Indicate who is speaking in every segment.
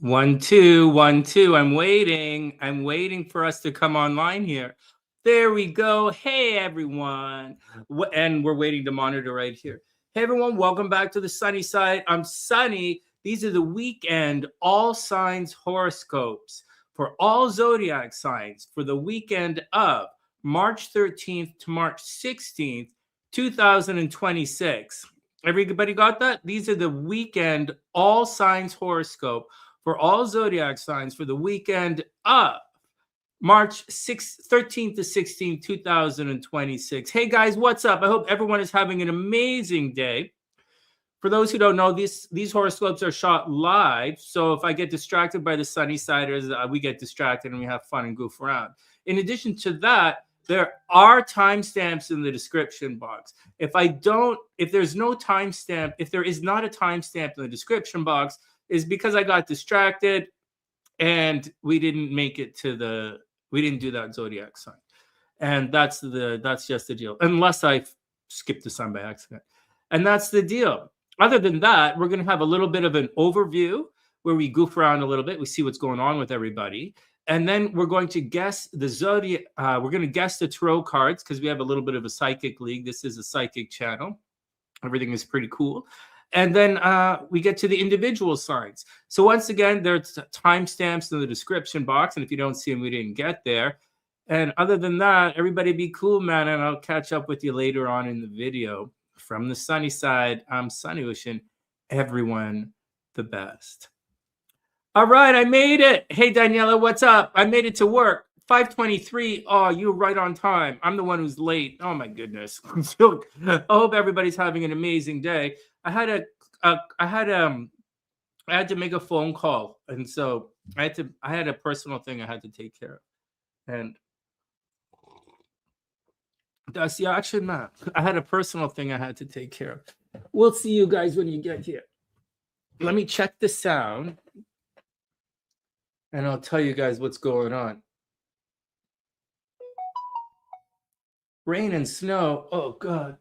Speaker 1: 1, 2, 1, 2. I'm waiting for us to come online here. There we go. Hey, everyone. And we're waiting to monitor right here. Hey, everyone. Welcome back to the Sunny Side. I'm Sonny. These are the weekend all signs horoscopes for all zodiac signs for the weekend of March 13th to March 16th, 2026. Everybody got that? These are the weekend all signs horoscope for all zodiac signs for the weekend of March 13th to 16th, 2026. Hey guys, what's up? I hope everyone is having an amazing day. For those who don't know, these horoscopes are shot live. So if I get distracted by the Sunny Siders, we get distracted and we have fun and goof around. In addition to that, there are timestamps in the description box. If there's no timestamp, if there is not a timestamp in the description box, is because I got distracted and we didn't do that zodiac sign. And that's just the deal. Unless I skipped the sign by accident. And that's the deal. Other than that, we're going to have a little bit of an overview where we goof around a little bit. We see what's going on with everybody. And then we're going to guess the zodiac. We're going to guess the tarot cards because we have a little bit of a psychic league. This is a psychic channel. Everything is pretty cool. And then we get to the individual signs. So once again, there's timestamps in the description box. And if you don't see them, we didn't get there. And other than that, everybody be cool, man. And I'll catch up with you later on in the video. From the Sunny Side, I'm Sonny, wishing everyone the best. All right, I made it. Hey, Daniela, what's up? I made it to work. 5:23. Oh, you're right on time. I'm the one who's late. Oh, my goodness. I hope everybody's having an amazing day. I had to make a phone call, and so I had a personal thing I had to take care of. And that's the action, man. I had a personal thing I had to take care of. We'll see you guys when you get here. Let me check the sound, and I'll tell you guys what's going on. Rain and snow. Oh, God.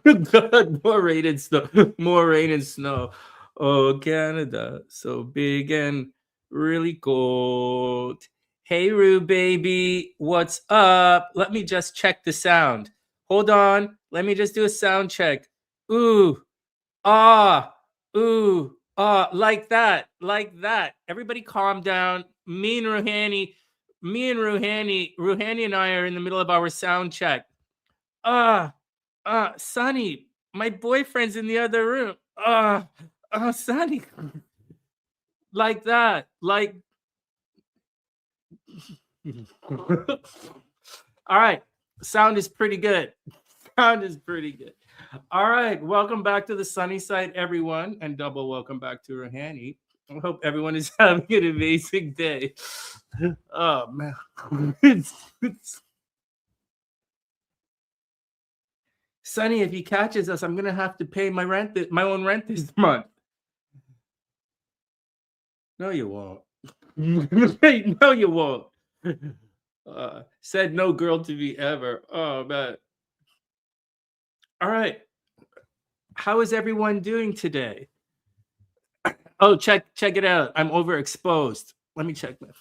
Speaker 1: God, more rain and snow. More rain and snow. Oh, Canada. So big and really cold. Hey, Rue, baby. What's up? Let me just check the sound. Hold on. Let me just do a sound check. Ooh. Ah. Ooh. Ah. Like that. Like that. Everybody calm down. Me and Ruhani and I are in the middle of our sound check. Sonny, my boyfriend's in the other room. Sonny. Like that. Like. All right. Sound is pretty good. Sound is pretty good. All right. Welcome back to the Sunny Side, everyone. And double welcome back to Ruhani. I hope everyone is having an amazing day. Oh, man. Sonny, if he catches us, I'm going to have to pay my own rent this month. No, you won't. No, you won't. Said no girl to me ever. Oh, man. All right. How is everyone doing today? Oh, check it out. I'm overexposed. Let me check that.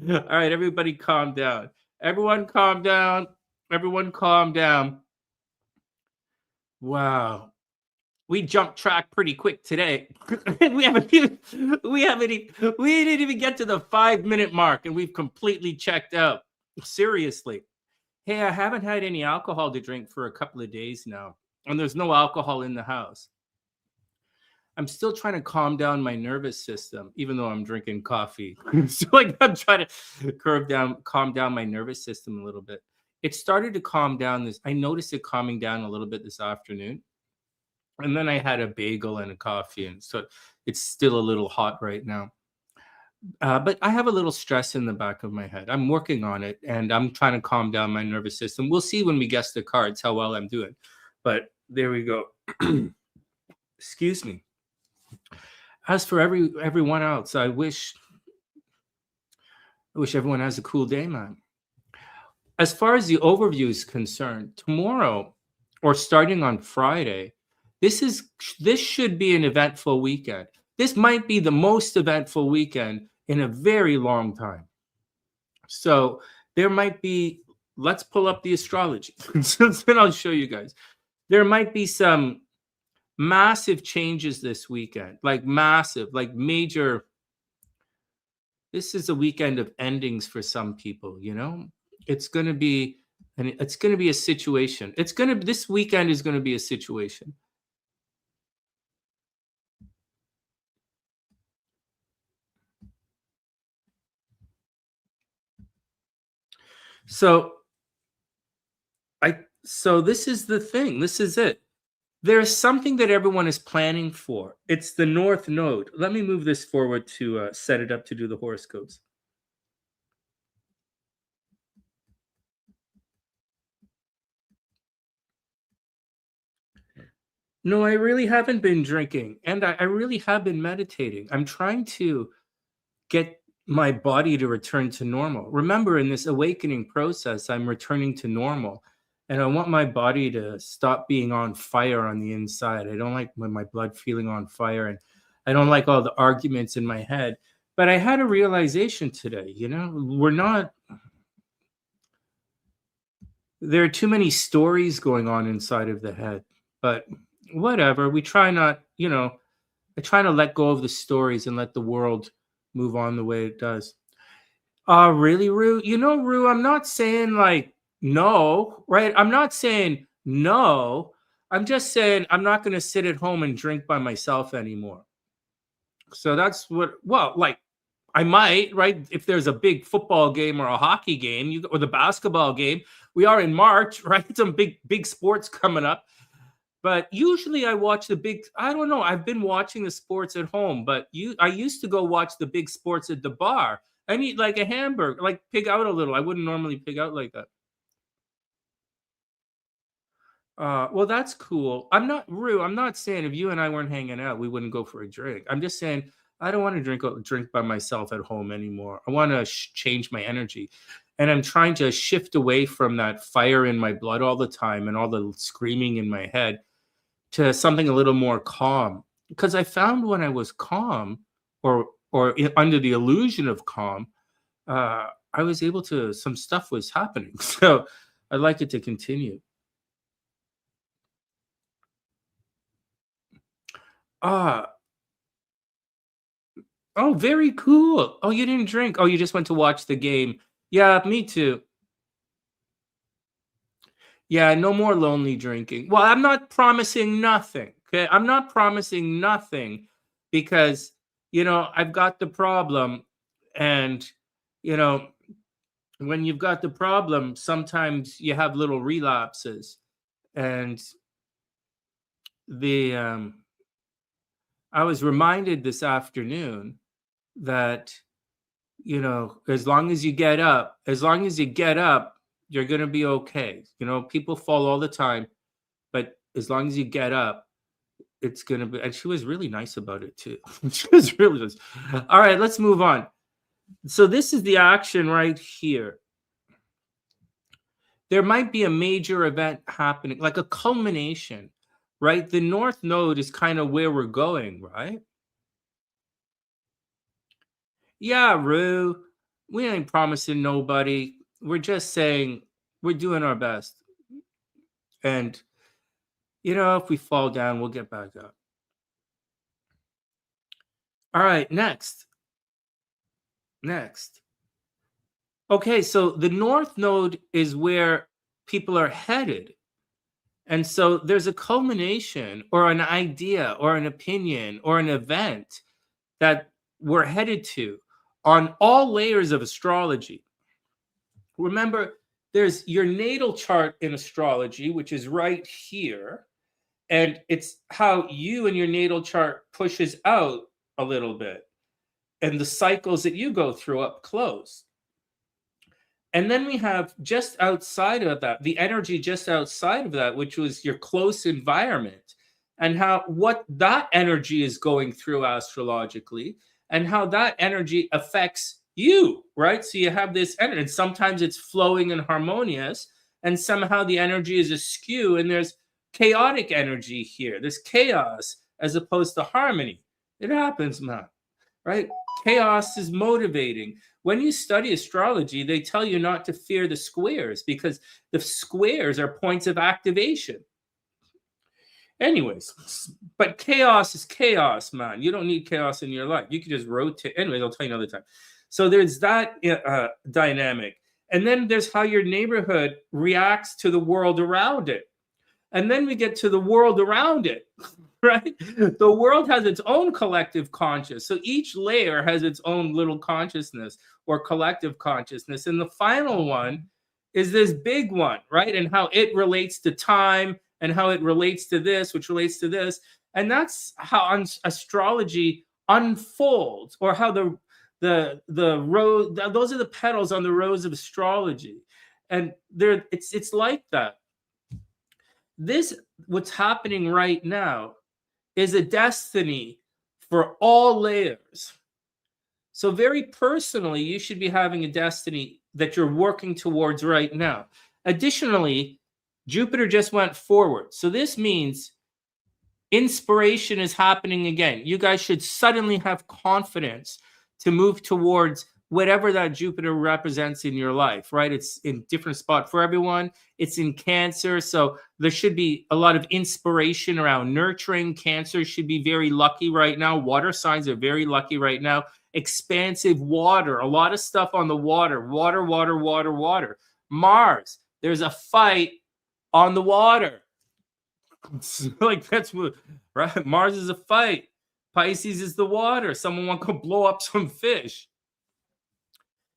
Speaker 1: All right, everybody calm down. Everyone calm down. Everyone calm down. Wow. We jumped track pretty quick today. we didn't even get to the 5-minute mark and we've completely checked out. Seriously. Hey, I haven't had any alcohol to drink for a couple of days now, and there's no alcohol in the house. I'm still trying to calm down my nervous system, even though I'm drinking coffee. So I'm trying to calm down my nervous system a little bit. It started to calm down I noticed it calming down a little bit this afternoon. And then I had a bagel and a coffee, and so it's still a little hot right now. But I have a little stress in the back of my head. I'm working on it, and I'm trying to calm down my nervous system. We'll see when we guess the cards how well I'm doing. But there we go. Excuse me. As for everyone else, I wish everyone has a cool day, man. As far as the overview is concerned, tomorrow or starting on Friday, this should be an eventful weekend. this might be the most eventful weekend in a very long time. So there might be, let's pull up the astrology. Then I'll show you guys. There might be some massive changes this weekend, like massive, like major. This is a weekend of endings for some people, you know? It's going to be, and it's going to be a situation. This weekend is going to be a situation. So this is the thing. This is it. There's something that everyone is planning for. It's the North Node. Let me move this forward to set it up to do the horoscopes. No, I really haven't been drinking, and I really have been meditating. I'm trying to get my body to return to normal. Remember, in this awakening process, I'm returning to normal, and I want my body to stop being on fire on the inside. I don't like when my blood feeling on fire, and I don't like all the arguments in my head. But I had a realization today, you know, there are too many stories going on inside of the head, but whatever. We try not, you know, I try to let go of the stories and let the world move on the way it does. Really, Rue? You know, Rue, I'm not saying like no, right? I'm not saying no. I'm just saying I'm not going to sit at home and drink by myself anymore. So that's what, well, like I might, right? If there's a big football game or a hockey game, or the basketball game, we are in March, right? Some big sports coming up. But usually I watch I don't know. I've been watching the sports at home, but I used to go watch the big sports at the bar. I need like a hamburger, like pig out a little. I wouldn't normally pig out like that. Well, that's cool. I'm not saying if you and I weren't hanging out, we wouldn't go for a drink. I'm just saying I don't want to drink by myself at home anymore. I want to change my energy. And I'm trying to shift away from that fire in my blood all the time and all the screaming in my head to something a little more calm. Because I found when I was calm under the illusion of calm, I was able to, some stuff was happening. So I'd like it to continue. Ah, oh, very cool. Oh, you didn't drink. Oh, you just went to watch the game. Yeah, me too. Yeah, no more lonely drinking. Well, I'm not promising nothing. Okay. I'm not promising nothing because, you know, I've got the problem. And, you know, when you've got the problem, sometimes you have little relapses. And I was reminded this afternoon that, you know, as long as you get up, you're going to be okay. You know, people fall all the time, but as long as you get up, it's going to be. And she was really nice about it too. She was really nice. All right, let's move on. So this is the action right here. There might be a major event happening, like a culmination, right? The North Node is kind of where we're going, right? Yeah, Rue, we ain't promising nobody. We're just saying we're doing our best. And, you know, if we fall down, we'll get back up. All right, next. Okay, so the North Node is where people are headed. And so there's a culmination or an idea or an opinion or an event that we're headed to on all layers of astrology. Remember, there's your natal chart in astrology, which is right here. And it's how you and your natal chart pushes out a little bit and the cycles that you go through up close. And then we have just outside of that, the energy just outside of that, which was your close environment, and how what that energy is going through astrologically, and how that energy affects you, right? So you have this energy, and sometimes it's flowing and harmonious, and somehow the energy is askew, and there's chaotic energy here. There's chaos as opposed to harmony. It happens, man. Right? Chaos is motivating. When you study astrology, they tell you not to fear the squares because the squares are points of activation. Anyways, but chaos is chaos, man. You don't need chaos in your life. You can just rotate. Anyways, I'll tell you another time. So there's that dynamic. And then there's how your neighborhood reacts to the world around it. And then we get to the world around it, right? The world has its own collective conscious. So each layer has its own little consciousness or collective consciousness. And the final one is this big one, right? And how it relates to time and how it relates to this, which relates to this. And that's how astrology unfolds, or how the rose, those are the petals on the rose of astrology. And it's like that. This, what's happening right now, is a destiny for all layers. So very personally, you should be having a destiny that you're working towards right now. Additionally, Jupiter just went forward. So this means inspiration is happening again. You guys should suddenly have confidence to move towards whatever that Jupiter represents in your life, right? It's in different spot for everyone. It's in Cancer. So there should be a lot of inspiration around nurturing. Cancer should be very lucky right now. Water signs are very lucky right now. Expansive water, a lot of stuff on the water. Water, water, water, water. Mars, there's a fight on the water. Like that's what, right? Mars is a fight. Pisces is the water. Someone wants to blow up some fish.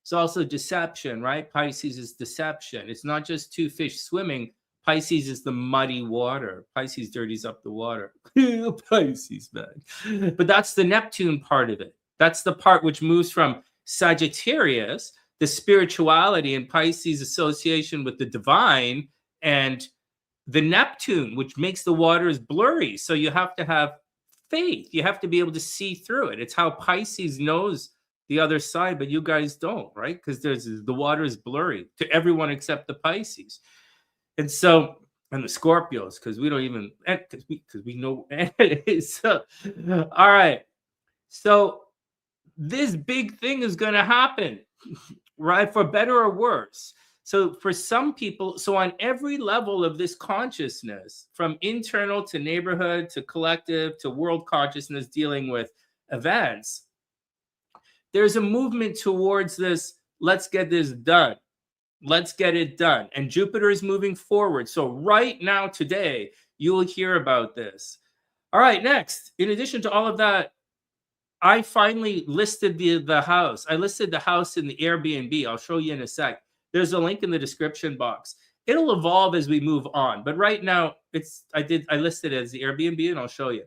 Speaker 1: It's also deception, right? Pisces is deception. It's not just two fish swimming. Pisces is the muddy water. Pisces dirties up the water. Pisces, man. But that's the Neptune part of it. That's the part which moves from Sagittarius, the spirituality and Pisces association with the divine, and the Neptune, which makes the waters blurry. So you have to have faith. You have to be able to see through it. It's how Pisces knows the other side, but you guys don't, right? Because the water is blurry to everyone except the Pisces. And so, and the Scorpios, because we don't even, because we know. So, all right. So this big thing is going to happen, right? For better or worse. So for some people, so on every level of this consciousness, from internal to neighborhood to collective to world consciousness dealing with events, there's a movement towards this, let's get this done. Let's get it done. And Jupiter is moving forward. So right now, today, you will hear about this. All right, next. In addition to all of that, I finally listed the house. I listed the house in the Airbnb. I'll show you in a sec. There's a link in the description box. It'll evolve as we move on. But right now, I listed it as the Airbnb, and I'll show you.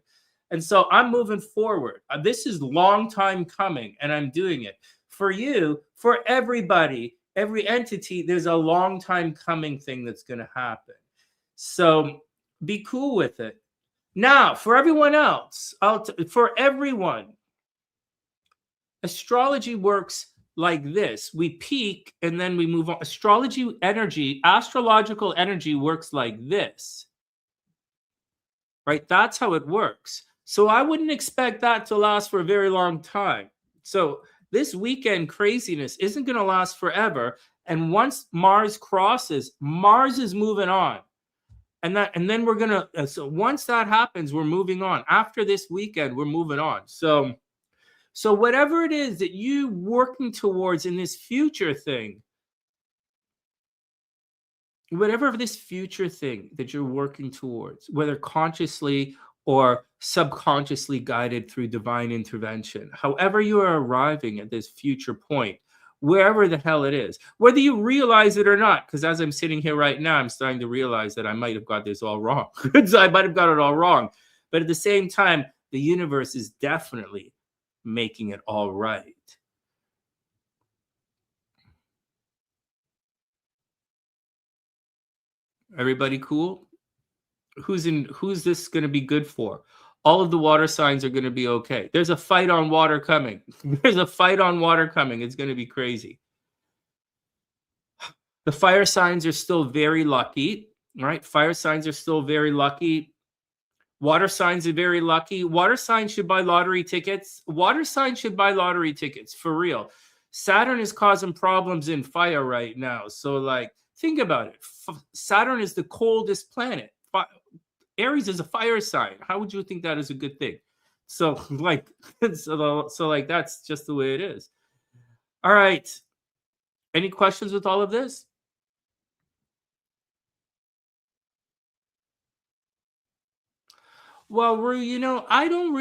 Speaker 1: And so I'm moving forward. This is long time coming, and I'm doing it. For you, for everybody, every entity, there's a long time coming thing that's going to happen. So be cool with it. Now, for everyone else, for everyone, astrology works like this. We peak, and then we move on. Astrological energy works like this. Right? That's how it works. So I wouldn't expect that to last for a very long time. So this weekend craziness isn't going to last forever. And once Mars crosses, Mars is moving on. And then we're going to, so once that happens, we're moving on. After this weekend, we're moving on. So whatever it is that you working towards in this future thing, whatever this future thing that you're working towards, whether consciously or subconsciously guided through divine intervention, however you are arriving at this future point, wherever the hell it is, whether you realize it or not, because as I'm sitting here right now, I'm starting to realize that I might have got this all wrong. I might have got it all wrong. But at the same time, the universe is definitely making it all right. Everybody cool? Who's this going to be good for? All of the water signs are going to be okay. There's a fight on water coming. There's a fight on water coming. It's going to be crazy. The fire signs are still very lucky, right? Fire signs are still very lucky. Water signs are very lucky. Water signs should buy lottery tickets. Water signs should buy lottery tickets for real. Saturn is causing problems in fire right now. So, like, think about it. Saturn is the coldest planet. Aries is a fire sign. How would you think that is a good thing? So, like, like that's just the way it is. All right. Any questions with all of this? Well, Rue, I don't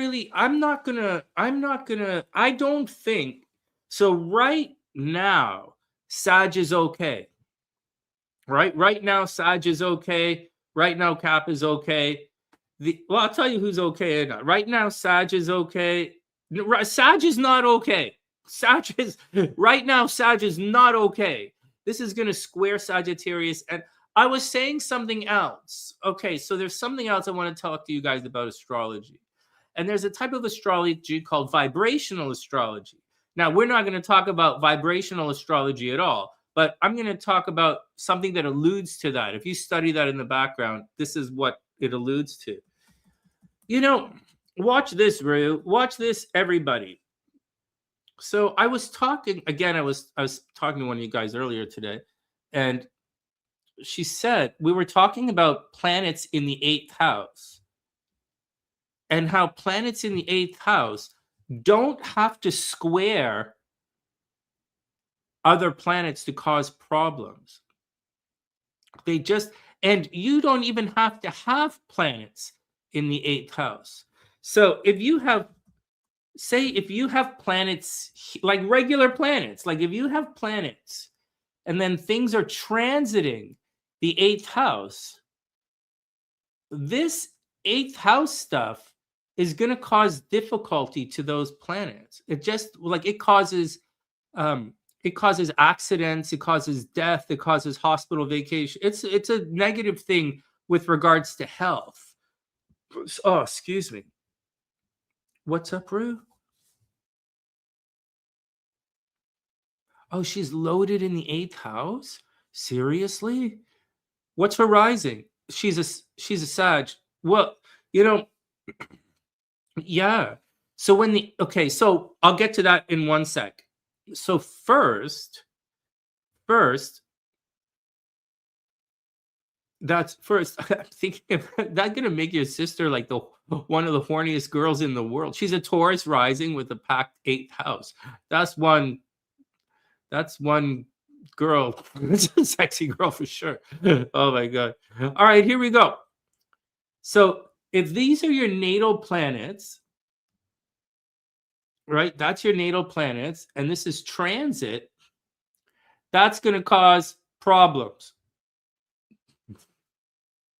Speaker 1: think so. Right now, Sag is okay. Right now, Sag is okay. Right now, Cap is okay. Well, I'll tell you who's okay or not. Right now, Sag is okay. Sag is not okay. Right now, Sag is not okay. This is going to square Sagittarius. And I was saying something else. Okay, so there's something else I want to talk to you guys about astrology. And there's a type of astrology called vibrational astrology. Now, we're not going to talk about vibrational astrology at all, but I'm going to talk about something that alludes to that. If you study that in the background, this is what it alludes to. Watch this, Rue. Watch this, everybody. So I was talking again. I was talking to one of you guys earlier today, and she said we were talking about planets in the 8th house and how planets in the 8th house don't have to square other planets to cause problems. They just, and you don't even have to have planets in the 8th house. So if you have, say, if you have planets, like regular planets, like if you have planets and then things are transiting the 8th house, this 8th house stuff is going to cause difficulty to those planets. It just, like, it causes accidents, it causes death, it causes hospital vacation. It's a negative thing with regards to health. Oh, excuse me. What's up, Rue? Oh, she's loaded in the 8th house? Seriously? What's her rising? She's a Sag. Well, yeah. So so I'll get to that in one sec. So first, I'm thinking that's gonna make your sister like one of the horniest girls in the world. She's a Taurus rising with a packed 8th house. That's one girl. It's a sexy girl for sure. Oh my god. All right, here we go. So if these are your natal planets, right? That's your natal planets, and this is transit. That's going to cause problems.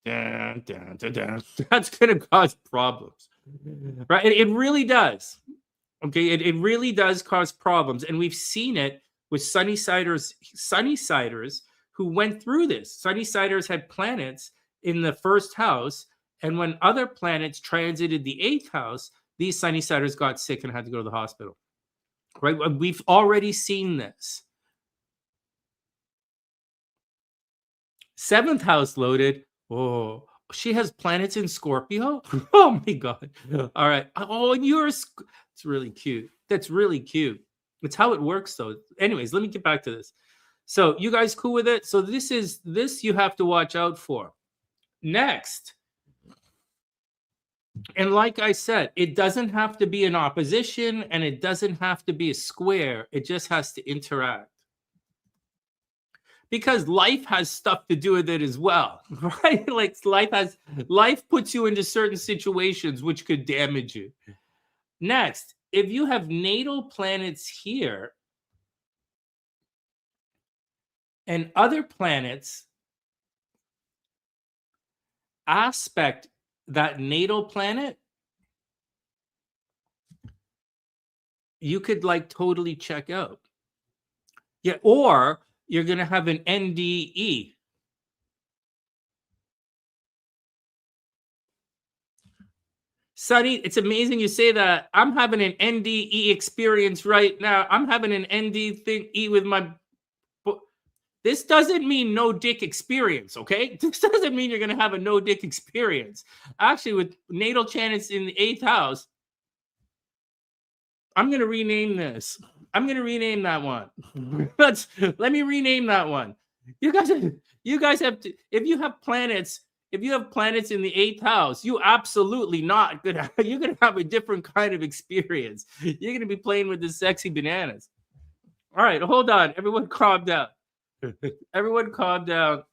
Speaker 1: That's going to cause problems, right? It really does. Okay, it really does cause problems, and we've seen it with Sunnysiders who went through this. Sunnysiders had planets in the 1st house, and when other planets transited the 8th house, these Sunnysiders got sick and had to go to the hospital. Right? We've already seen this. 7th house loaded. Oh, she has planets in Scorpio. Oh my god! All right. Oh, and it's really cute. That's really cute. It's how it works, though. Anyways, let me get back to this. So, you guys cool with it? So this you have to watch out for. Next, and like I said, it doesn't have to be an opposition, and it doesn't have to be a square. It just has to interact. Because life has stuff to do with it as well, right? Like life puts you into certain situations which could damage you. Next, if you have natal planets here and other planets aspect that natal planet, you could like totally check out. Yeah, or you're going to have an NDE. Sonny, it's amazing you say that. I'm having an NDE experience right now. I'm having an NDE with my... This doesn't mean no dick experience, okay? This doesn't mean you're going to have a no dick experience. Actually, with natal planets in the 8th house, I'm going to rename this. I'm going to rename that one. Let me rename that one. You guys have to, if you have planets in the 8th house, you absolutely not gonna you're gonna have a different kind of experience. You're gonna be playing with the sexy bananas. All right, hold on. Everyone calm down. Everyone calm down.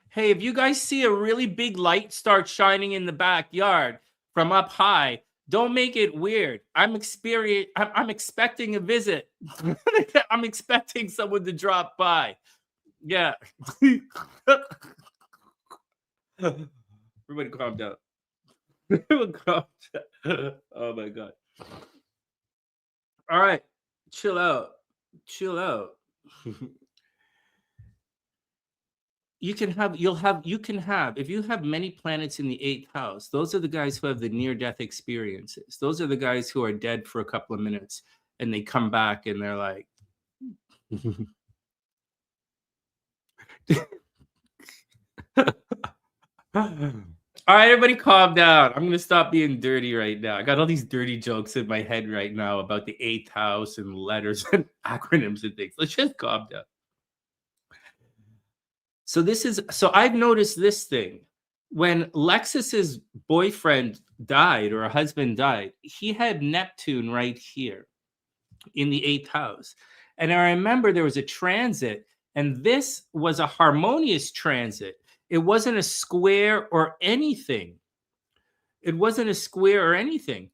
Speaker 1: Hey, if you guys see a really big light start shining in the backyard from up high, don't make it weird. I'm expecting a visit. I'm expecting someone to drop by. Yeah. Everybody calm down. Everyone calm down. Oh my God. All right. Chill out. Chill out. You can have, if you have many planets in the 8th house, those are the guys who have the near-death experiences. Those are the guys who are dead for a couple of minutes and they come back and they're like, all right, everybody calm down. I'm going to stop being dirty right now. I got all these dirty jokes in my head right now about the 8th house and letters and acronyms and things. Let's just calm down. So I've noticed this thing. When Lexus's boyfriend died or a husband died, he had Neptune right here in the 8th house. And I remember there was a transit, and this was a harmonious transit. It wasn't a square or anything. It wasn't a square or anything.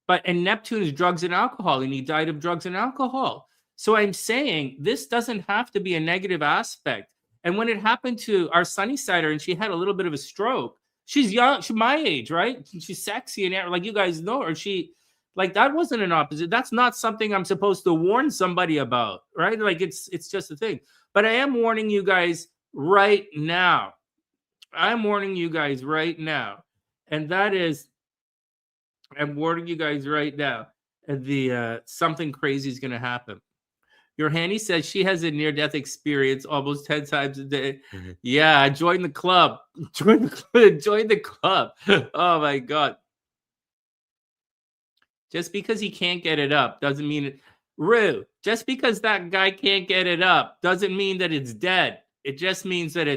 Speaker 1: And Neptune is drugs and alcohol, and he died of drugs and alcohol. So I'm saying this doesn't have to be a negative aspect. And when it happened to our Sunnysider and she had a little bit of a stroke, she's young, she's my age, right? She's sexy and like you guys know her. That wasn't an opposite. That's not something I'm supposed to warn somebody about, right? Like it's just a thing. But I am warning you guys right now. I'm warning you guys right now. And that is, I'm warning you guys right now. Something crazy is going to happen. Your Hanny says she has a near-death experience almost 10 times a day. Yeah, join the club. Join the club. Oh, my God. Just because he can't get it up doesn't mean it. Rue, just because that guy can't get it up doesn't mean that it's dead. It just means that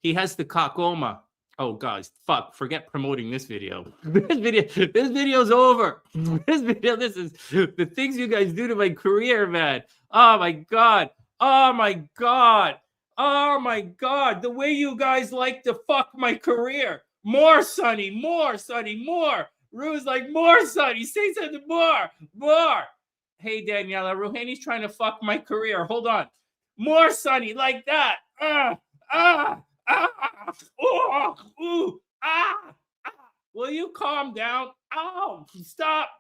Speaker 1: he has the cocoma. Oh, guys, fuck, forget promoting this video. This video's over. This is the things you guys do to my career, man. Oh, my God. Oh, my God. Oh, my God. The way you guys like to fuck my career. More, Sonny, more, Sonny, more. Rue's like, more, Sonny. Say something more. Hey, Daniela, Ruhani's trying to fuck my career. Hold on. More, Sonny, like that. Will you calm down? Oh, stop.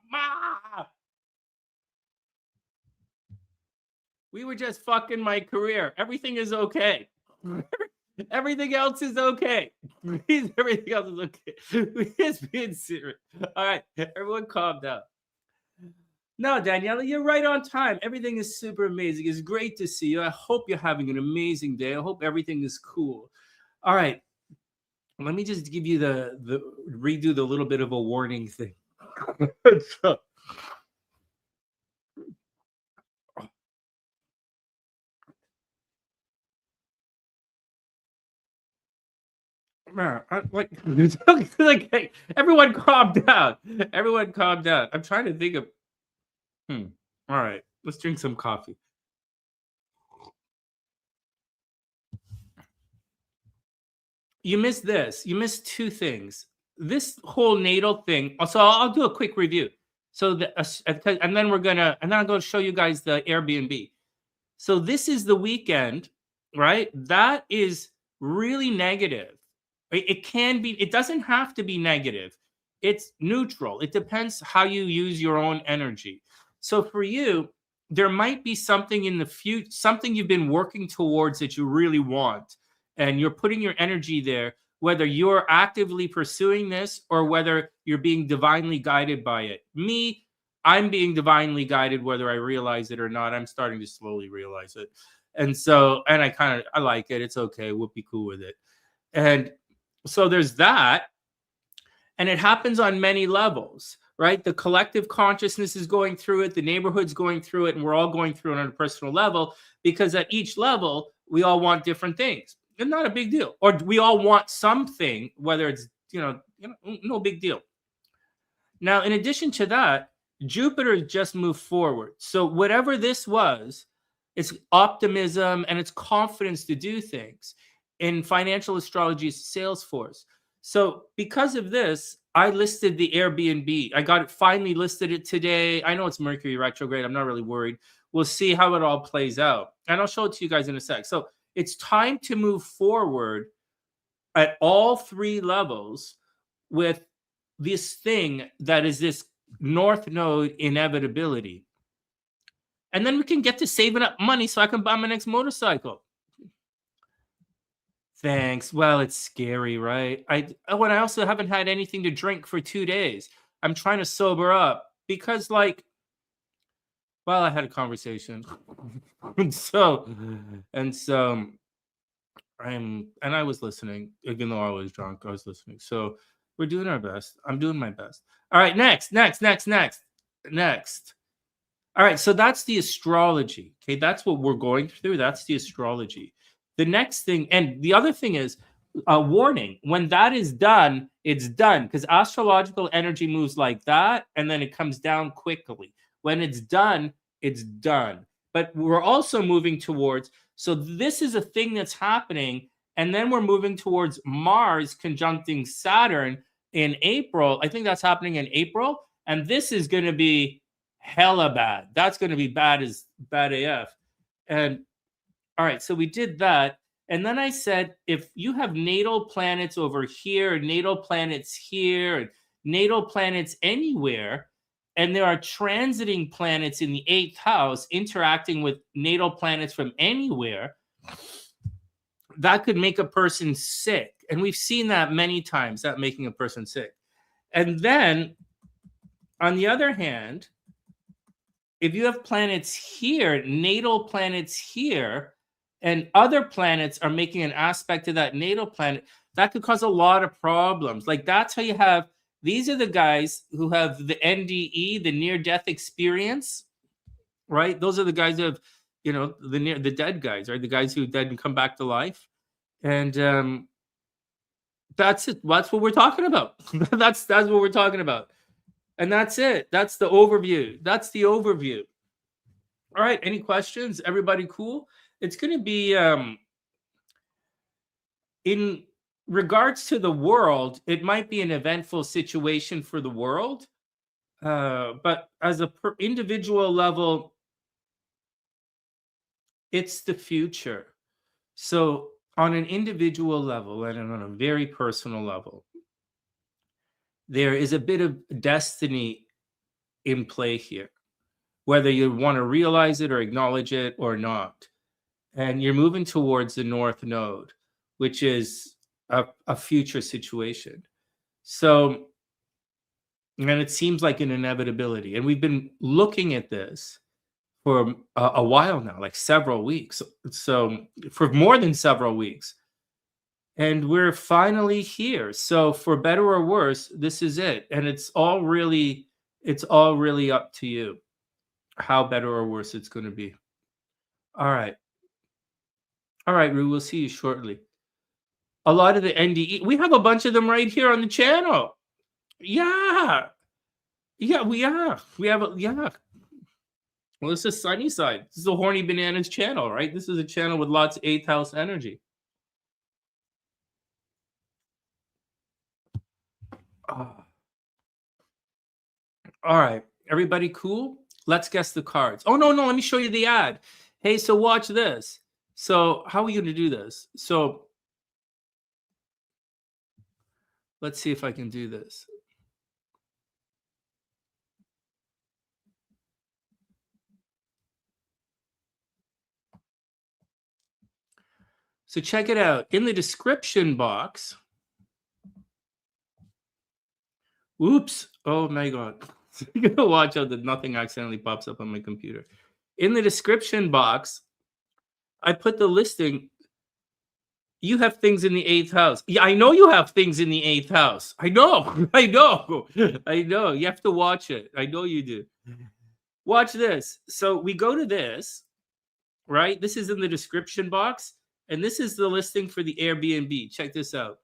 Speaker 1: We were just fucking my career. Everything is okay. Everything else is okay. Everything else is okay. We're just being serious. All right, everyone calm down. No, Daniela, you're right on time. Everything is super amazing. It's great to see you. I hope you're having an amazing day. I hope everything is cool. All right. Let me just give you redo the little bit of a warning thing. Man, hey, everyone calm down. Everyone calm down. I'm trying to think of. All right. Let's drink some coffee. You missed this. You missed two things. This whole natal thing. So I'll do a quick review. So and then I'm going to show you guys the Airbnb. So this is the weekend, right? That is really negative. It can be. It doesn't have to be negative. It's neutral. It depends how you use your own energy. So for you, there might be something in the future, something you've been working towards that you really want, and you're putting your energy there, whether you're actively pursuing this or whether you're being divinely guided by it. Me, I'm being divinely guided, whether I realize it or not. I'm starting to slowly realize it. And so, and I like it. It's okay. We'll be cool with it. And so there's that. And it happens on many levels, right? The collective consciousness is going through it, the neighborhood's going through it, and we're all going through it on a personal level, because at each level, we all want different things. It's not a big deal. Or we all want something, whether it's, no big deal. Now, in addition to that, Jupiter just moved forward. So whatever this was, it's optimism and it's confidence to do things. In financial astrology, it's sales force. So because of this, I listed the Airbnb. I got it, finally listed it today. I know it's Mercury retrograde. I'm not really worried. We'll see how it all plays out. And I'll show it to you guys in a sec. So it's time to move forward at all three levels with this thing that is this North Node inevitability. And then we can get to saving up money so I can buy my next motorcycle. Thanks. Well, it's scary, right? I also haven't had anything to drink for 2 days. I'm trying to sober up because, I had a conversation, and I was listening, even though I was drunk. I was listening. So we're doing our best. I'm doing my best. All right, next. All right, so that's the astrology. Okay, that's what we're going through. That's the astrology. The next thing, and the other thing is a warning. When that is done, it's done, because astrological energy moves like that, and then it comes down quickly. When it's done, it's done. But we're also moving towards, so this is a thing that's happening, and then we're moving towards Mars conjuncting Saturn in April. I think that's happening in April, and this is going to be hella bad. That's going to be bad AF. And all right, so we did that. And then I said, if you have natal planets over here, natal planets here, and natal planets anywhere, and there are transiting planets in the 8th house interacting with natal planets from anywhere, that could make a person sick. And we've seen that many times, that making a person sick. And then, on the other hand, if you have planets here, natal planets here, and other planets are making an aspect to that natal planet, that could cause a lot of problems. Like, that's how you have, these are the guys who have the NDE, the near-death experience, right? Those are the guys who have, the dead guys, right? The guys who died and come back to life. And that's it. That's what we're talking about. that's what we're talking about. And that's it. That's the overview. All right. Any questions? Everybody cool? It's going to be, in regards to the world, it might be an eventful situation for the world. But as a individual level, it's the future. So on an individual level and on a very personal level, there is a bit of destiny in play here, whether you want to realize it or acknowledge it or not. And you're moving towards the North Node, which is a future situation. So, and it seems like an inevitability. And we've been looking at this for a while now, like several weeks. So for more than several weeks. And we're finally here. So for better or worse, this is it. And it's all really up to you how better or worse it's going to be. All right. All right, Rue, we'll see you shortly. A lot of the NDE, we have a bunch of them right here on the channel. Yeah. Yeah, we are. We have yeah. Well, this is TheSunnySide. This is a Horny Bananas channel, right? This is a channel with lots of 8th house energy. All right. Everybody cool? Let's guess the cards. Oh, no. Let me show you the ad. Hey, so watch this. So how are we going to do this? So let's see if I can do this. So check it out. In the description box. Oops. Oh my God. You gotta watch out that nothing accidentally pops up on my computer. In the description box, I put the listing. You have things in the 8th house. Yeah, I know you have things in the 8th house. I know. I know. I know. You have to watch it. I know you do. Watch this. So we go to this, right? This is in the description box. And this is the listing for the Airbnb. Check this out.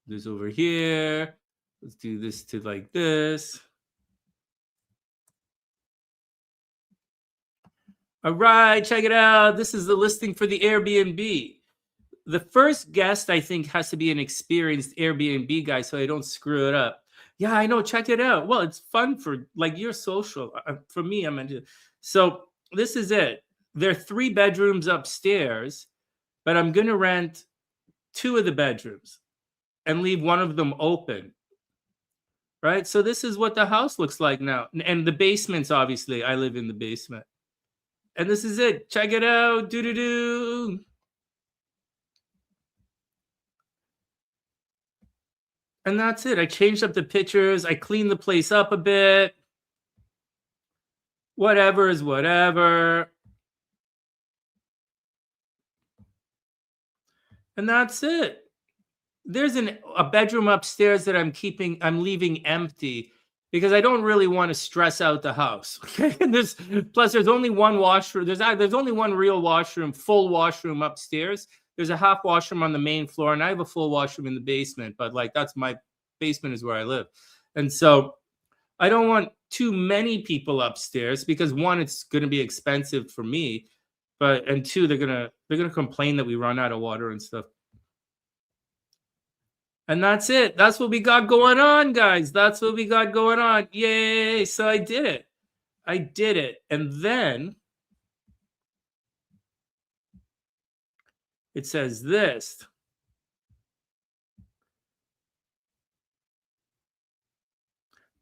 Speaker 1: This over here. Let's do this to like this. All right, check it out. This is the listing for the Airbnb. The first guest, I think, has to be an experienced Airbnb guy so I don't screw it up. Yeah, I know. Check it out. Well, it's fun for like you're social. For me, I'm into. So this is it. There are 3 bedrooms upstairs, but I'm going to rent 2 of the bedrooms and leave one of them open. Right? So this is what the house looks like now. And the basements, obviously, I live in the basement. And this is it. Check it out. Do-do-do. And that's it. I changed up the pictures. I cleaned the place up a bit. Whatever is whatever. And that's it. There's a bedroom upstairs that I'm leaving empty because I don't really want to stress out the house. Okay. And there's only one washroom. There's only one real washroom, full washroom upstairs. There's a half washroom on the main floor, and I have a full washroom in the basement, but like that's my basement is where I live. And so I don't want too many people upstairs because 1, it's going to be expensive for me, and 2, they're going to complain that we run out of water and stuff. And that's it. That's what we got going on, guys. That's what we got going on. Yay. So I did it. And then it says this.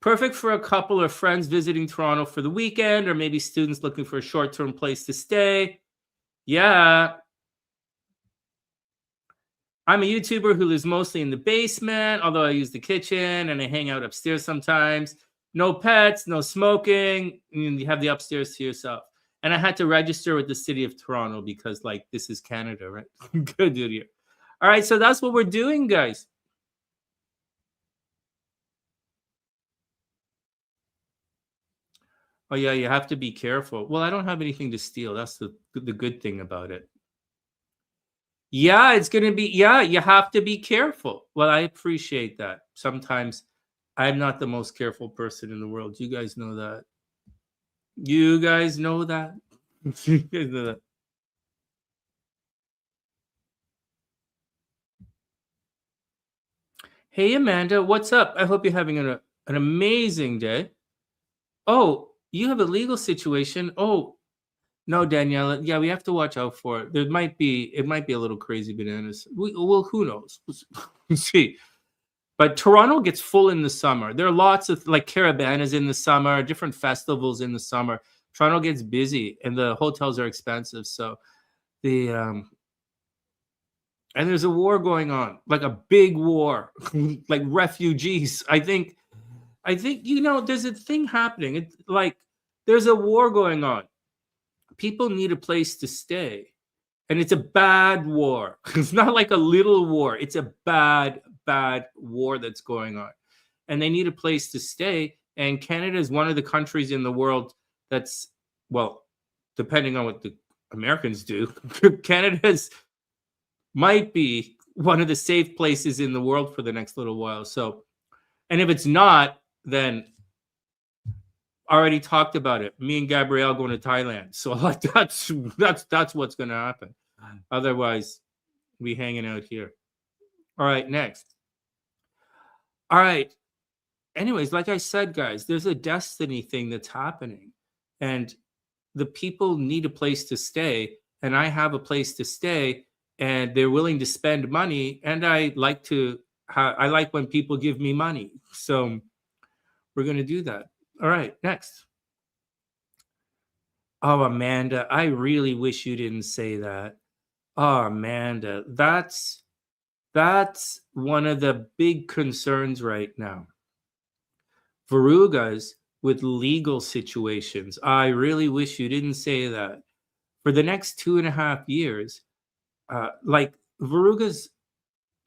Speaker 1: Perfect for a couple or friends visiting Toronto for the weekend, or maybe students looking for a short-term place to stay. Yeah. I'm a YouTuber who lives mostly in the basement, although I use the kitchen and I hang out upstairs sometimes. No pets, no smoking. You have the upstairs to yourself. And I had to register with the city of Toronto because, like, this is Canada, right? Good, dude. All right, so that's what we're doing, guys. Oh, yeah, you have to be careful. Well, I don't have anything to steal. That's the good thing about it. Yeah, it's going to be, yeah, you have to be careful. Well, I appreciate that. Sometimes I'm not the most careful person in the world. You guys know that. You guys know that. You guys know that. Hey, Amanda, what's up? I hope you're having an amazing day. Oh, you have a legal situation. Oh, no, Daniela. Yeah, we have to watch out for it. It might be a little crazy bananas. Well, who knows? We'll see. But Toronto gets full in the summer. There are lots of like caravanas in the summer, different festivals in the summer. Toronto gets busy and the hotels are expensive. So and there's a war going on, like a big war, like refugees. I think, there's a thing happening. It's like there's a war going on. People need a place to stay. And it's a bad war. It's not like a little war. It's a bad war that's going on. And they need a place to stay. And Canada is one of the countries in the world that's, well, depending on what the Americans do, Canada's might be one of the safe places in the world for the next little while. So, and if it's not, then already talked about it. Me and Gabrielle going to Thailand. So like that's what's going to happen. Otherwise, we hanging out here. All right, next. All right. Anyways, like I said, guys, there's a destiny thing that's happening, and the people need a place to stay, and I have a place to stay, and they're willing to spend money, and I like when people give me money. So we're going to do that. All right, next. Oh, Amanda, I really wish you didn't say that. Oh, Amanda, that's one of the big concerns right now. Verugas with legal situations. I really wish you didn't say that. For the next 2.5 years, like Verugas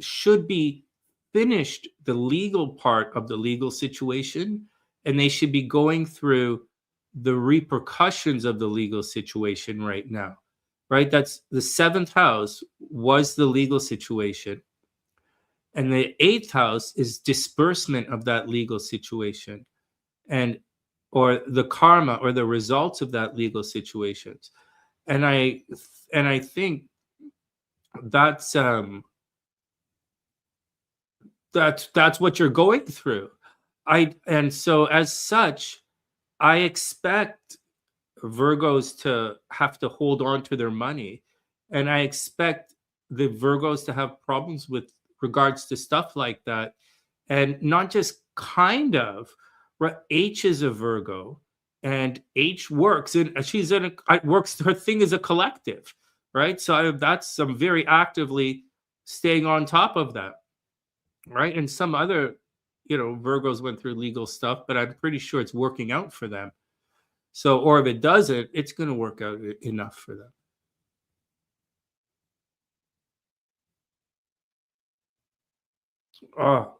Speaker 1: should be finished the legal part of the legal situation, and they should be going through the repercussions of the legal situation right now. Right? That's the seventh house was the legal situation. And the eighth house is disbursement of that legal situation and or the karma or the results of that legal situations. And I think that's that's what you're going through. And so as such, I expect Virgos to have to hold on to their money, and I expect the Virgos to have problems with regards to stuff like that, and not just kind of. Right? H is a Virgo, and H works, and she's in a works. Her thing is a collective, right? So I'm very actively staying on top of that, right? And some other, Virgos went through legal stuff, but I'm pretty sure it's working out for them. So, or if it doesn't, it's going to work out enough for them. Oh,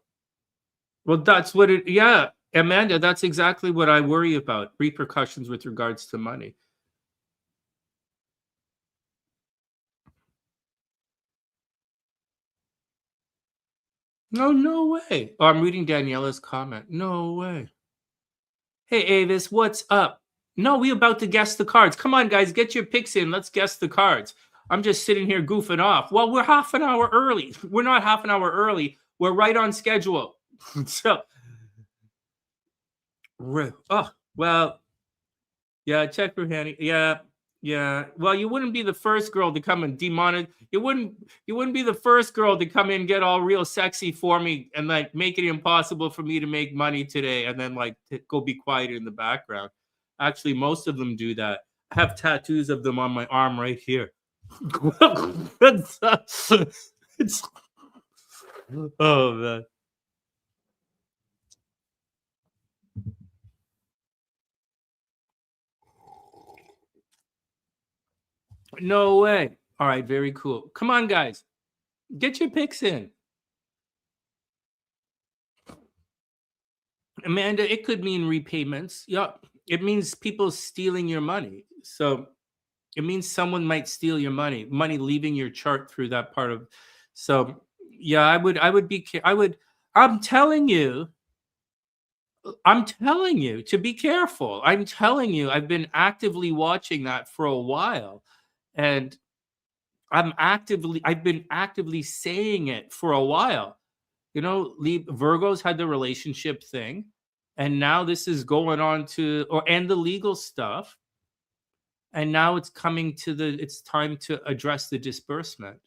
Speaker 1: well, that's what it, yeah, Amanda, that's exactly what I worry about, repercussions with regards to money. No way. Oh, I'm reading Daniela's comment. No way. Hey, Avis, what's up? No, we about to guess the cards. Come on, guys, get your picks in. Let's guess the cards. I'm just sitting here goofing off. Well, we're half an hour early. We're not half an hour early. We're right on schedule. So, oh, well, yeah, check Ruhani. Yeah, yeah. Well, you wouldn't be the first girl to come and demonic. You wouldn't be the first girl to come in and get all real sexy for me and like make it impossible for me to make money today and then like go be quiet in the background. Actually, most of them do that. I have tattoos of them on my arm right here. It's, oh man. No way. All right, very cool. Come on, guys. Get your picks in. Amanda, it could mean repayments. Yeah, it means people stealing your money. So it means someone might steal your money leaving your chart through that part of. So yeah, I'm telling you, to be careful. I'm telling you, I've been actively watching that for a while, and I've been actively saying it for a while. Virgos had the relationship thing, and now this is going on to and the legal stuff, and now it's time to address the disbursement.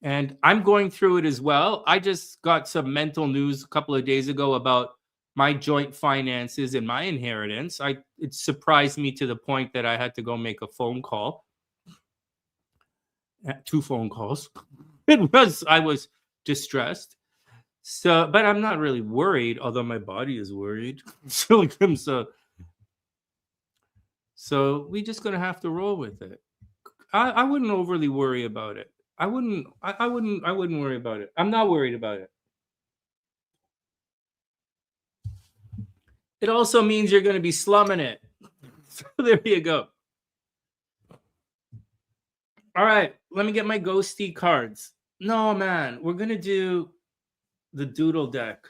Speaker 1: And I'm going through it as well. I just got some mental news a couple of days ago about my joint finances and my inheritance. It surprised me to the point that I had to go make a phone call. 2 phone calls. I was distressed. So, but I'm not really worried, although my body is worried. So we just gonna have to roll with it. I wouldn't overly worry about it. I wouldn't worry about it. I'm not worried about it. It also means you're gonna be slumming it. So there you go. All right, let me get my ghosty cards. No, man, we're gonna do the doodle deck.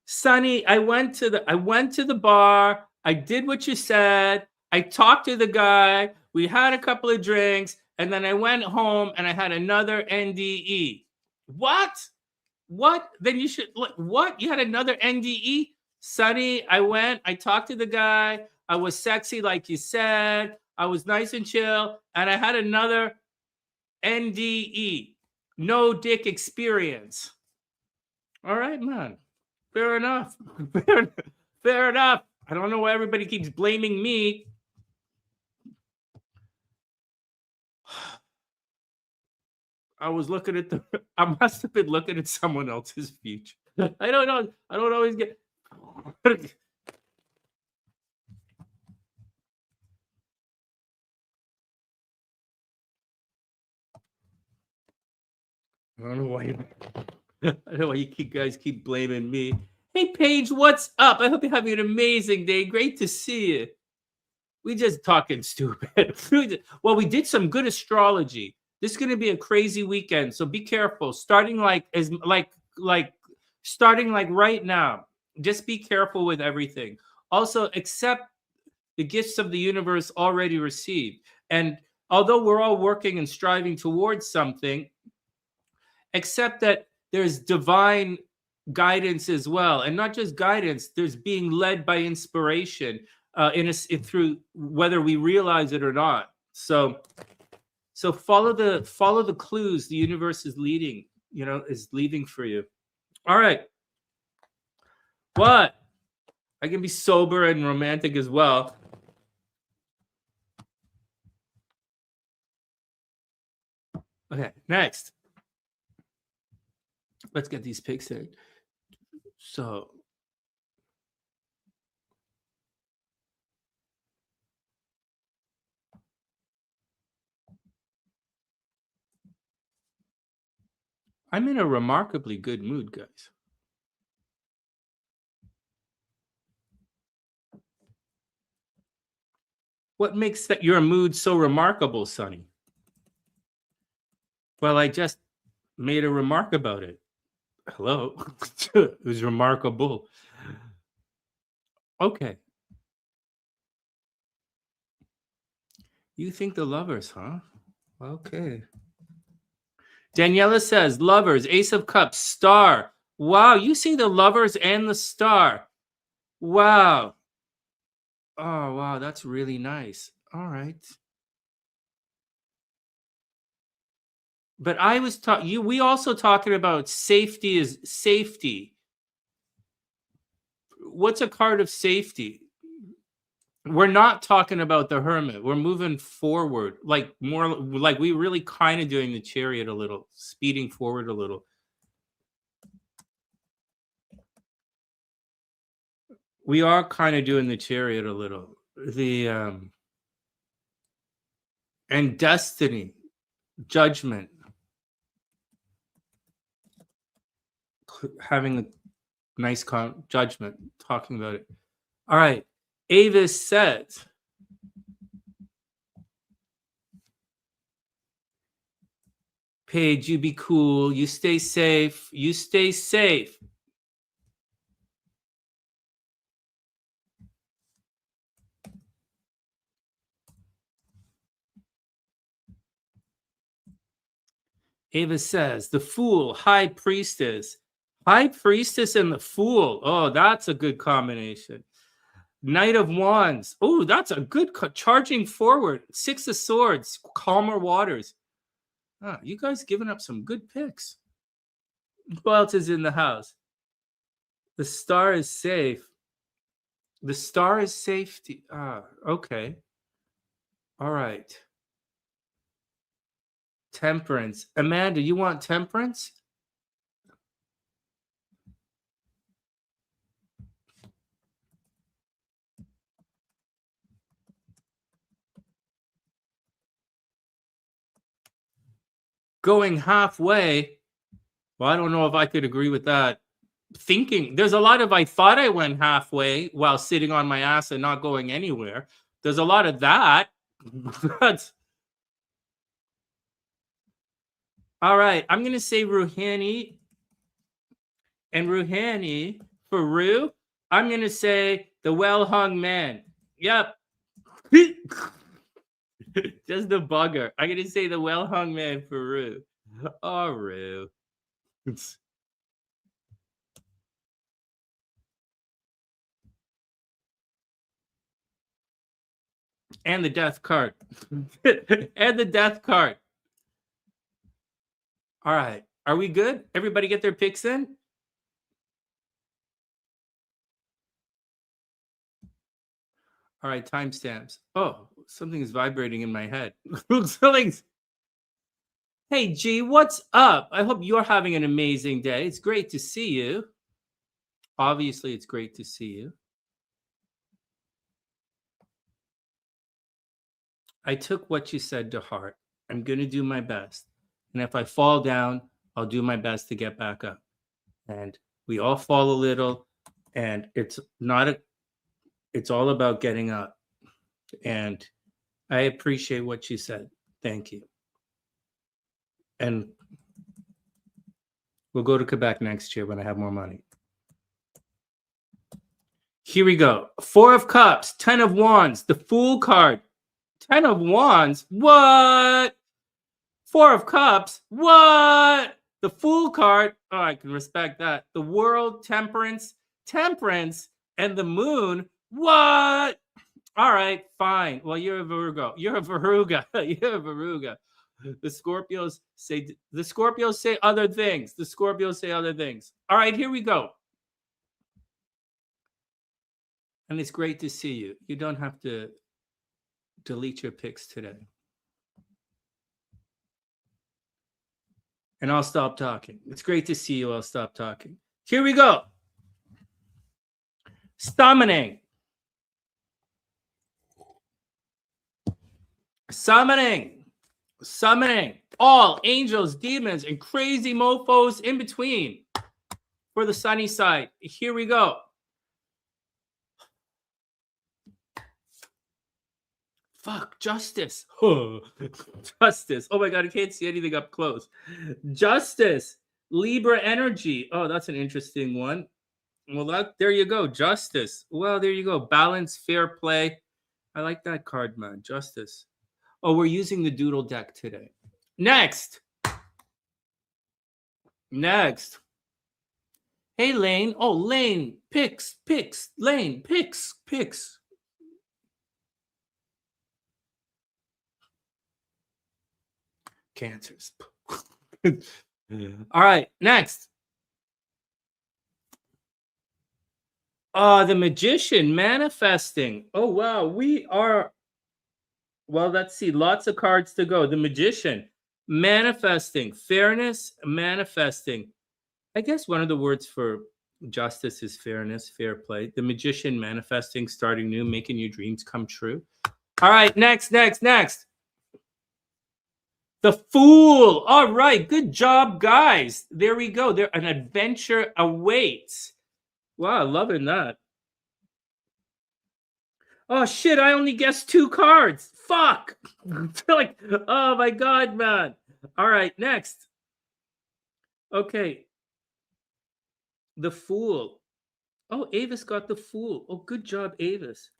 Speaker 1: Sonny, I went to the bar. I did what you said. I talked to the guy. We had a couple of drinks, and then I went home and I had another NDE. What? What? Then what? You had another NDE? Sonny, I talked to the guy. I was sexy, like you said. I was nice and chill. And I had another NDE, no dick experience. All right, man. Fair enough. Fair enough. I don't know why everybody keeps blaming me. I was looking at I must have been looking at someone else's future. I don't know. I don't always get. I don't know why. I don't know why guys keep blaming me. Hey, Paige, what's up? I hope you're having an amazing day. Great to see you. We just talking stupid. Well, we did some good astrology. This is going to be a crazy weekend, so be careful. Starting like starting like right now. Just be careful with everything. Also, accept the gifts of the universe already received. And although we're all working and striving towards something, accept that there's divine guidance as well, and not just guidance. There's being led by inspiration through whether we realize it or not. So follow the clues the universe is leading. Is leaving for you. All right. What? I can be sober and romantic as well. Okay, next. Let's get these pics in. So I'm in a remarkably good mood, guys. What makes your mood so remarkable, Sonny? Well, I just made a remark about it. Hello. It was remarkable. Okay. You think the lovers, huh? Okay. Daniela says, lovers, Ace of Cups, star. Wow, you see the lovers and the star. Wow. Oh, wow, that's really nice. All right. But I was talking, we also talking about safety is safety. What's a card of safety? We're not talking about the Hermit. We're moving forward, like more like we really kind of doing the Chariot a little, speeding forward a little. We are kind of doing the Chariot a little. And destiny, judgment, having a nice judgment, talking about it. All right. Avis says, Paige, you be cool. You stay safe. You stay safe. Ava says, the Fool, High Priestess. High Priestess and the Fool. Oh, that's a good combination. Knight of Wands. Oh, that's a good charging forward. Six of Swords, Calmer Waters. You guys giving up some good picks. Who else is in the house? The Star is safe. The Star is safety. Okay. All right. Temperance. Amanda, you want temperance? Going halfway. Well, I don't know if I could agree with that. Thinking there's a lot of I thought I went halfway while sitting on my ass and not going anywhere. There's a lot of that. But all right, I'm gonna say Ruhani. And Ruhani for Ru, I'm gonna say the well-hung man. Yep. Just the bugger. I'm gonna say the well-hung man for Ru. Oh, Ru. And the death card. And the death card. All right. Are we good? Everybody get their picks in? All right, timestamps. Oh, something is vibrating in my head. Hey, G, what's up? I hope you're having an amazing day. It's great to see you. Obviously, it's great to see you. I took what you said to heart. I'm going to do my best. And if I fall down, I'll do my best to get back up. And we all fall a little, and it's all about getting up. And I appreciate what you said. Thank you. And we'll go to Quebec next year when I have more money. Here we go. 4 of Cups, 10 of Wands, the Fool card. 10 of Wands? What? 4 of Cups? What? The Fool card? Oh, I can respect that. The World, Temperance, and the Moon? What? All right, fine. Well, you're a Virgo. You're a Veruga. You're a Veruga. The Scorpios say other things. The Scorpios say other things. All right, here we go. And it's great to see you. You don't have to delete your picks today. And I'll stop talking. It's great to see you. I'll stop talking. Here we go. Summoning. All angels, demons, and crazy mofos in between for the sunny side. Here we go. Fuck, justice. Justice. Oh my God, I can't see anything up close. Justice. Libra energy. Oh, that's an interesting one. Well, there you go. Justice. Well, there you go. Balance, fair play. I like that card, man. Justice. Oh, we're using the doodle deck today. Next. Hey, Lane. Oh, Lane. Picks. Lane. Picks. Cancers. All right, next. The Magician manifesting. Oh, wow. Well, let's see. Lots of cards to go. The Magician manifesting. Fairness, manifesting. I guess one of the words for justice is fairness, fair play. The Magician manifesting, starting new, making your dreams come true. All right, next. The Fool. All right, good job, guys. There we go. There, an adventure awaits. Wow, loving that. Oh shit! I only guessed 2 cards. Fuck. Like, oh my God, man. All right, next. Okay. The Fool. Oh, Avis got the Fool. Oh, good job, Avis.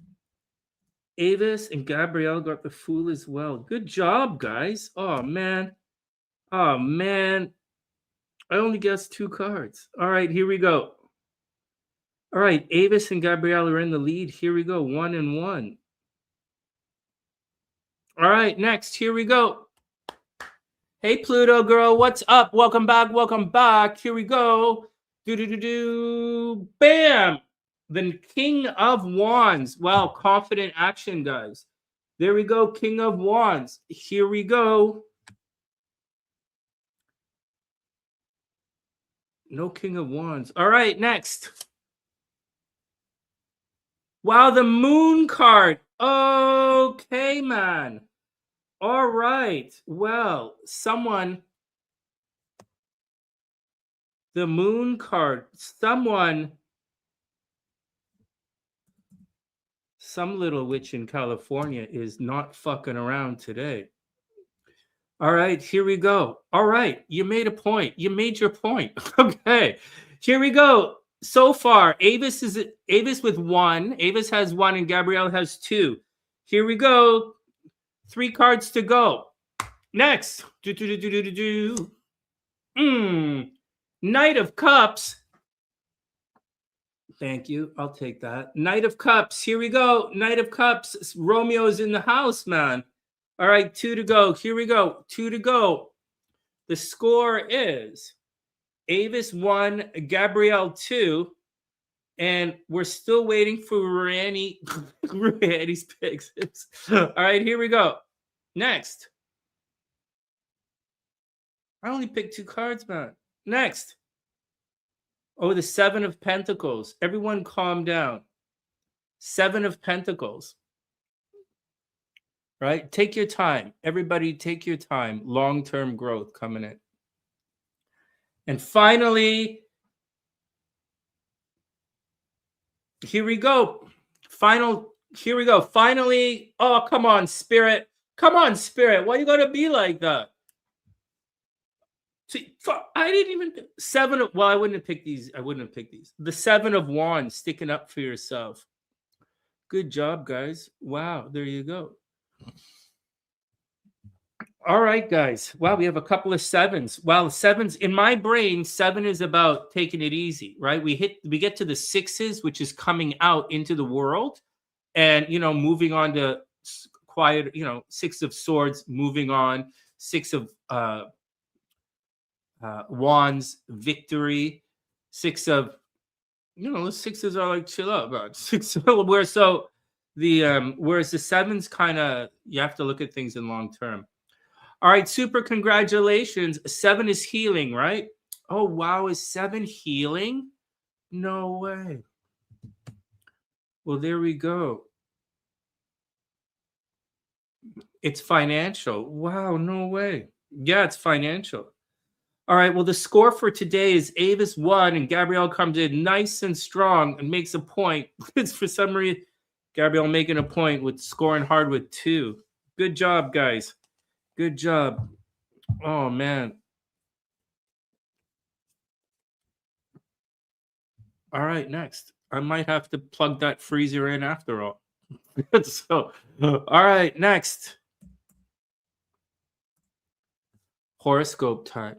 Speaker 1: Avis and Gabrielle got the Fool as well. Good job, guys. Oh, man. I only guessed 2 cards. All right, here we go. All right, Avis and Gabrielle are in the lead. Here we go, 1 and 1. All right, next, here we go. Hey, Pluto girl, what's up? Welcome back. Here we go. Bam! The King of Wands. Wow, confident action, guys. There we go, King of Wands. Here we go. No King of Wands. All right, next. Wow, the Moon card. Okay, man. All right. Well, the Moon card. Some little witch in California is not fucking around today. All right, here we go. All right, you made a point. You made your point. Okay, here we go. So far, Avis with 1. Avis has 1 and Gabrielle has 2. Here we go. 3 cards to go. Next. Knight of Cups. Thank you. I'll take that. Knight of Cups. Here we go. Knight of Cups. Romeo's in the house, man. All right, 2 to go. Here we go. 2 to go. The score is Avis 1, Gabrielle 2, and we're still waiting for Ruhani. Ruhani's picks. All right, here we go. Next. I only picked 2 cards, man. Next. Oh, the 7 of Pentacles. Everyone calm down. 7 of Pentacles. Right? Take your time. Everybody take your time. Long-term growth coming in. And finally, here we go. Here we go. Finally, oh, come on, Spirit. Come on, Spirit. Why you gotta be like that? See, I didn't even 7 of, well, I wouldn't have picked these. I wouldn't have picked these. The 7 of Wands, sticking up for yourself. Good job, guys. Wow, there you go. All right, guys. Wow, we have a couple of 7s. Wow, 7s in my brain. 7 is about taking it easy, right? We get to the 6s, which is coming out into the world, and moving on to quiet. 6 of Swords, moving on. 6 of Wands, victory. 6 of the 6s are like chill out, man. 6 where so the whereas the 7s kind of you have to look at things in long term. All right, super congratulations. 7 is healing, right? Oh, wow. Is 7 healing? No way. Well, there we go. It's financial. Wow, no way. Yeah, it's financial. All right, well, the score for today is Avis 1, and Gabrielle comes in nice and strong and makes a point. It's for some reason, Gabrielle making a point with scoring hard with 2. Good job, guys. Good job. Oh, man. All right, next. I might have to plug that freezer in after all. So, all right, next. Horoscope time.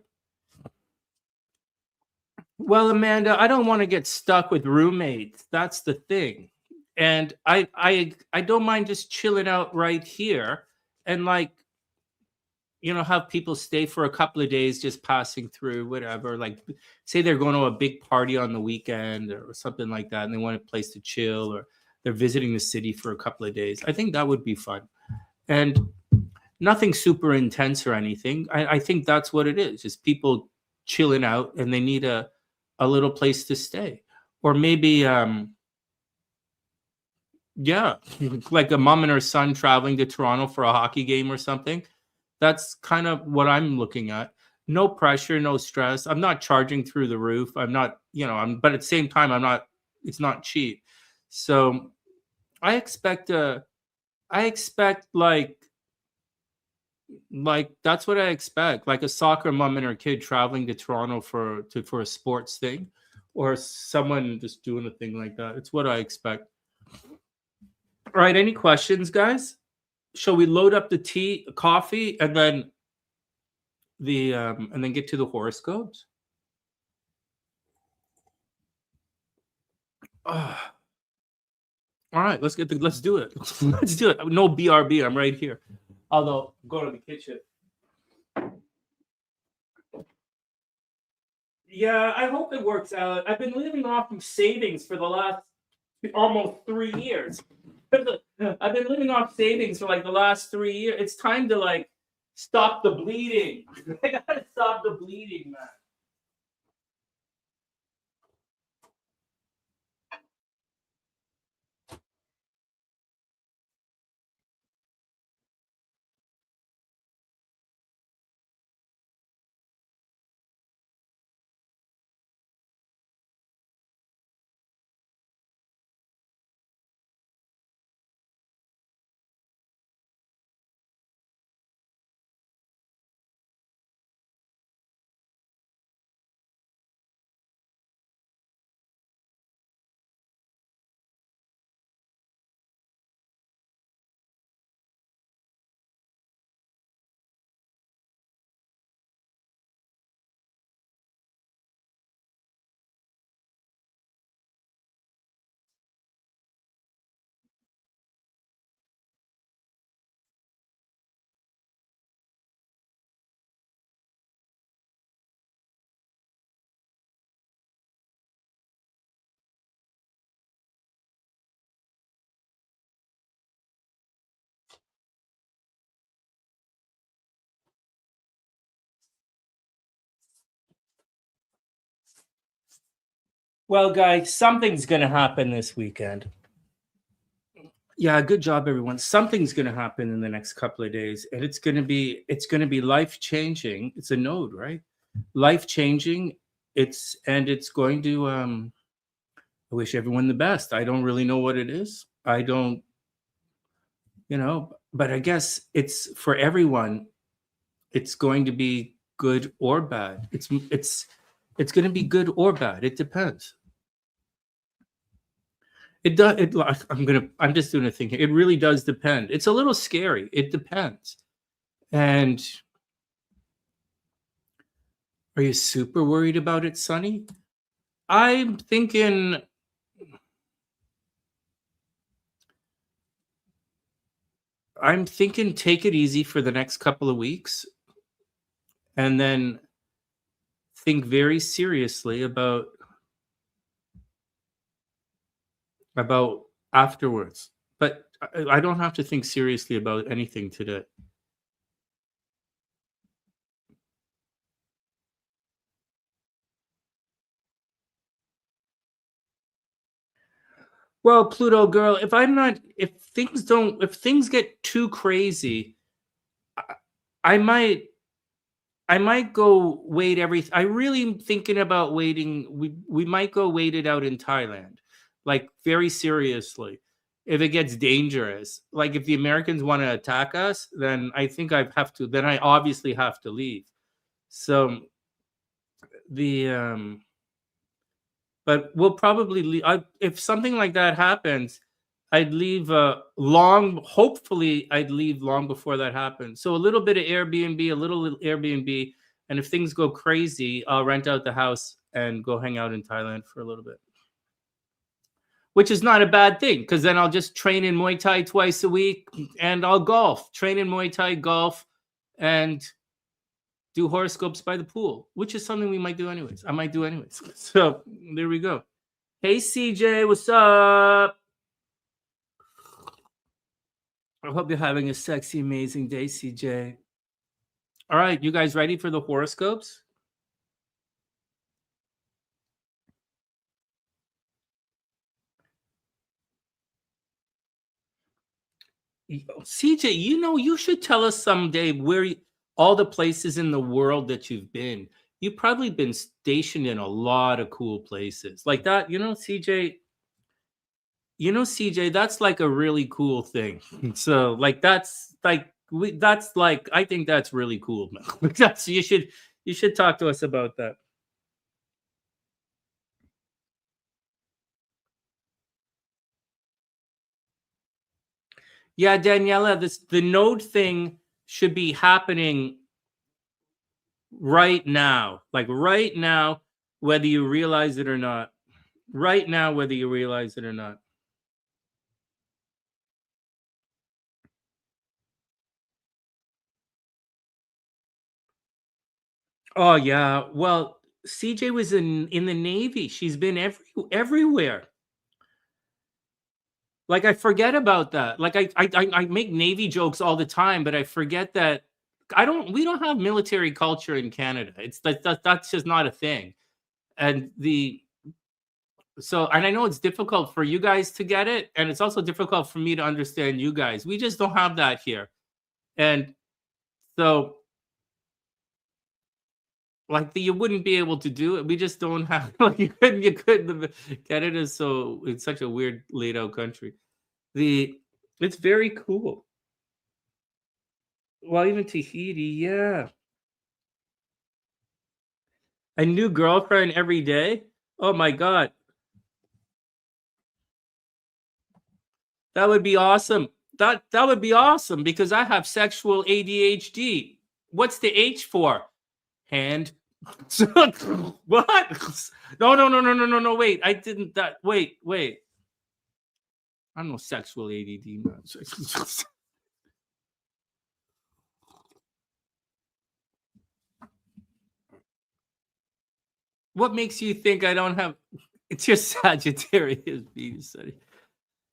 Speaker 1: Well, Amanda, I don't want to get stuck with roommates. That's the thing. And I don't mind just chilling out right here and have people stay for a couple of days just passing through, whatever. Like, say they're going to a big party on the weekend or something like that, and they want a place to chill, or they're visiting the city for a couple of days. I think that would be fun. And nothing super intense or anything. I think that's what it is, just people chilling out and they need a little place to stay. Or maybe, yeah, like a mom and her son traveling to Toronto for a hockey game or something. That's kind of what I'm looking at. No pressure, no stress. I'm not charging through the roof. I'm not, but at the same time, it's not cheap. So I expect like that's what I expect. Like a soccer mom and her kid traveling to Toronto for a sports thing, or someone just doing a thing like that. It's what I expect. All right, any questions, guys? Shall we load up the coffee, and then get to the horoscopes? All right, let's do it. Let's do it. No BRB. I'm right here. Although go to the kitchen. Yeah, I hope it works out. I've been living off of savings for the last almost 3 years. I've been living off savings for like the last 3 years. It's time to stop the bleeding. I gotta stop the bleeding, man. Well, guys, something's going to happen this weekend. Yeah, good job, everyone. Something's going to happen in the next couple of days, and it's going to be life changing. It's a node, right? Life changing. It's going to. I wish everyone the best. I don't really know what it is. I don't, but I guess it's for everyone. It's going to be good or bad. It's going to be good or bad. It depends. It does. I'm just doing a thing here. It really does depend. It's a little scary. It depends. And are you super worried about it, Sonny? I'm thinking. Take it easy for the next couple of weeks, and then think very seriously about afterwards. But I don't have to think seriously about anything today. Well, Pluto girl, if things get too crazy, I might go wait I really am thinking about waiting. We might go wait it out in Thailand, like very seriously. If it gets dangerous, like if the Americans want to attack us, then I think then I obviously have to leave. So but we'll probably leave. If something like that happens, I'd leave hopefully I'd leave long before that happens. So a little bit of Airbnb, a little Airbnb, and if things go crazy, I'll rent out the house and go hang out in Thailand for a little bit. Which is not a bad thing, because then I'll just train in Muay Thai twice a week and I'll golf, train in Muay Thai, golf, and do horoscopes by the pool, which is something we might do anyways. I might do anyways. So there we go. Hey, CJ, what's up? I hope you're having a sexy, amazing day, CJ. All right, you guys ready for the horoscopes? CJ, you should tell us someday all the places in the world that you've been. You've probably been stationed in a lot of cool places like that. CJ. CJ, that's like a really cool thing. So, like, that's like I think that's really cool, man. You should talk to us about that. Yeah, Daniela, the node thing should be happening right now. Like right now, whether you realize it or not. Right now, whether you realize it or not. Oh yeah. Well, CJ was in the Navy. She's been everywhere. Like I forget about that. Like I make Navy jokes all the time, but I forget that we don't have military culture in Canada. It's that's just not a thing. And and I know it's difficult for you guys to get it, and it's also difficult for me to understand you guys. We just don't have that here. And so like you wouldn't be able to do it. We just don't have like you couldn't Canada is it's such a weird laid out country. It's very cool. Well, even Tahiti, yeah. A new girlfriend every day? Oh my god. That would be awesome. That would be awesome because I have sexual ADHD. What's the H for? Hand. What? No. Wait, I didn't that. Wait. I'm no sexual ADD, man. What makes you think I don't have? It's your Sagittarius, Venus.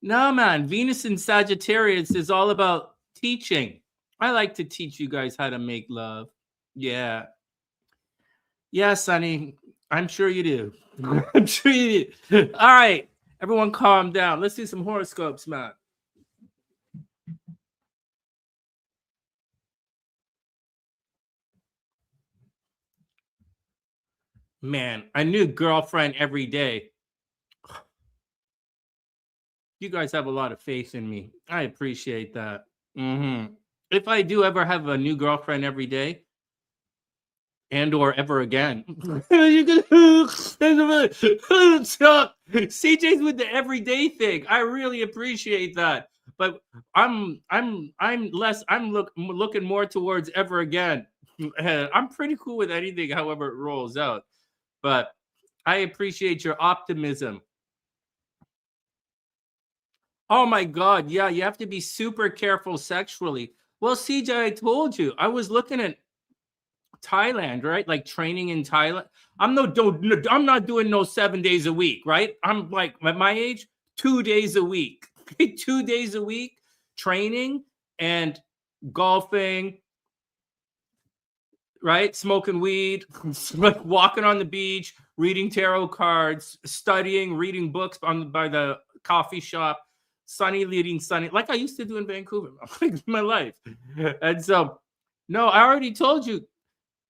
Speaker 1: No, man. Venus in Sagittarius is all about teaching. I like to teach you guys how to make love. Yeah. Yeah, Sonny. I'm sure you do. I'm sure you do. All right, everyone, calm down. Let's do some horoscopes, man. Man, a new girlfriend every day. You guys have a lot of faith in me. I appreciate that. If I do ever have a new girlfriend every day, and or ever again, you can stop. CJ's with the everyday thing. I really appreciate that, but I'm looking more towards ever again. I'm pretty cool with anything, however it rolls out. But I appreciate your optimism. Oh my God. Yeah, you have to be super careful sexually. Well, CJ, I told you, I was looking at Thailand, right? Like training in Thailand. I'm not doing no 7 days a week, right? I'm like at my age, 2 days a week. 2 days a week training and golfing, right? Smoking weed, like walking on the beach, reading tarot cards, studying, reading books by the coffee shop, Sonny leading Sonny, like I used to do in Vancouver, like my life. And so, no, I already told you,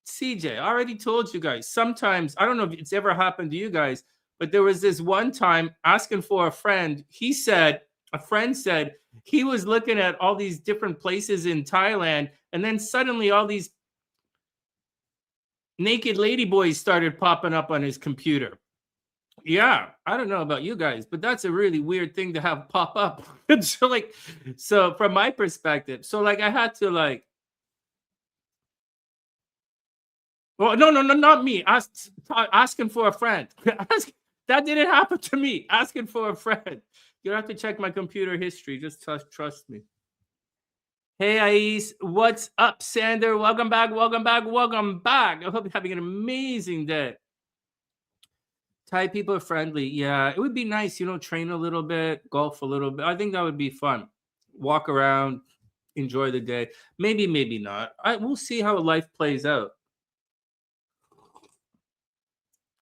Speaker 1: CJ, I already told you guys. Sometimes, I don't know if it's ever happened to you guys, but there was this one time asking for a friend. A friend said he was looking at all these different places in Thailand, and then suddenly all these naked ladyboys started popping up on his computer. Yeah, I don't know about you guys, but that's a really weird thing to have pop up. So from my perspective, so like I had to like, well, no, no, no, not me. Asking for a friend. That didn't happen to me. Asking for a friend. You don't have to check my computer history. Just trust me. Hey, Ais. What's up, Sander? Welcome back. Welcome back. Welcome back. I hope you're having an amazing day. Thai people are friendly. Yeah, it would be nice, train a little bit, golf a little bit. I think that would be fun. Walk around, enjoy the day. Maybe, maybe not. We'll see how life plays out.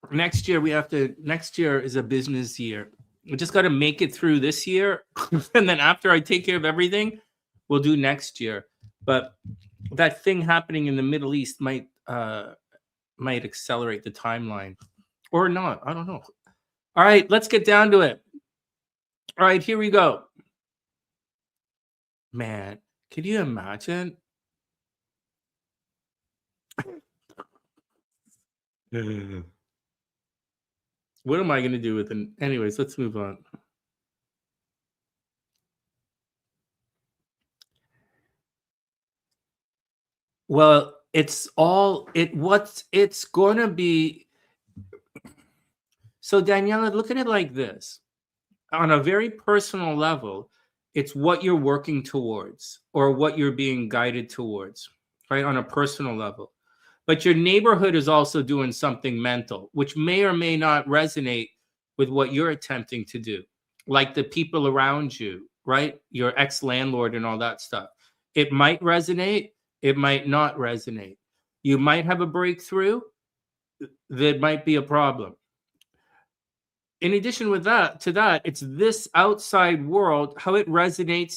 Speaker 1: Next year is a business year. We just got to make it through this year. And then after I take care of everything, we'll do next year. But that thing happening in the Middle East might accelerate the timeline or not. I don't know. All right, let's get down to it. All right, here we go. Man, can you imagine? What am I going to do with it? Anyways, let's move on. Well, it's going to be. So, Daniela, look at it like this. On a very personal level, it's what you're working towards or what you're being guided towards, right? On a personal level. But your neighborhood is also doing something mental, which may or may not resonate with what you're attempting to do, like the people around you, right? Your ex landlord and all that stuff. It might resonate, it might not resonate. You might have a breakthrough, that might be a problem. In addition to that, it's this outside world, how it resonates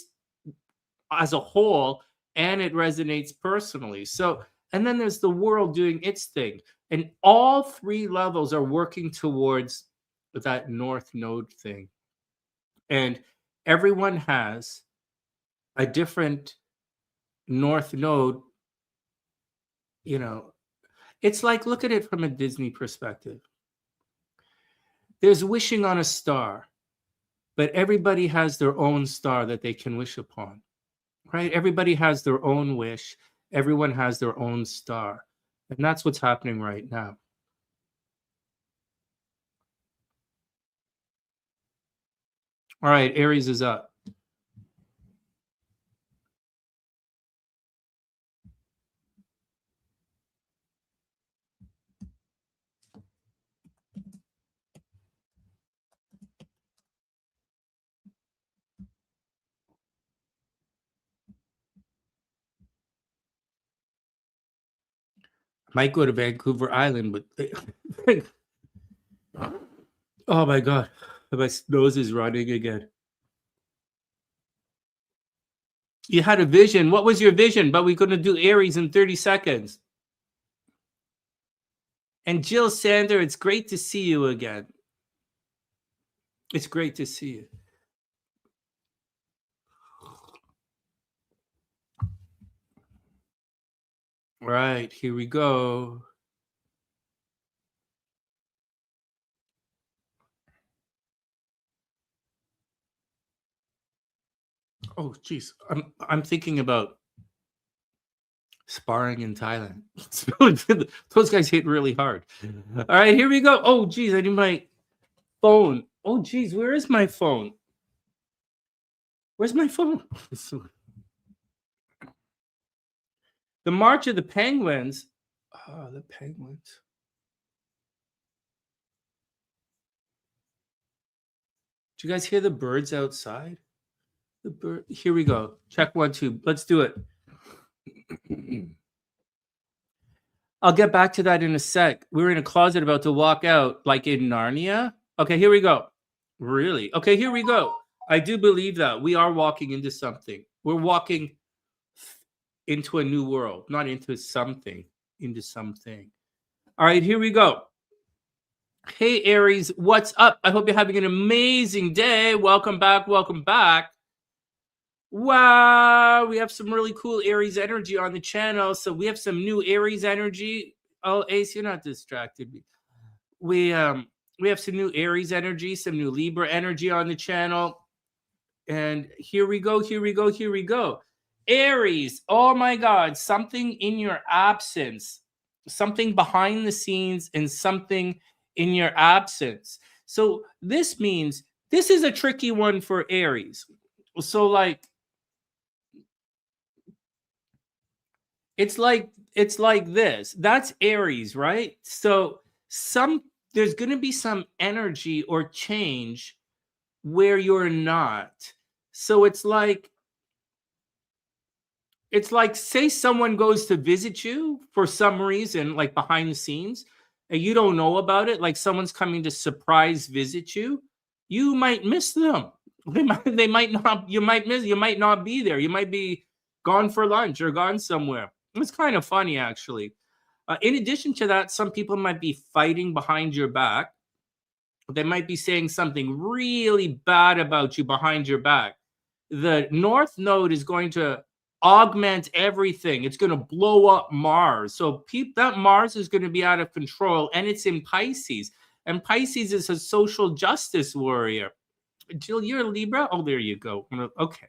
Speaker 1: as a whole, and it resonates personally. So, and then there's the world doing its thing. And all three levels are working towards that North Node thing. And everyone has a different North Node. It's like, look at it from a Disney perspective. There's wishing on a star, but everybody has their own star that they can wish upon, right? Everybody has their own wish. Everyone has their own star. And that's what's happening right now. All right, Aries is up. Might go to Vancouver Island, but Oh my God. My nose is running again. You had a vision. What was your vision? But we're going to do Aries in 30 seconds. And Jill Sander, it's great to see you again. It's great to see you. Right, here we go. Oh, geez. I'm thinking about sparring in Thailand. Those guys hit really hard. All right, here we go. Oh, geez, I need my phone. Oh, geez, where is my phone? Where's my phone? The March of the Penguins. Oh, the Penguins. Do you guys hear the birds outside? The bird. Here we go. Check 1, 2. Let's do it. I'll get back to that in a sec. We were in a closet about to walk out, like in Narnia. Okay, here we go. Really? Okay, here we go. I do believe that we are walking into something. We're walking into a new world, not into something, into something. All right, here we go. Hey, Aries, what's up? I hope you're having an amazing day. Welcome back. Welcome back. Wow, we have some really cool Aries energy on the channel. So we have some new Aries energy. Oh, Ace, you're not distracted. We have some new Aries energy, some new Libra energy on the channel. And here we go, here we go, here we go. Aries, oh my God, something in your absence, something behind the scenes and something in your absence. So this means this is a tricky one for Aries. So like, it's like this. That's Aries, right? So there's going to be some energy or change where you're not. So it's like say someone goes to visit you for some reason, like behind the scenes, and you don't know about it, like someone's coming to surprise visit you, you might miss them. They might not, you might not be there. You might be gone for lunch or gone somewhere. It's kind of funny, actually. In addition to that, some people might be fighting behind your back. They might be saying something really bad about you behind your back. The North Node is going to augment everything. It's going to blow up Mars. So that Mars is going to be out of control, and it's in Pisces. And Pisces is a social justice warrior. Jill, you're a Libra? Oh, there you go. Okay.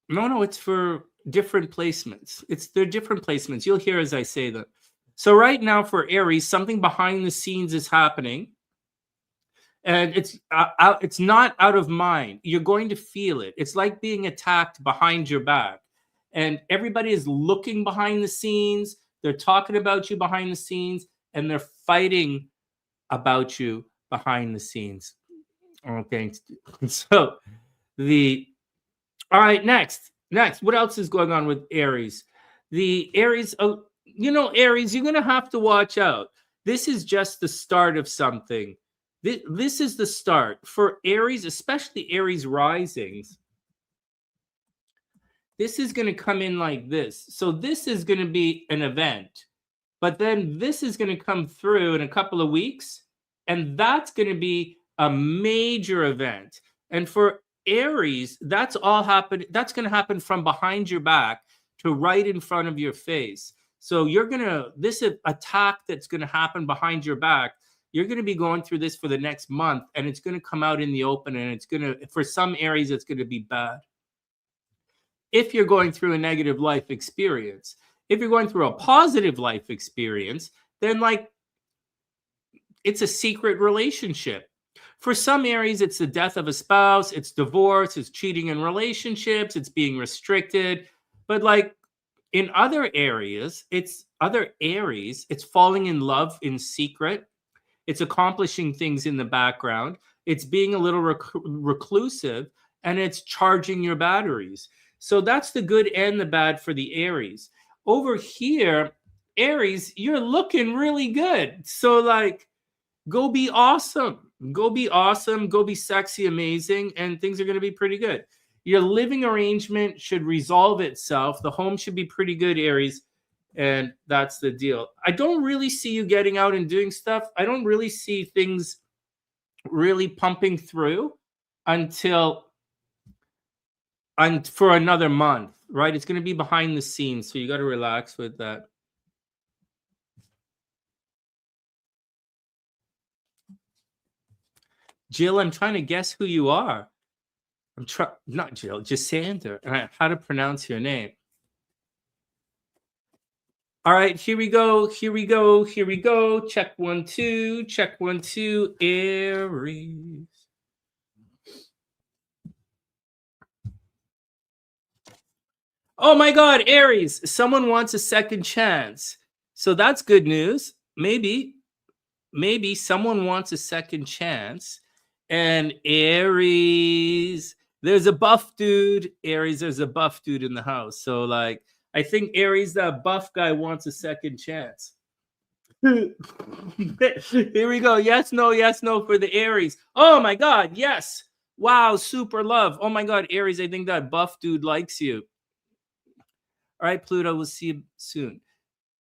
Speaker 1: No, it's for different placements. They're different placements. You'll hear as I say that. So right now for Aries, something behind the scenes is happening. And it's not out of mind. You're going to feel it. It's like being attacked behind your back. And everybody is looking behind the scenes. They're talking about you behind the scenes. And they're fighting about you behind the scenes. Okay. So all right, next. What else is going on with Aries? The Aries, Aries, you're going to have to watch out. This is just the start of something. This is the start for Aries, especially Aries risings. This is going to come in like this. So this is going to be an event, but then this is going to come through in a couple of weeks, and that's going to be a major event. And for Aries, that's all happen. That's going to happen from behind your back to right in front of your face. So this attack that's going to happen behind your back, you're going to be going through this for the next month, and it's going to come out in the open, and for some Aries, it's going to be bad. If you're going through a negative life experience, if you're going through a positive life experience, then it's a secret relationship. For some Aries, it's the death of a spouse, it's divorce, it's cheating in relationships, it's being restricted. But in other areas, it's falling in love in secret. It's accomplishing things in the background. It's being a little reclusive, and it's charging your batteries. So that's the good and the bad for the Aries. Over here, Aries, you're looking really good. So like, go be awesome. Go be awesome. Go be sexy, amazing, and things are going to be pretty good. Your living arrangement should resolve itself. The home should be pretty good, Aries. And that's the deal. I don't really see you getting out and doing stuff. I don't really see things really pumping through until for another month, right? It's going to be behind the scenes. So you got to relax with that. Jill, I'm trying to guess who you are. I'm trying, not Jill, Jasander. How to pronounce your name. All right, here we go. Here we go. Here we go. Check 1, 2. Check 1, 2. Aries. Oh my God, Aries. Someone wants a second chance. So that's good news. Maybe someone wants a second chance. And Aries, there's a buff dude. Aries, there's a buff dude in the house. So like, I think Aries, that buff guy, wants a second chance. Here we go. Yes, no for the Aries. Oh my God, yes. Wow, super love. Oh my God, Aries, I think that buff dude likes you. All right, Pluto, we'll see you soon.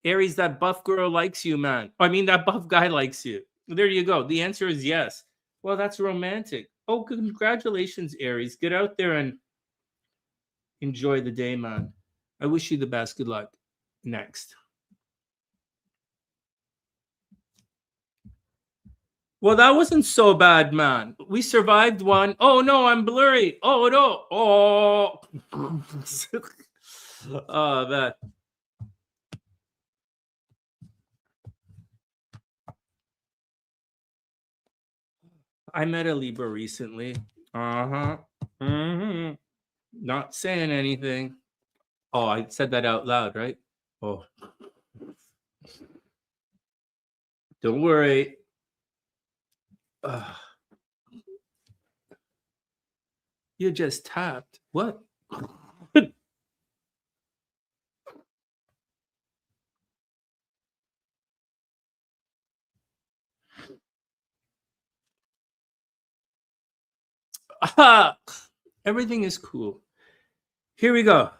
Speaker 1: Aries, that buff girl likes you, man. I mean, that buff guy likes you. There you go. The answer is yes. Well, that's romantic. Oh, congratulations, Aries. Get out there and enjoy the day, man. I wish you the best. Good luck. Next. Well, that wasn't so bad, man. We survived one. Oh, no, I'm blurry. Oh, no. Oh. Oh, that. I met a Libra recently. Uh-huh. Mm-hmm. Not saying anything. Oh, I said that out loud, right? Oh. Don't worry. You just tapped. What? Everything is cool. Here we go.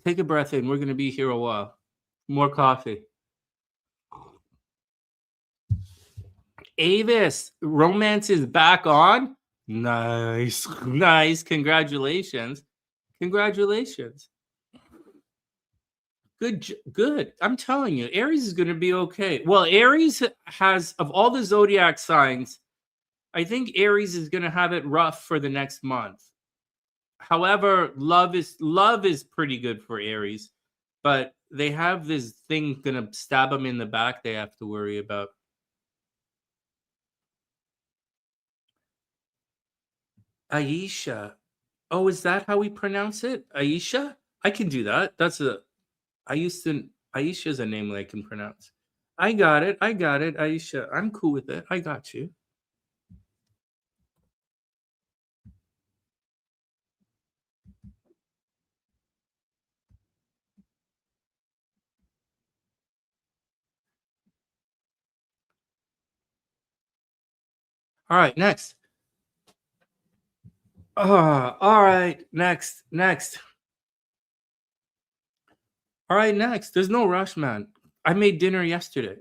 Speaker 1: Take a breath in. We're going to be here a while. More coffee. Avis, romance is back on. Nice. Nice. Congratulations. Congratulations. Good. I'm telling you, Aries is going to be okay. Well, Aries has, of all the zodiac signs, I think Aries is going to have it rough for the next month. However, love is pretty good for Aries, but they have this thing going to stab them in the back they have to worry about. Aisha. Oh, is that how we pronounce it? Aisha? I can do that. Aisha's a name that I can pronounce. I got it. Aisha. I'm cool with it. I got you. All right, next. All right, next. All right, next. There's no rush, man. I made dinner yesterday.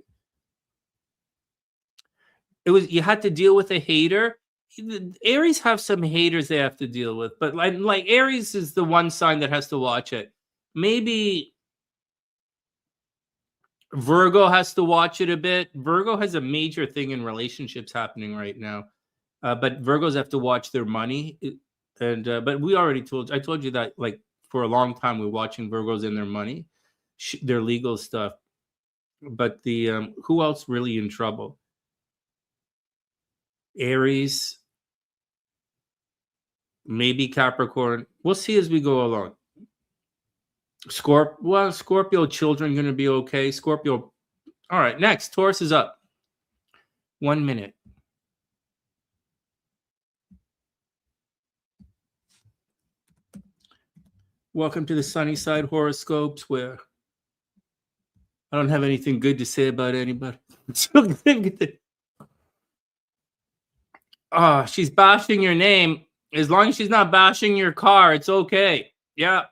Speaker 1: You had to deal with a hater. Aries have some haters they have to deal with, but like Aries is the one sign that has to watch it. Maybe Virgo has to watch it a bit. Virgo has a major thing in relationships happening right now, but Virgos have to watch their money. And but I told you that like for a long time we're watching Virgos and their money, their legal stuff. But the who else really in trouble? Aries, maybe Capricorn. We'll see as we go along. Scorpio children going to be okay. Scorpio. All right, next. Taurus is up. 1 minute. Welcome to the Sunny Side horoscopes, where I don't have anything good to say about anybody. She's bashing your name. As long as she's not bashing your car, it's okay. Yeah.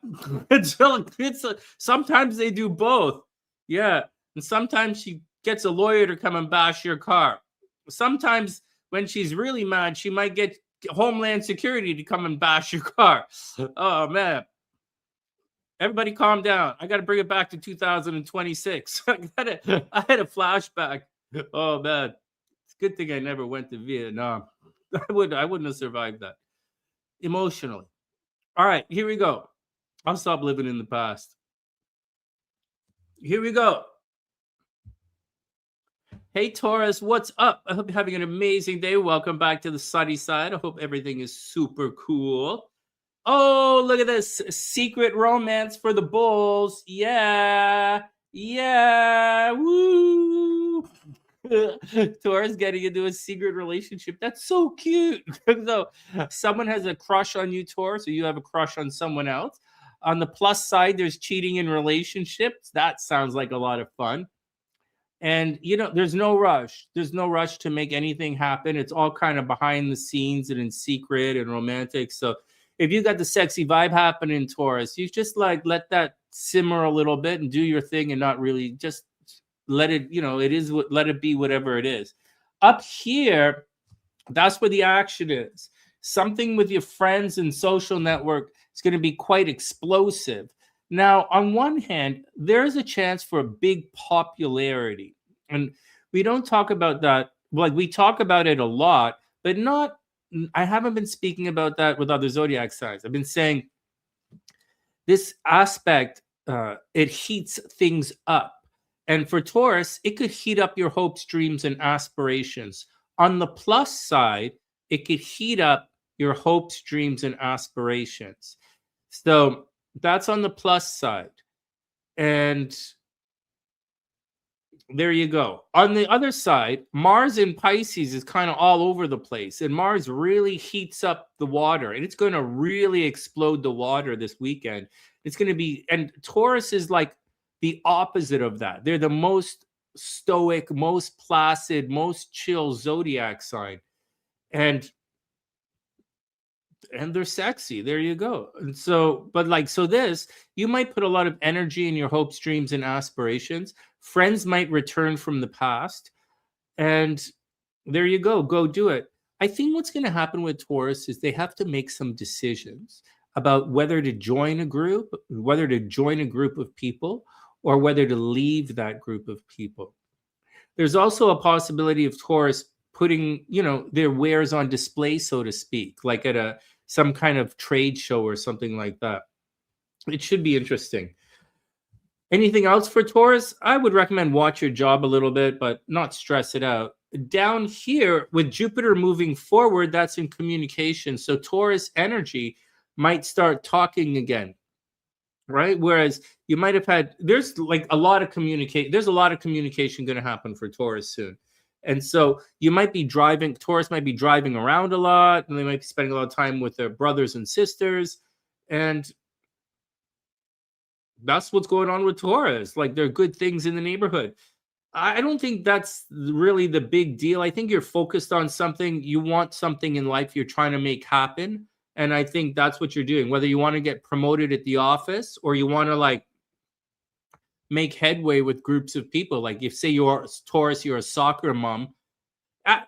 Speaker 1: Sometimes they do both. Yeah. And sometimes she gets a lawyer to come and bash your car. Sometimes when she's really mad, she might get Homeland Security to come and bash your car. Oh, man. Everybody calm down. I got to bring it back to 2026. I had a flashback. Oh, man. It's a good thing I never went to Vietnam. I wouldn't have survived that emotionally. All right, here we go. I'll stop living in the past. Here we go. Hey, Taurus, what's up? I hope you're having an amazing day. Welcome back to the sunny side. I hope everything is super cool. Oh, look at this. Secret romance for the bulls. Yeah. Yeah. Woo. Taurus getting into a secret relationship. That's so cute. So someone has a crush on you, Taurus, or you have a crush on someone else. On the plus side, there's cheating in relationships. That sounds like a lot of fun. And, there's no rush. There's no rush to make anything happen. It's all kind of behind the scenes and in secret and romantic. So if you got the sexy vibe happening, Taurus, you just let that simmer a little bit and do your thing and not really just let it, let it be whatever it is. Up here, that's where the action is. Something with your friends and social network is going to be quite explosive. Now, on one hand, there's a chance for a big popularity. And we don't talk about that. Like, we talk about it a lot, but I haven't been speaking about that with other zodiac signs. I've been saying this aspect, it heats things up. And for Taurus, it could heat up your hopes, dreams, and aspirations. On the plus side, it could heat up your hopes, dreams, and aspirations. So that's on the plus side. And there you go. On the other side, Mars in Pisces is kind of all over the place. And Mars really heats up the water. And it's going to really explode the water this weekend. It's going to be, and Taurus is like the opposite of that. They're the most stoic, most placid, most chill zodiac sign. And they're sexy. There you go. And so, this, you might put a lot of energy in your hopes, dreams, and aspirations. Friends might return from the past. And there you go. Go do it. I think what's going to happen with Taurus is they have to make some decisions about whether to join a group of people, or whether to leave that group of people. There's also a possibility of Taurus putting, their wares on display, so to speak, like at some kind of trade show or something like that. It should be interesting. Anything else for Taurus? I would recommend watch your job a little bit, but not stress it out. Down here, with Jupiter moving forward, that's in communication. So Taurus energy might start talking again, right? Whereas you might have there's a lot of communication going to happen for Taurus soon. And so Taurus might be driving around a lot, and they might be spending a lot of time with their brothers and sisters. And that's what's going on with Taurus. Like, there are good things in the neighborhood. I don't think that's really the big deal. I think you're focused on something. You want something in life you're trying to make happen. And I think that's what you're doing. Whether you want to get promoted at the office, or you want to make headway with groups of people. Like, if say you're Taurus, you're a soccer mom.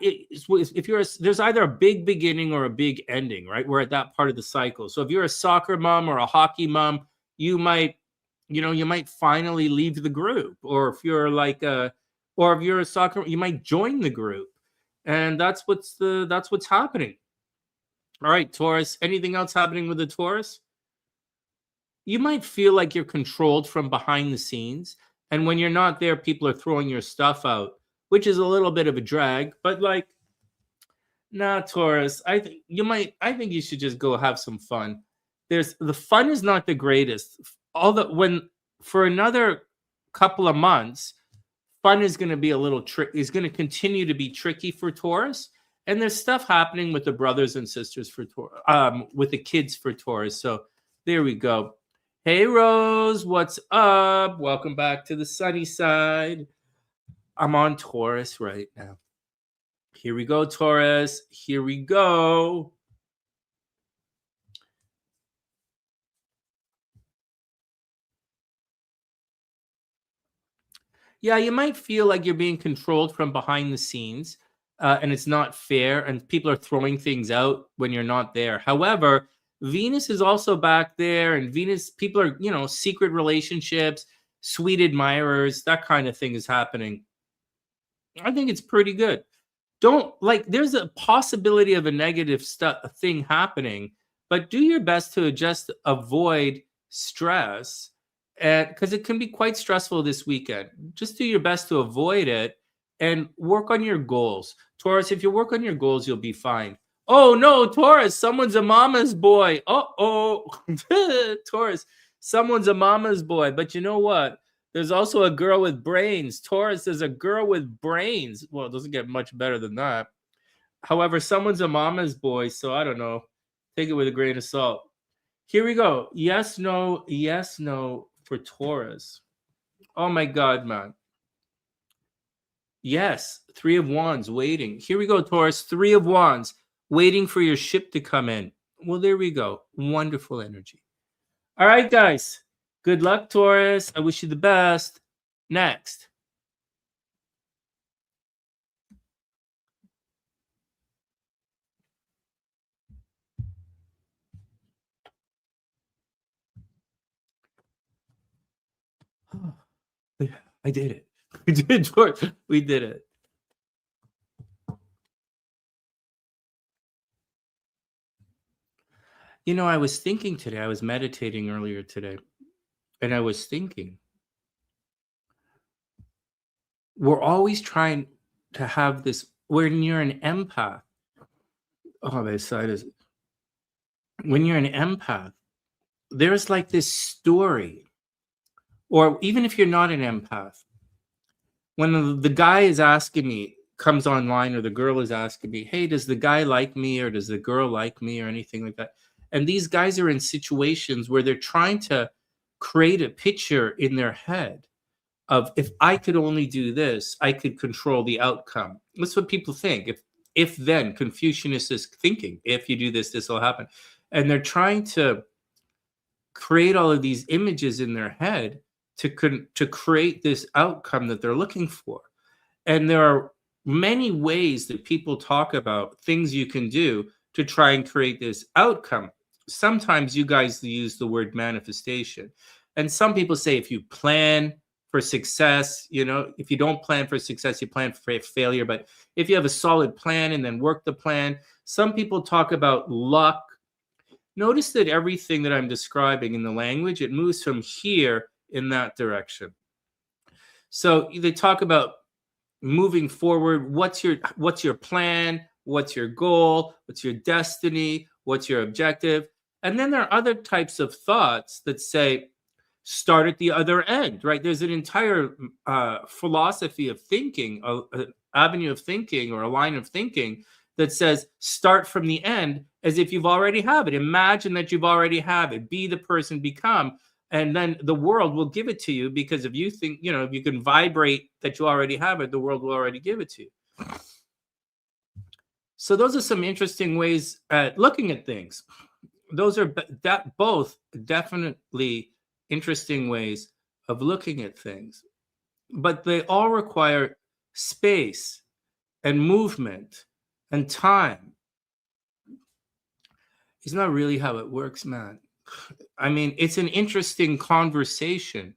Speaker 1: There's either a big beginning or a big ending, right? We're at that part of the cycle. So if you're a soccer mom or a hockey mom, you might finally leave the group. Or if you're if you're a soccer, you might join the group. And that's what's happening. All right, Taurus. Anything else happening with the Taurus? You might feel like you're controlled from behind the scenes. And when you're not there, people are throwing your stuff out, which is a little bit of a drag. But Taurus, I think you should just go have some fun. The fun is not the greatest. For another couple of months, fun is going to be a little is going to continue to be tricky for Taurus. And there's stuff happening with the brothers and sisters for Taurus, with the kids for Taurus. So there we go. Hey, Rose, what's up? Welcome back to the sunny side. I'm on Taurus right now. Here we go, Taurus. Here we go. Yeah, you might feel like you're being controlled from behind the scenes, and it's not fair, and people are throwing things out when you're not there. However, Venus is also back there, and Venus, people are, secret relationships, sweet admirers, that kind of thing is happening. I think it's pretty good. Don't like, there's a possibility of a negative thing happening, but do your best to just avoid stress, and because it can be quite stressful this weekend. Just do your best to avoid it and work on your goals. Taurus, if you work on your goals, you'll be fine. Oh no, Taurus, someone's a mama's boy. Oh, Taurus, someone's a mama's boy. But you know what? There's also a girl with brains. Taurus is a girl with brains. Well, it doesn't get much better than that. However, someone's a mama's boy, so I don't know. Take it with a grain of salt. Here we go. Yes, no for Taurus. Oh my God, man. Yes, Three of Wands waiting. Here we go, Taurus. Three of Wands waiting for your ship to come in. Well, there we go. Wonderful energy. All right, guys. Good luck, Taurus. I wish you the best. Next. I did it. We did, Taurus. We did it. I was thinking today, I was meditating earlier today, and I was thinking, we're always trying to have this, when you're an empath. Oh, my side is, when you're an empath, there's like this story, or even if you're not an empath, when the guy is asking me, comes online, or the girl is asking me, hey, does the guy like me, or does the girl like me, or anything like that? And these guys are in situations where they're trying to create a picture in their head of, if I could only do this, I could control the outcome. That's what people think. If then, Confucianist is thinking, if you do this, this will happen. And they're trying to create all of these images in their head to create this outcome that they're looking for. And there are many ways that people talk about things you can do to try and create this outcome. Sometimes you guys use the word manifestation. And some people say, if you plan for success, if you don't plan for success, you plan for failure. But if you have a solid plan and then work the plan, some people talk about luck. Notice that everything that I'm describing in the language, it moves from here in that direction. So they talk about moving forward. What's your plan? What's your goal? What's your destiny? What's your objective? And then there are other types of thoughts that say, start at the other end, right? There's an entire philosophy of thinking, an avenue of thinking, or a line of thinking that says, start from the end as if you've already have it. Imagine that you've already have it. Be the person, become. And then the world will give it to you, because if you think, if you can vibrate that you already have it, the world will already give it to you. So those are some interesting ways at looking at things. Those are both definitely interesting ways of looking at things, but they all require space and movement and time. It's not really how it works, man. I mean, it's an interesting conversation,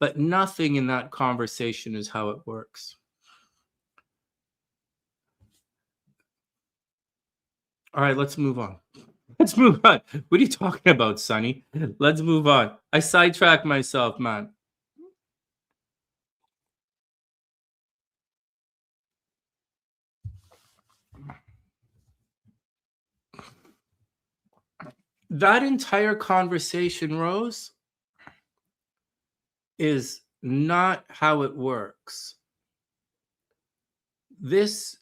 Speaker 1: but nothing in that conversation is how it works. All right, let's move on. Let's move on. What are you talking about, Sonny? Let's move on. I sidetracked myself, man. That entire conversation, Rose, is not how it works. That's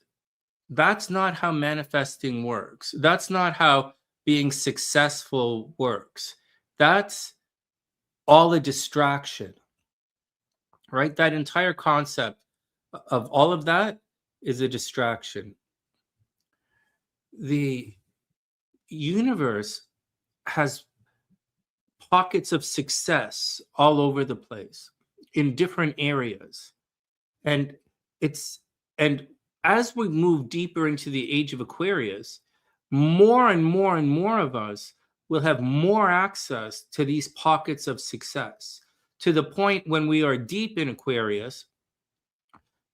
Speaker 1: not how manifesting works. That's not how being successful works. That's all a distraction, right? That entire concept of all of that is a distraction. The universe has pockets of success all over the place in different areas. And and as we move deeper into the age of Aquarius, more and more and more of us will have more access to these pockets of success, to the point when we are deep in Aquarius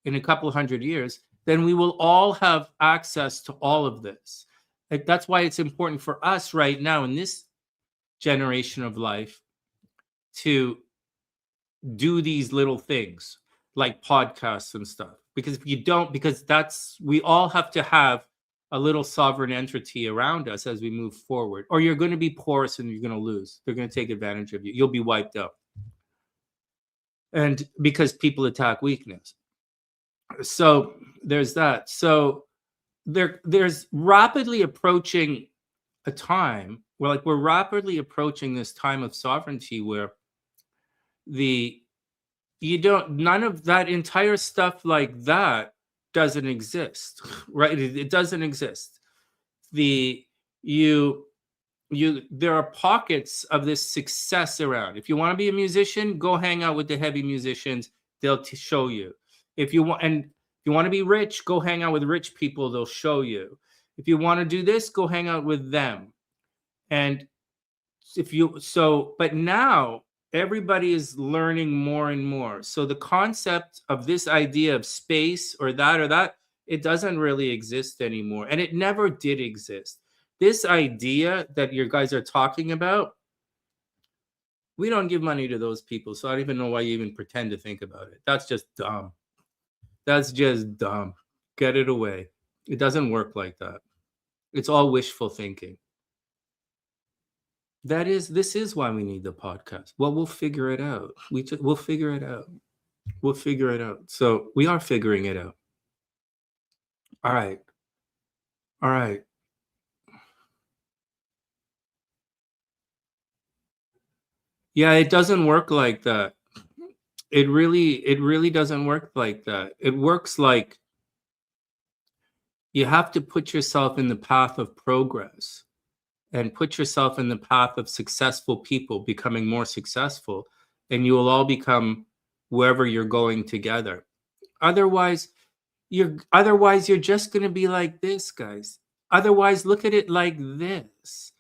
Speaker 1: in a couple hundred years, then we will all have access to all of this. Like, that's why it's important for us right now in this generation of life to do these little things like podcasts and stuff. Because if you don't, because we all have to have a little sovereign entity around us as we move forward, or you're going to be porous and you're going to lose. They're going to take advantage of you. You'll be wiped out. And because people attack weakness. So there's that. So there's rapidly approaching a time where, like, we're rapidly approaching this time of sovereignty where none of that entire stuff like that doesn't exist, right? It doesn't exist. There are pockets of this success around. If you want to be a musician, go hang out with the heavy musicians. They'll show you. If you want to be rich, go hang out with rich people. They'll show you. If you want to do this, go hang out with them. And but now everybody is learning more and more. So the concept of this idea of space or that, it doesn't really exist anymore. And it never did exist. This idea that you guys are talking about, we don't give money to those people. So I don't even know why you even pretend to think about it. That's just dumb. That's just dumb. Get it away. It doesn't work like that. It's all wishful thinking. This is why we need the podcast. Well, we'll figure it out. We'll figure it out. We'll figure it out. So we are figuring it out. All right. All right. Yeah, it doesn't work like that. It really doesn't work like that. It works like you have to put yourself in the path of progress and put yourself in the path of successful people becoming more successful, and you will all become wherever you're going together. Otherwise, you're just going to be like this, guys. Otherwise, look at it like this.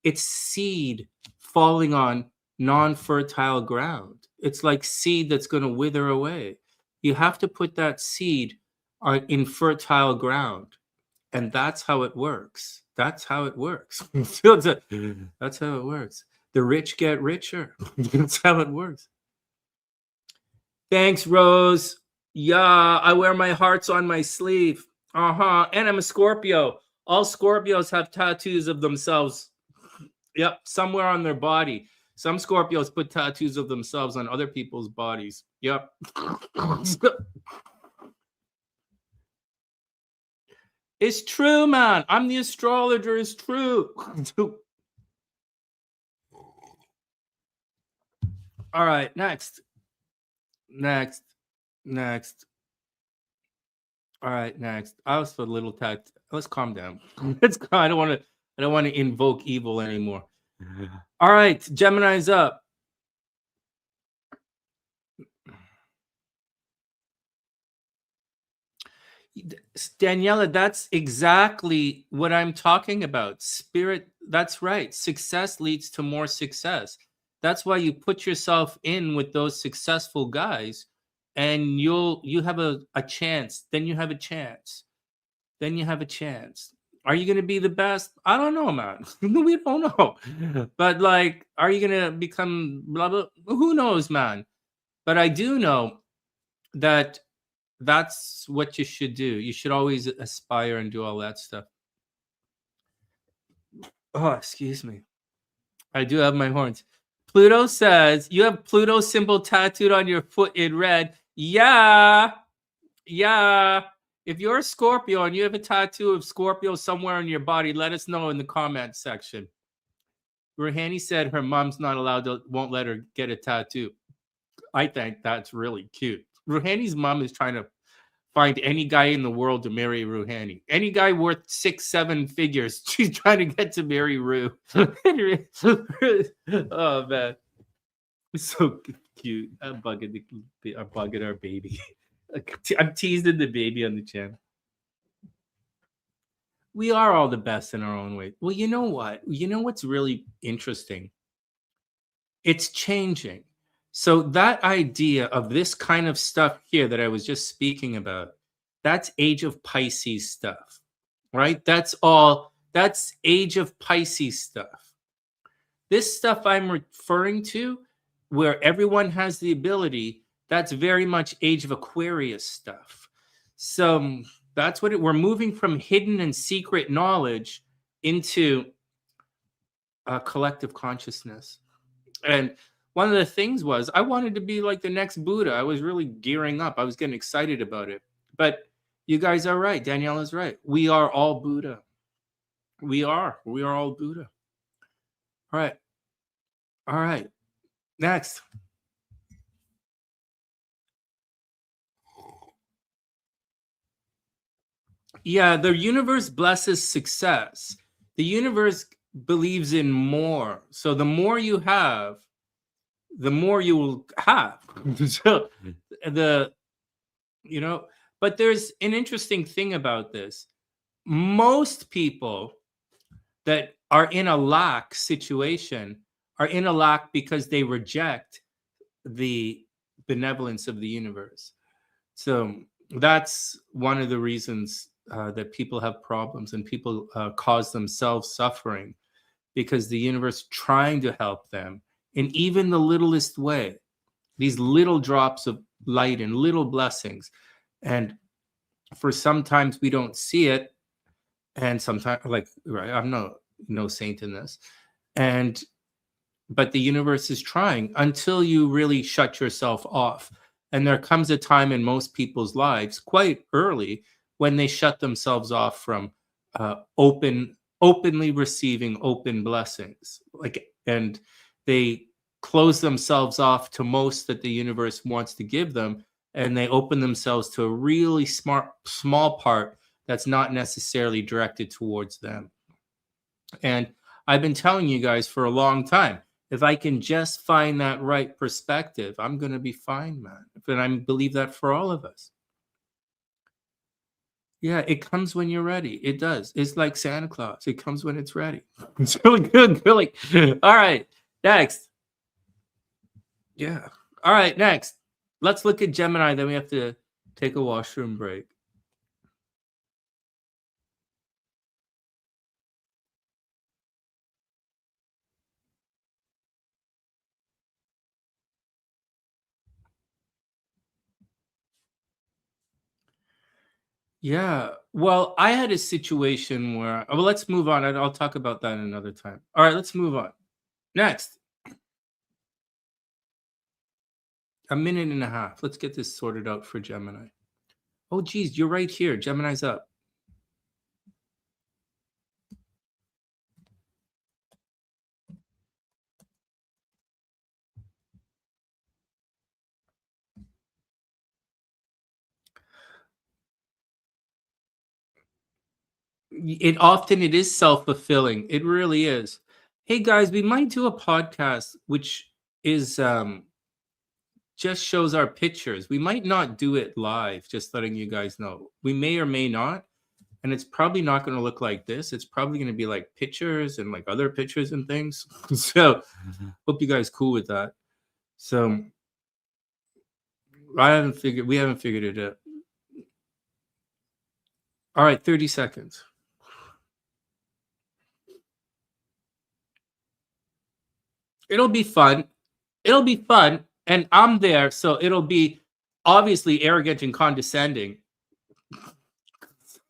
Speaker 1: It's seed falling on non-fertile ground. It's like seed that's going to wither away. You have to put that seed in fertile ground. And that's how it works. That's how it works. That's how it works. The rich get richer. That's how it works. Thanks, Rose. Yeah, I wear my hearts on my sleeve. And I'm a Scorpio. All Scorpios have tattoos of themselves. Yep, somewhere on their body. Some Scorpios put tattoos of themselves on other people's bodies. Yep. It's true, man. I'm the astrologer. It's true. All right, next. All right, next. I was a little tact. Let's calm down. I don't want to invoke evil anymore. All right, Gemini's up. Daniela, that's exactly what I'm talking about. Spirit, that's right. Success leads to more success. That's why you put yourself in with those successful guys, and you have a chance. Then you have a chance. Are you going to be the best? I don't know, man. We don't know. But, like, are you going to become blah, blah? Who knows, man? But I do know that that's what you should do. You should always aspire and do all that stuff. Oh, excuse me. I do have my horns. Pluto says, you have Pluto symbol tattooed on your foot in red. Yeah. If you're a Scorpio and you have a tattoo of Scorpio somewhere on your body, let us know in the comment section. Ruhani said her mom's not allowed to, won't let her get a tattoo. I think that's really cute. Ruhani's mom is trying to find any guy in the world to marry Ruhani. Any guy worth 6-7 figures, she's trying to get to marry Ru. Oh man, it's so cute. I'm bugging our baby. I'm teasing the baby on the channel. We are all the best in our own way. Well, you know what? You know what's really interesting? It's changing. So that idea of this kind of stuff here that I was just speaking about, that's age of Pisces stuff, right? That's age of Pisces stuff. This stuff I'm referring to, where everyone has the ability, that's very much age of Aquarius stuff. So that's what we're moving from hidden and secret knowledge into collective consciousness. And one of the things was I wanted to be like the next Buddha. I was really gearing up. I was getting excited about it. But you guys are right. Danielle is right. We are all Buddha. We are all Buddha. All right. All right. Next. Yeah, the universe blesses success. The universe believes in more. So the more you have, the more you will have. So but there's an interesting thing about this. Most people that are in a lack situation are in a lack because they reject the benevolence of the universe. So that's one of the reasons that people have problems and people cause themselves suffering, because the universe trying to help them in even the littlest way, these little drops of light and little blessings. And for sometimes we don't see it. And sometimes, right, I'm no saint in this. But the universe is trying until you really shut yourself off. And there comes a time in most people's lives, quite early, when they shut themselves off from openly receiving open blessings. And they close themselves off to most that the universe wants to give them, and they open themselves to a really small part that's not necessarily directed towards them. And I've been telling you guys for a long time, if I can just find that right perspective, I'm going to be fine, man. And I believe that for all of us. Yeah, it comes when you're ready. It does. It's like Santa Claus. It comes when it's ready. It's really good. Really. All right. Next. Yeah. All right. Next. Let's look at Gemini. Then we have to take a washroom break. Yeah. Well, I had a situation where, well, let's move on. I'll talk about that another time. All right. Let's move on. Next. A minute and a half. Let's get this sorted out for Gemini. Oh, geez, you're right here. Gemini's up. It is self-fulfilling. It really is. Hey guys, we might do a podcast which is just shows our pictures. We might not do it live, just letting you guys know. We may or may not. And it's probably not going to look like this. It's probably going to be like pictures and like other pictures and things. So hope you guys cool with that. So we haven't figured it out. All right, 30 seconds. It'll be fun. It'll be fun. And I'm there. So it'll be obviously arrogant and condescending.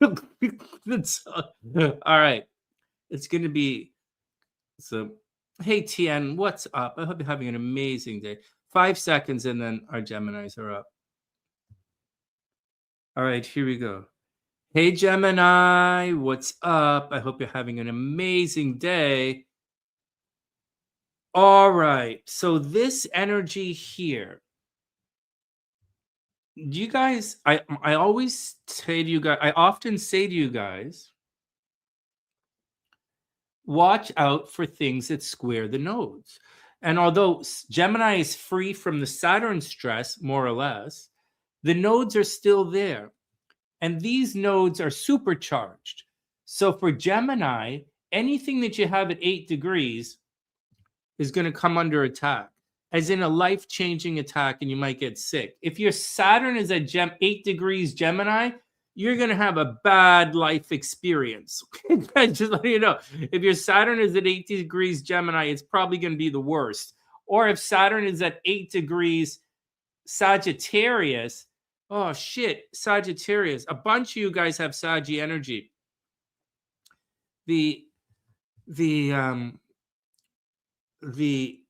Speaker 1: All right. It's going to be so. Hey, Tien, what's up? I hope you're having an amazing day. 5 seconds and then our Geminis are up. All right, here we go. Hey, Gemini, what's up? I hope you're having an amazing day. All right. So this energy here, you guys, I always say to you guys, I often say to you guys, watch out for things that square the nodes. And although Gemini is free from the Saturn stress, more or less, the nodes are still there. And these nodes are supercharged. So for Gemini, anything that you have at 8 degrees is going to come under attack, as in a life-changing attack, and you might get sick. If your Saturn is at 8 degrees Gemini, you're going to have a bad life experience. Just let you know. If your Saturn is at 8 degrees Gemini, it's probably going to be the worst. Or if Saturn is at 8 degrees Sagittarius, oh shit, Sagittarius. A bunch of you guys have Saggy energy.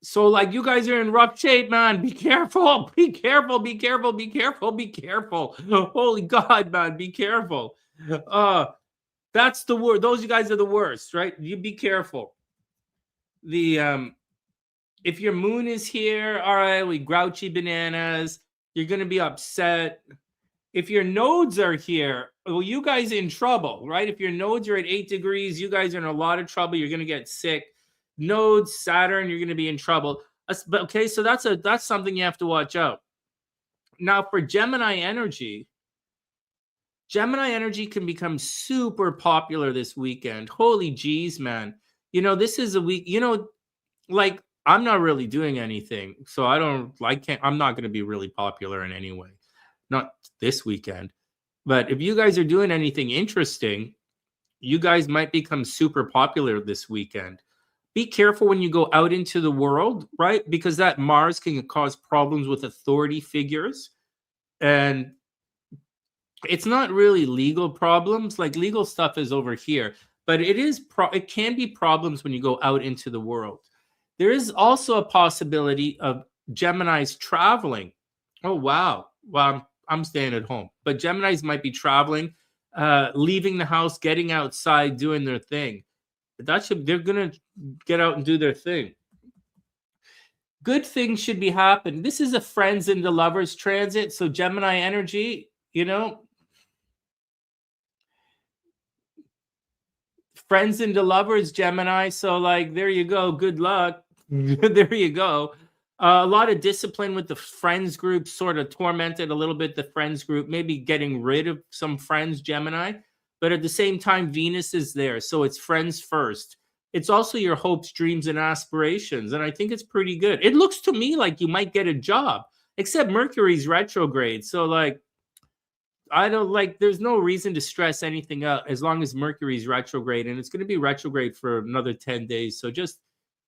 Speaker 1: So like you guys are in rough shape, man. Be careful, be careful, be careful, be careful, be careful. Holy God, man, be careful. That's the word. Those you guys are the worst, right? You be careful. If your moon is here, all right, we grouchy bananas. You're gonna be upset. If your nodes are here, well, you guys are in trouble, right? If your nodes are at 8 degrees, you guys are in a lot of trouble. You're gonna get sick. Nodes, Saturn, you're gonna be in trouble. But okay, so that's something you have to watch out. Now for Gemini energy can become super popular this weekend. Holy geez, man. You know, this is a week, you know, like I'm not really doing anything. So I'm not going to be really popular in any way. Not this weekend. But if you guys are doing anything interesting, you guys might become super popular this weekend. Be careful when you go out into the world, right? Because that Mars can cause problems with authority figures. And it's not really legal problems. Like legal stuff is over here. But it can be problems when you go out into the world. There is also a possibility of Geminis traveling. Oh, wow. Well, I'm staying at home. But Geminis might be traveling, leaving the house, getting outside, doing their thing. They're going to get out and do their thing. Good things should be happening. This is a friends and the lovers transit. So Gemini energy, you know, friends and the lovers, Gemini. So like, there you go. Good luck. There you go. A lot of discipline with the friends group, sort of tormented a little bit the friends group, maybe getting rid of some friends, Gemini. But at the same time, Venus is there. So it's friends first. It's also your hopes, dreams, and aspirations. And I think it's pretty good. It looks to me like you might get a job, except Mercury's retrograde. So like, there's no reason to stress anything out as long as Mercury's retrograde. And it's going to be retrograde for another 10 days. So just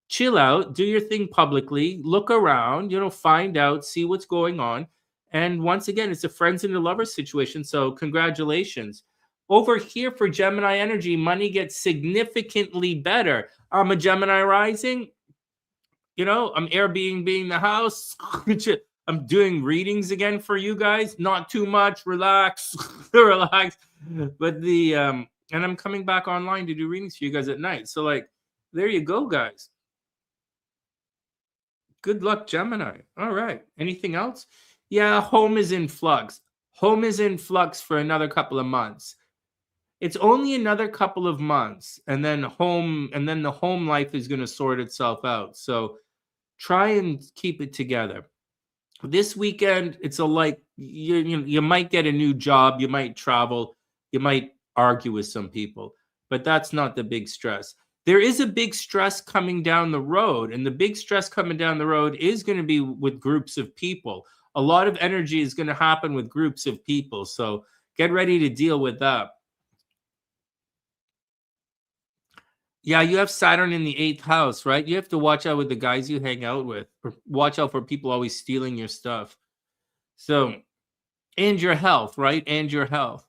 Speaker 1: chill out, do your thing publicly, look around, find out, see what's going on. And once again, it's a friends and a lovers situation. So congratulations. Over here for Gemini energy, money gets significantly better. I'm a Gemini rising. I'm Airbnb the house. I'm doing readings again for you guys. Not too much. Relax. Relax. But and I'm coming back online to do readings for you guys at night. So like, there you go, guys. Good luck, Gemini. All right. Anything else? Yeah, home is in flux. Home is in flux for another couple of months. It's only another couple of months, and then the home life is going to sort itself out. So try and keep it together. This weekend, it's you might get a new job, you might travel, you might argue with some people, but that's not the big stress. There is a big stress coming down the road, and the big stress coming down the road is going to be with groups of people. A lot of energy is going to happen with groups of people, so get ready to deal with that. Yeah, you have Saturn in the 8th house, right? You have to watch out with the guys you hang out with, or watch out for people always stealing your stuff. So, and your health, right? And your health.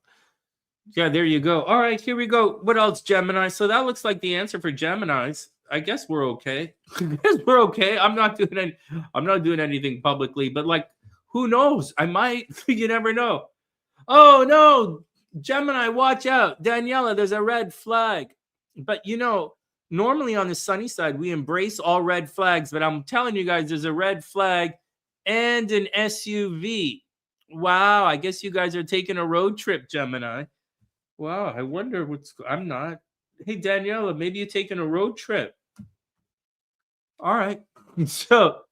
Speaker 1: Yeah, there you go. All right, here we go. What else, Gemini? So that looks like the answer for Geminis. I guess we're okay. I guess we're okay. I'm not doing anything publicly, but like, who knows? I might. You never know. Oh no, Gemini, watch out. Daniela, there's a red flag. But Normally on the sunny side, we embrace all red flags, but I'm telling you guys, there's a red flag and an SUV. Wow, I guess you guys are taking a road trip, Gemini. Wow, I wonder I'm not. Hey, Daniela, maybe you're taking a road trip. All right. So,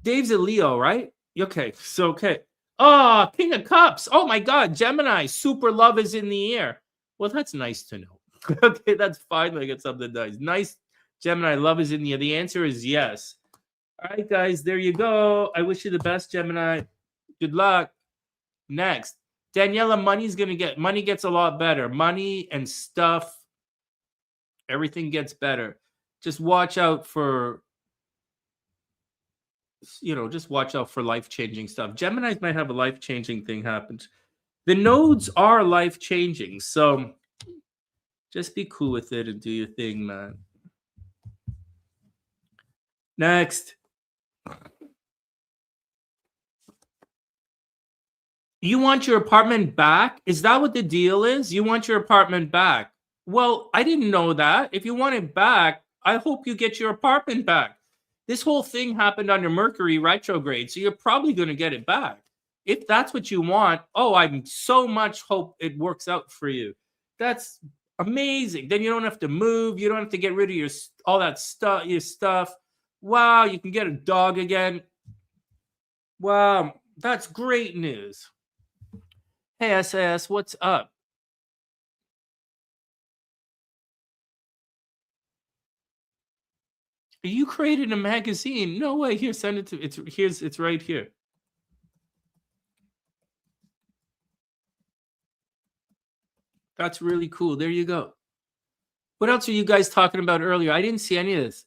Speaker 1: Dave's a Leo, right? Okay. So, okay. Oh, King of Cups. Oh my God, Gemini, super love is in the air. Well, that's nice to know. Okay, that's finally I get something nice. Nice, Gemini, love is in the air. The answer is yes. All right, guys, there you go. I wish you the best, Gemini. Good luck. Next, Daniela, money gets a lot better. Money and stuff, everything gets better. Just watch out for, just watch out for life-changing stuff. Geminis might have a life-changing thing happen. The nodes are life-changing, so just be cool with it and do your thing, man. Next. You want your apartment back? Is that what the deal is? You want your apartment back? Well, I didn't know that. If you want it back, I hope you get your apartment back. This whole thing happened under Mercury retrograde, so you're probably going to get it back. If that's what you want, I'm so much hope it works out for you. That's amazing. Then you don't have to move. You don't have to get rid of all that stuff, your stuff. Wow, you can get a dog again. Wow, that's great news. Hey, SAS, what's up? You created a magazine? No way. Here, send it to it's right here. That's really cool. There you go. What else are you guys talking about earlier? I didn't see any of this.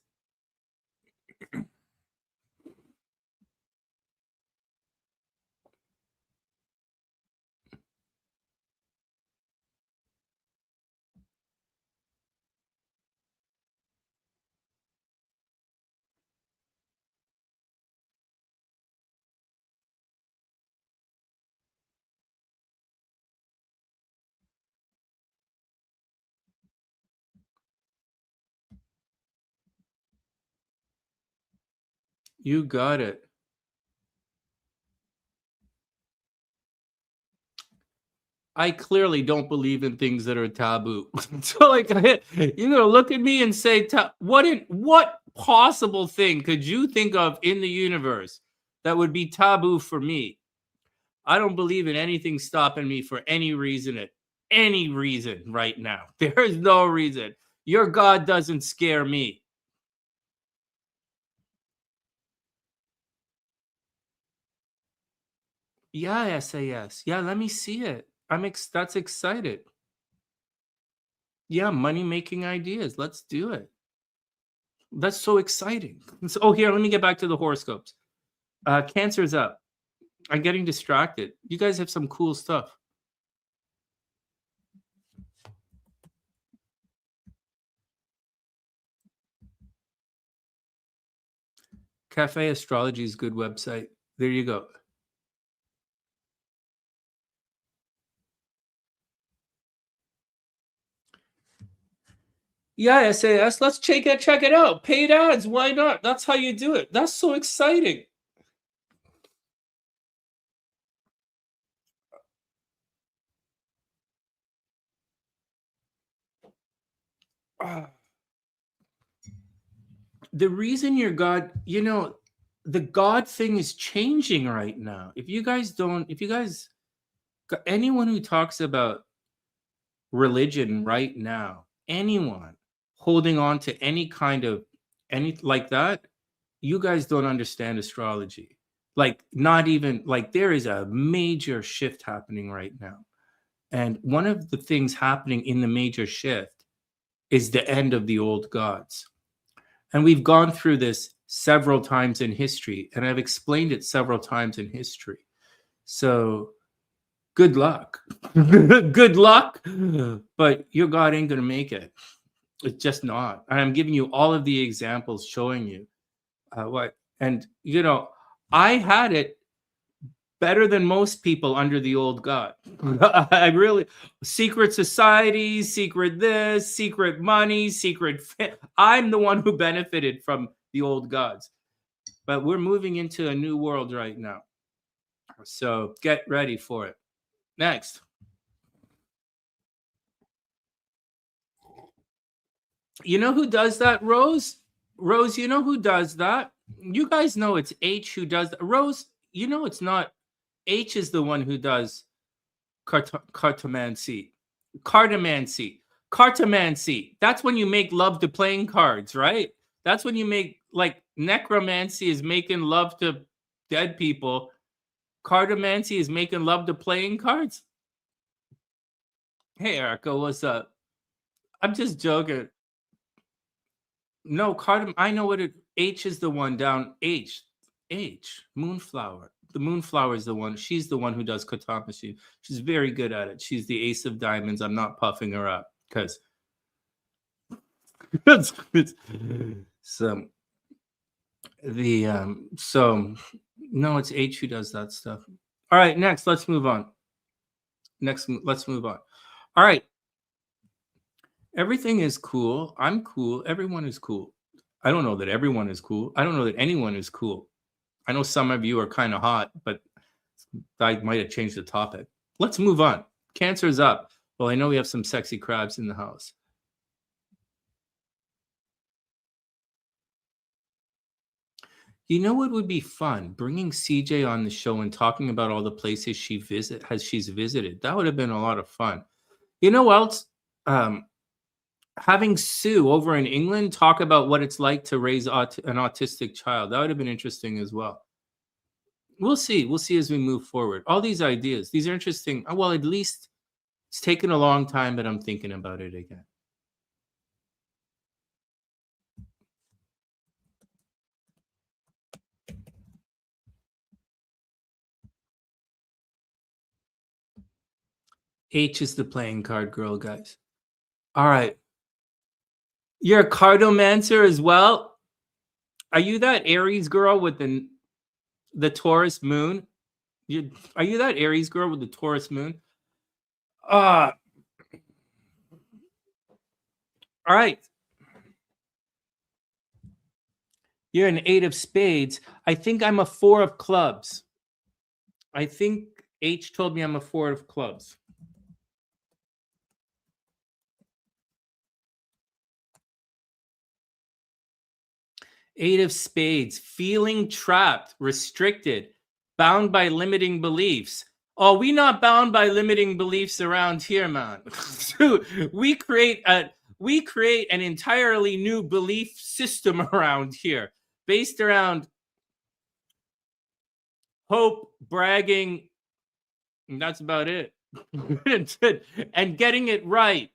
Speaker 1: You got it. I clearly don't believe in things that are taboo. So, like, you're gonna look at me and say, what possible thing could you think of in the universe that would be taboo for me? I don't believe in anything stopping me for any reason right now. There is no reason. Your God doesn't scare me. Yeah, SAS. Yeah, let me see it. That's excited. Yeah, money making ideas. Let's do it. That's so exciting. Here, let me get back to the horoscopes. Cancer's up. I'm getting distracted. You guys have some cool stuff. Cafe Astrology is a good website. There you go. Yeah, SAS. Let's check it out. Paid ads. Why not? That's how you do it. That's so exciting. The reason your God, the God thing is changing right now. Anyone who talks about religion right now, anyone holding on to any kind of like that, you guys don't understand astrology. Like, not even like, there is a major shift happening right now. And one of the things happening in the major shift is the end of the old gods. And we've gone through this several times in history, and I've explained it several times in history. So good luck. Good luck. But your God ain't going to make it. It's just not. And I'm giving you all of the examples showing you what. And, I had it better than most people under the old God. I really, secret societies, secret this, secret money, I'm the one who benefited from the old gods. But we're moving into a new world right now. So get ready for it. Next. You know who does that, Rose? Rose, you know who does that? You guys know it's H who does that. Rose, you know it's not. H is the one who does cartomancy. Cartomancy. That's when you make love to playing cards, right? That's when you make, like, necromancy is making love to dead people. Cartomancy is making love to playing cards. Hey, Erica, what's up? I'm just joking. No, I know what it. H is the one down. H. Moonflower. The Moonflower is the one. She's the one who does cartomancy. She's very good at it. She's the ace of diamonds. I'm not puffing her up because. So no, it's H who does that stuff. All right, next, let's move on. All right. Everything is cool. I'm cool. Everyone is cool. I don't know that everyone is cool. I don't know that anyone is cool. I know some of you are kind of hot, but I might have changed the topic. Let's move on. Cancer's up. Well, I know we have some sexy crabs in the house. You know what would be fun? Bringing CJ on the show and talking about all the places she's visited. That would have been a lot of fun. You know what else? Having Sue over in England talk about what it's like to raise an autistic child. That would have been interesting as well. We'll see. We'll see as we move forward. All these ideas, these are interesting. Well, at least it's taken a long time, but I'm thinking about it again. H is the playing card girl, guys. All right. You're a cardomancer as well? Are you that Aries girl with the Taurus moon? Are you that Aries girl with the Taurus moon? All right. You're an 8 of spades. I think I'm a 4 of clubs. I think H told me I'm a 4 of clubs. Eight of spades, feeling trapped, restricted, bound by limiting beliefs. Oh, we not bound by limiting beliefs around here, man. we create an entirely new belief system around here, based around hope, bragging, and that's about it. And getting it right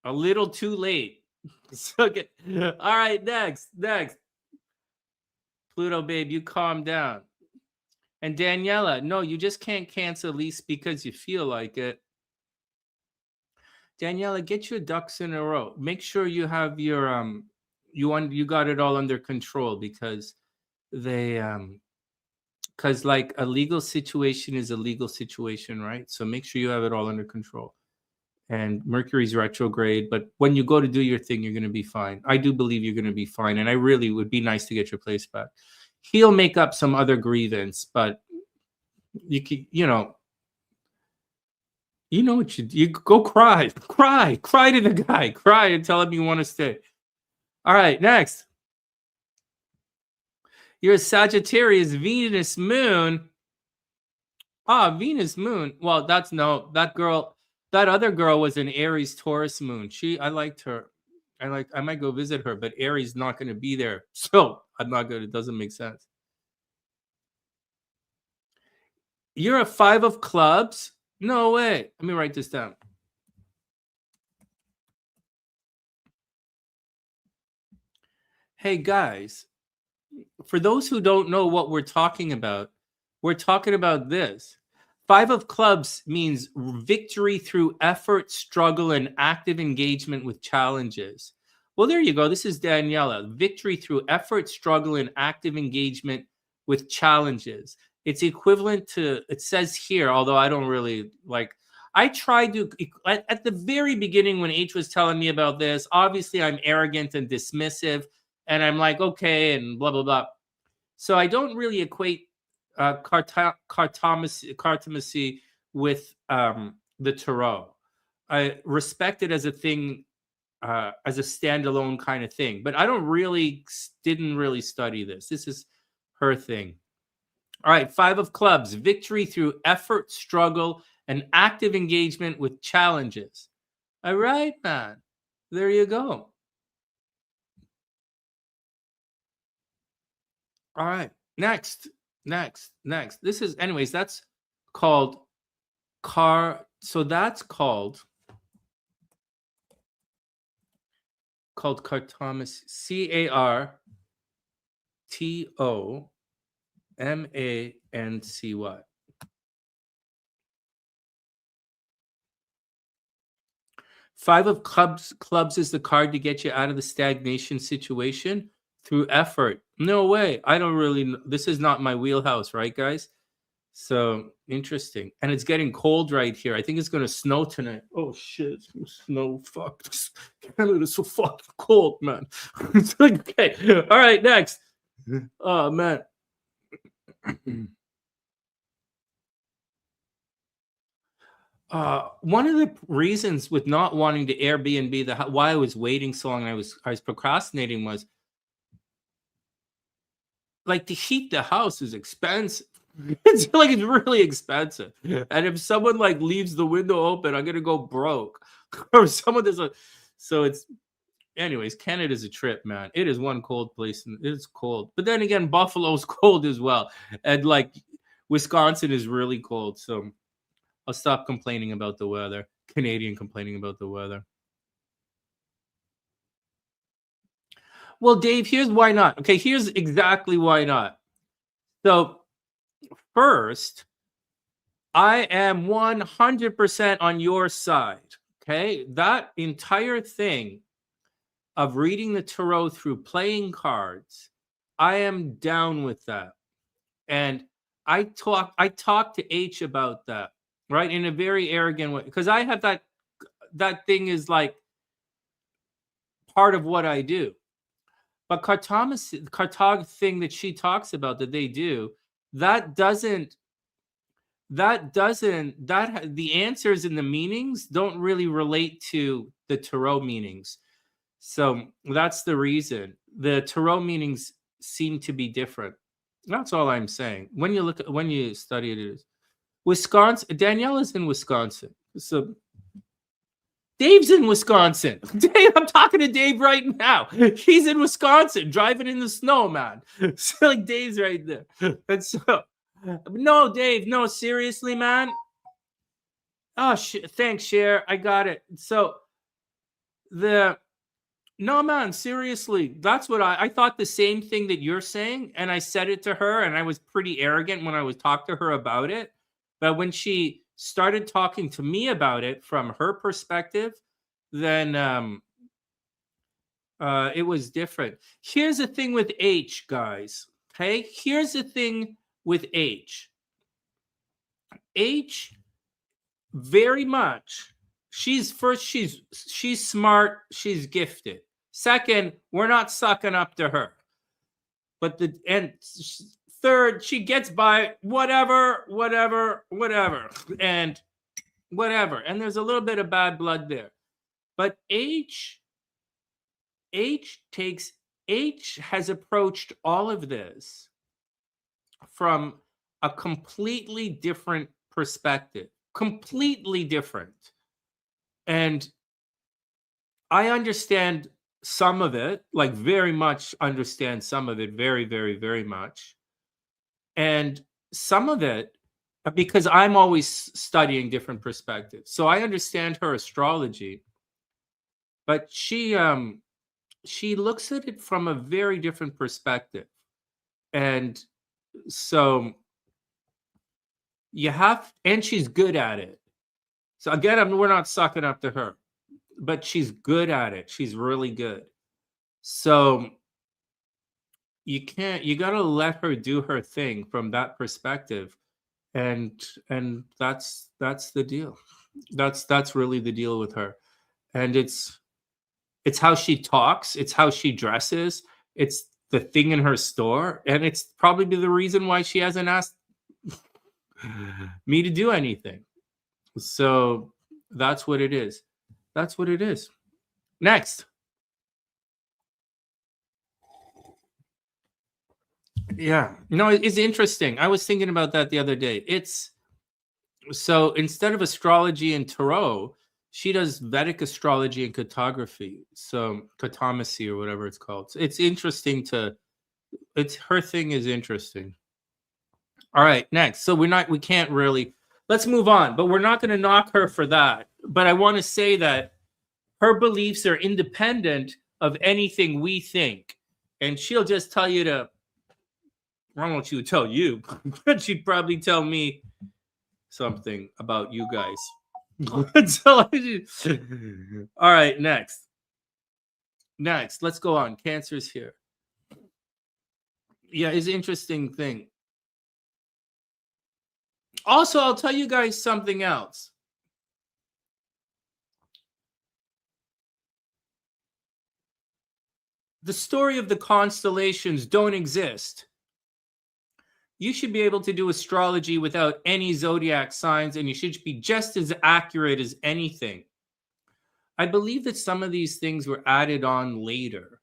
Speaker 1: a little too late. So all right, next. Pluto, babe, you calm down. And Daniela, no, you just can't cancel lease because you feel like it. Daniela, get your ducks in a row. Make sure you have your you got it all under control, because because like a legal situation is a legal situation, right? So make sure you have it all under control. And Mercury's retrograde, but when you go to do your thing, you're going to be fine. I do believe you're going to be fine, and I really would be nice to get your place back. He'll make up some other grievance, but you know what you go cry to the guy, cry and tell him you want to stay. All right, next. You're a Sagittarius, Venus moon. Venus moon. Well, that other girl was an Aries Taurus moon. I liked her. I might go visit her, but Aries not going to be there. So I'm not good. It doesn't make sense. You're a 5 of clubs? No way. Let me write this down. Hey, guys, for those who don't know what we're talking about this. 5 of clubs means victory through effort, struggle, and active engagement with challenges. Well, there you go. This is Daniela. Victory through effort, struggle, and active engagement with challenges. It's equivalent to, it says here, although I don't really like, I tried to, at the very beginning when H was telling me about this, obviously I'm arrogant and dismissive, and I'm like, okay, and blah, blah, blah. So I don't really equate cartomancy with the tarot. I respect it as a thing, as a standalone kind of thing, but I didn't really study this. This is her thing. All right, 5 of clubs, victory through effort, struggle, and active engagement with challenges. All right, man. There you go. All right. Next. This is, anyways, that's called so that's called cartomancy. CARTOMANCY. 5 of clubs is the card to get you out of the stagnation situation through effort. No way. I don't really this is not my wheelhouse, right, guys? So interesting. And it's getting cold right here. I think it's going to snow tonight. Oh shit, it's gonna snow. Fuck. Canada's so fucking cold, man. It's like, okay. All right, next. Oh man. One of the reasons with not wanting to Airbnb why I was waiting so long and I was procrastinating was like to heat the house is expensive. It's like it's really expensive. And if someone like leaves the window open, I'm gonna go broke. Or someone does so it's anyways, Canada's a trip, man. It is one cold place and it's cold. But then again, Buffalo's cold as well. And like Wisconsin is really cold. So I'll stop complaining about the weather. Canadian complaining about the weather. Well, Dave, here's why not. Okay, here's exactly why not. So, first, I am 100% on your side. Okay, that entire thing of reading the tarot through playing cards, I am down with that. And I talked to H about that, right? In a very arrogant way. Because I have that thing is like part of what I do. But cartog thing that she talks about that they do, that the answers and the meanings don't really relate to the tarot meanings. So that's the reason. The tarot meanings seem to be different. That's all I'm saying. When you study it, Wisconsin. Danielle is in Wisconsin. So Dave's in Wisconsin. Dave, I'm talking to Dave right now. He's in Wisconsin, driving in the snow, man. So like Dave's right there. And so, no, Dave, no, seriously, man. Oh, thanks, Cher. I got it. So no, man, seriously, that's what I thought the same thing that you're saying, and I said it to her, and I was pretty arrogant when I was talking to her about it. But when she started talking to me about it from her perspective, then it was different. Here's the thing with H, guys. Okay, here's the thing with H. H, very much. She's smart. She's gifted. Second, we're not sucking up to her. But third, she gets by whatever, and whatever. And there's a little bit of bad blood there. But H has approached all of this from a completely different perspective. Completely different. And I understand some of it, like very much understand some of it, very, very, very much. And some of it, because I'm always studying different perspectives. So I understand her astrology, but she looks at it from a very different perspective. And so and she's good at it. So again, we're not sucking up to her, but she's good at it. She's really good. So you got to let her do her thing from that perspective. And that's the deal. That's really the deal with her. And it's how she talks, it's how she dresses, it's the thing in her store, and it's probably the reason why she hasn't asked me to do anything. So that's what it is. That's what it is. Next. Yeah. No, it's interesting. I was thinking about that the other day. It's so instead of astrology and tarot, she does Vedic astrology and cartography. So cartomancy or whatever it's called. So it's interesting to it's her thing is interesting. All right, next. So we can't really let's move on, but we're not going to knock her for that. But I want to say that her beliefs are independent of anything we think. And she'll just tell you to I don't know what she would tell you, but she'd probably tell me something about you guys. All right, next. Next, let's go on. Cancer's here. Yeah, it's an interesting thing. Also, I'll tell you guys something else. The story of the constellations don't exist. You should be able to do astrology without any zodiac signs, and you should be just as accurate as anything. I believe that some of these things were added on later.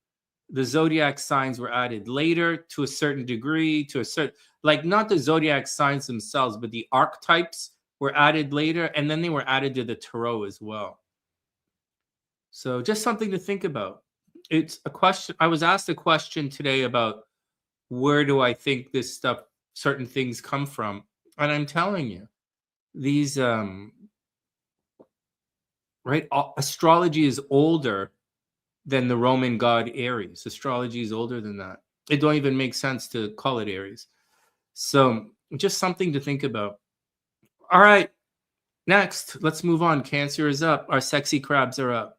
Speaker 1: The zodiac signs were added later to a certain degree, to a certain, like not the zodiac signs themselves, but the archetypes were added later, and then they were added to the tarot as well. So just something to think about. It's a question. I was asked a question today about where do I think this stuff, certain things come from. And I'm telling you, these, right? Astrology is older than the Roman god Aries. Astrology is older than that. It don't even make sense to call it Aries. So just something to think about. All right. Next, let's move on. Cancer is up. Our sexy crabs are up.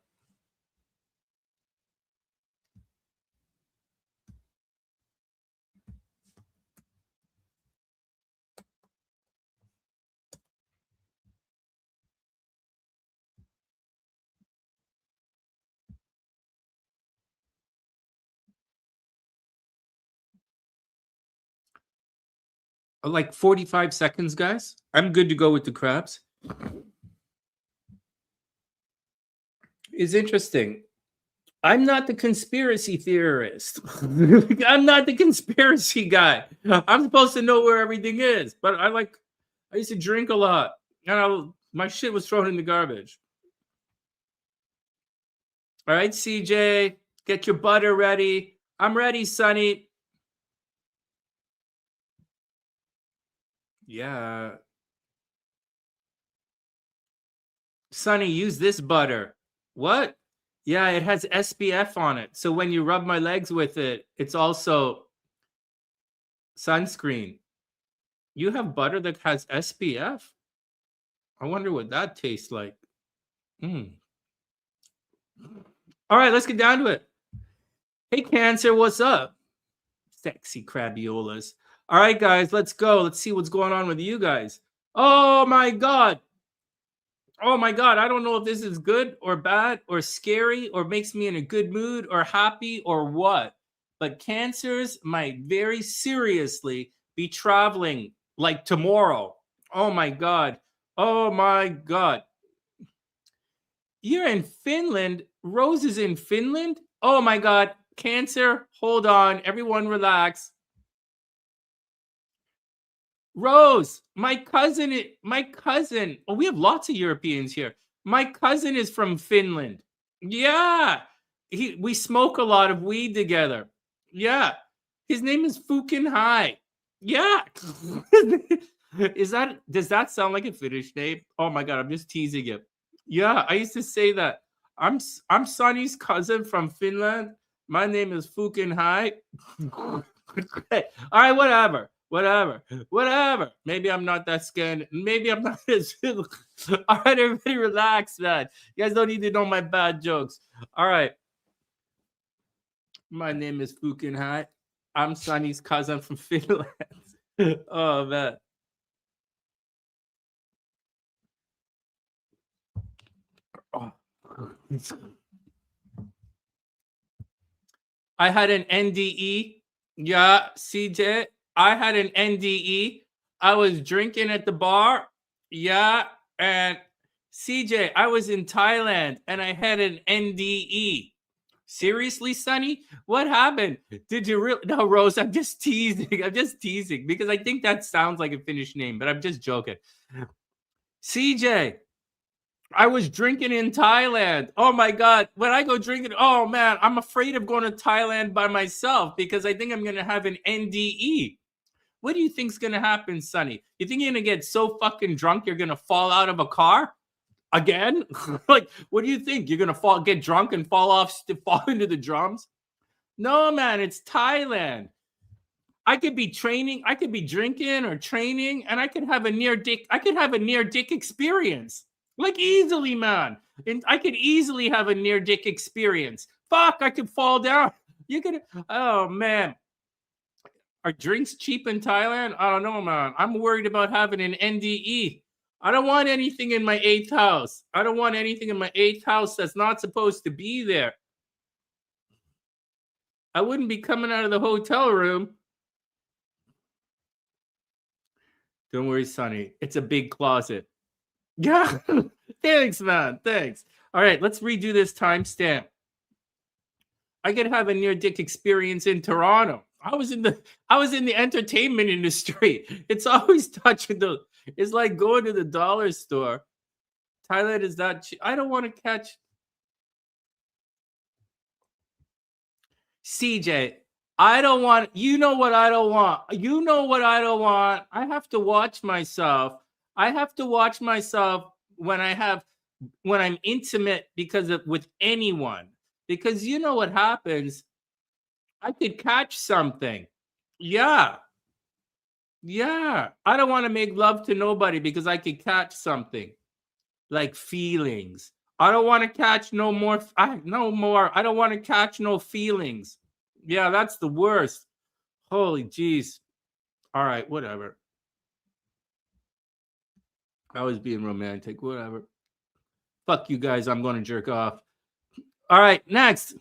Speaker 1: Like 45 seconds, guys. I'm good to go with the crabs. It's interesting. I'm not the conspiracy theorist. I'm not the conspiracy guy. I'm supposed to know where everything is, but I used to drink a lot, and my shit was thrown in the garbage. All right, CJ, get your butter ready. I'm ready, Sonny. Yeah. Sonny, use this butter. What? Yeah, it has SPF on it. So when you rub my legs with it, it's also sunscreen. You have butter that has SPF? I wonder what that tastes like. Mm. All right, let's get down to it. Hey, Cancer, what's up? Sexy crabiolas. All right, guys, let's go. Let's see what's going on with you guys. Oh, my God. Oh, my God. I don't know if this is good or bad or scary or makes me in a good mood or happy or what. But Cancers might very seriously be traveling like tomorrow. Oh, my God. Oh, my God. You're in Finland. Rose is in Finland. Oh my God. Cancer. Hold on. Everyone relax. Rose, my cousin. Oh, we have lots of Europeans here. My cousin is from Finland. Yeah. We smoke a lot of weed together. Yeah. His name is Fukin Hai. Yeah. Does that sound like a Finnish name? Oh my God, I'm just teasing you. Yeah, I used to say that. I'm Sonny's cousin from Finland. My name is Fukin Hai. All right, whatever. Maybe I'm not that scared. Maybe I'm not as. All right, everybody, relax, man. You guys don't need to know my bad jokes. All right. My name is Fukin Hai. I'm Sonny's cousin from Finland. Oh man. Oh. I had an NDE. Yeah, CJ. I had an NDE. I was drinking at the bar. Yeah, and CJ, I was in Thailand and I had an NDE. Seriously, Sonny? What happened? Did you really? No, Rose, I'm just teasing. I'm just teasing because I think that sounds like a Finnish name, but I'm just joking. CJ, I was drinking in Thailand. Oh my God. When I go drinking, oh man, I'm afraid of going to Thailand by myself because I think I'm going to have an NDE. What do you think's going to happen, Sonny? You think you're going to get so fucking drunk you're going to fall out of a car? Again? Like, what do you think? You're gonna get drunk and fall into the drums? No, man, it's Thailand. I could be training, I could be drinking or training, and I could have a near dick experience. Like easily, man. And I could easily have a near dick experience. Fuck, I could fall down. You could, oh man. Are drinks cheap in Thailand? I don't know, man. I'm worried about having an NDE. I don't want anything in my 8th house. I don't want anything in my 8th house that's not supposed to be there. I wouldn't be coming out of the hotel room. Don't worry, Sonny. It's a big closet. Yeah. Thanks, man. Thanks. All right, let's redo this timestamp. I could have a near dick experience in Toronto. I was in the entertainment industry. It's always touching the. It's like going to the dollar store. Thailand is not cheap. I don't want to catch. CJ, I don't want. You know what I don't want. You know what I don't want. I have to watch myself. I have to watch myself when I'm intimate with anyone. Because you know what happens. I could catch something. Yeah. Yeah. I don't want to make love to nobody because I could catch something. Like feelings. I don't want to catch no more. I don't want to catch no feelings. Yeah, that's the worst. Holy jeez. All right, whatever. I was being romantic. Whatever. Fuck you guys. I'm going to jerk off. All right, next.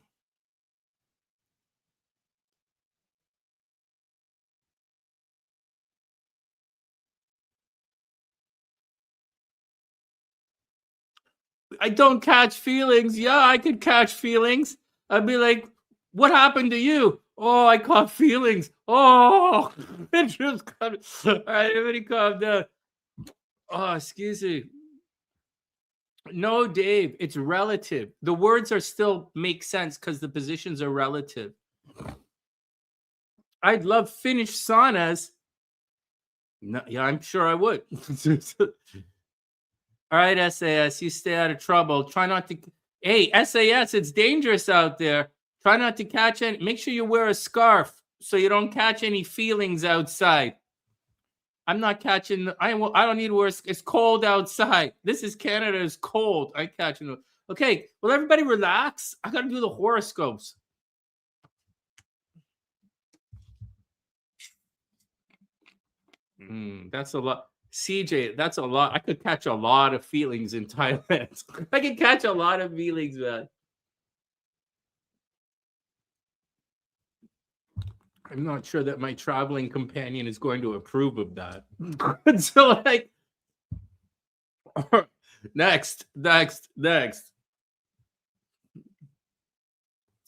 Speaker 1: I don't catch feelings. Yeah, I could catch feelings. I'd be like, what happened to you? Oh, I caught feelings. Oh, it just got. All right, everybody calm down. Oh, excuse me. No, Dave, it's relative. The words are still make sense because the positions are relative. I'd love Finnish saunas. No, yeah, I'm sure I would. All right, SAS, you stay out of trouble. Try not to. Hey, SAS, it's dangerous out there. Try not to catch any. Make sure you wear a scarf so you don't catch any feelings outside. I'm not catching. I don't need to wear. It's cold outside. This is Canada. It's cold. I catch it. Okay, well, everybody relax. I got to do the horoscopes. That's a lot. CJ, that's a lot. I could catch a lot of feelings in Thailand. I could catch a lot of feelings, man. I'm not sure that my traveling companion is going to approve of that. So, like, next.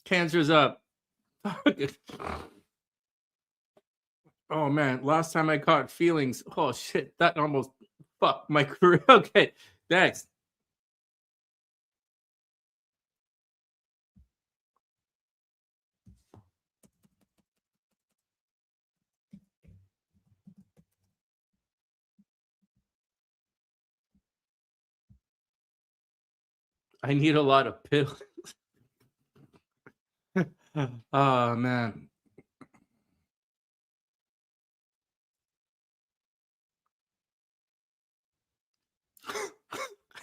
Speaker 1: Cancer's up. Oh man, last time I caught feelings. Oh shit, that almost fucked my career. Okay, next. I need a lot of pills. Oh man.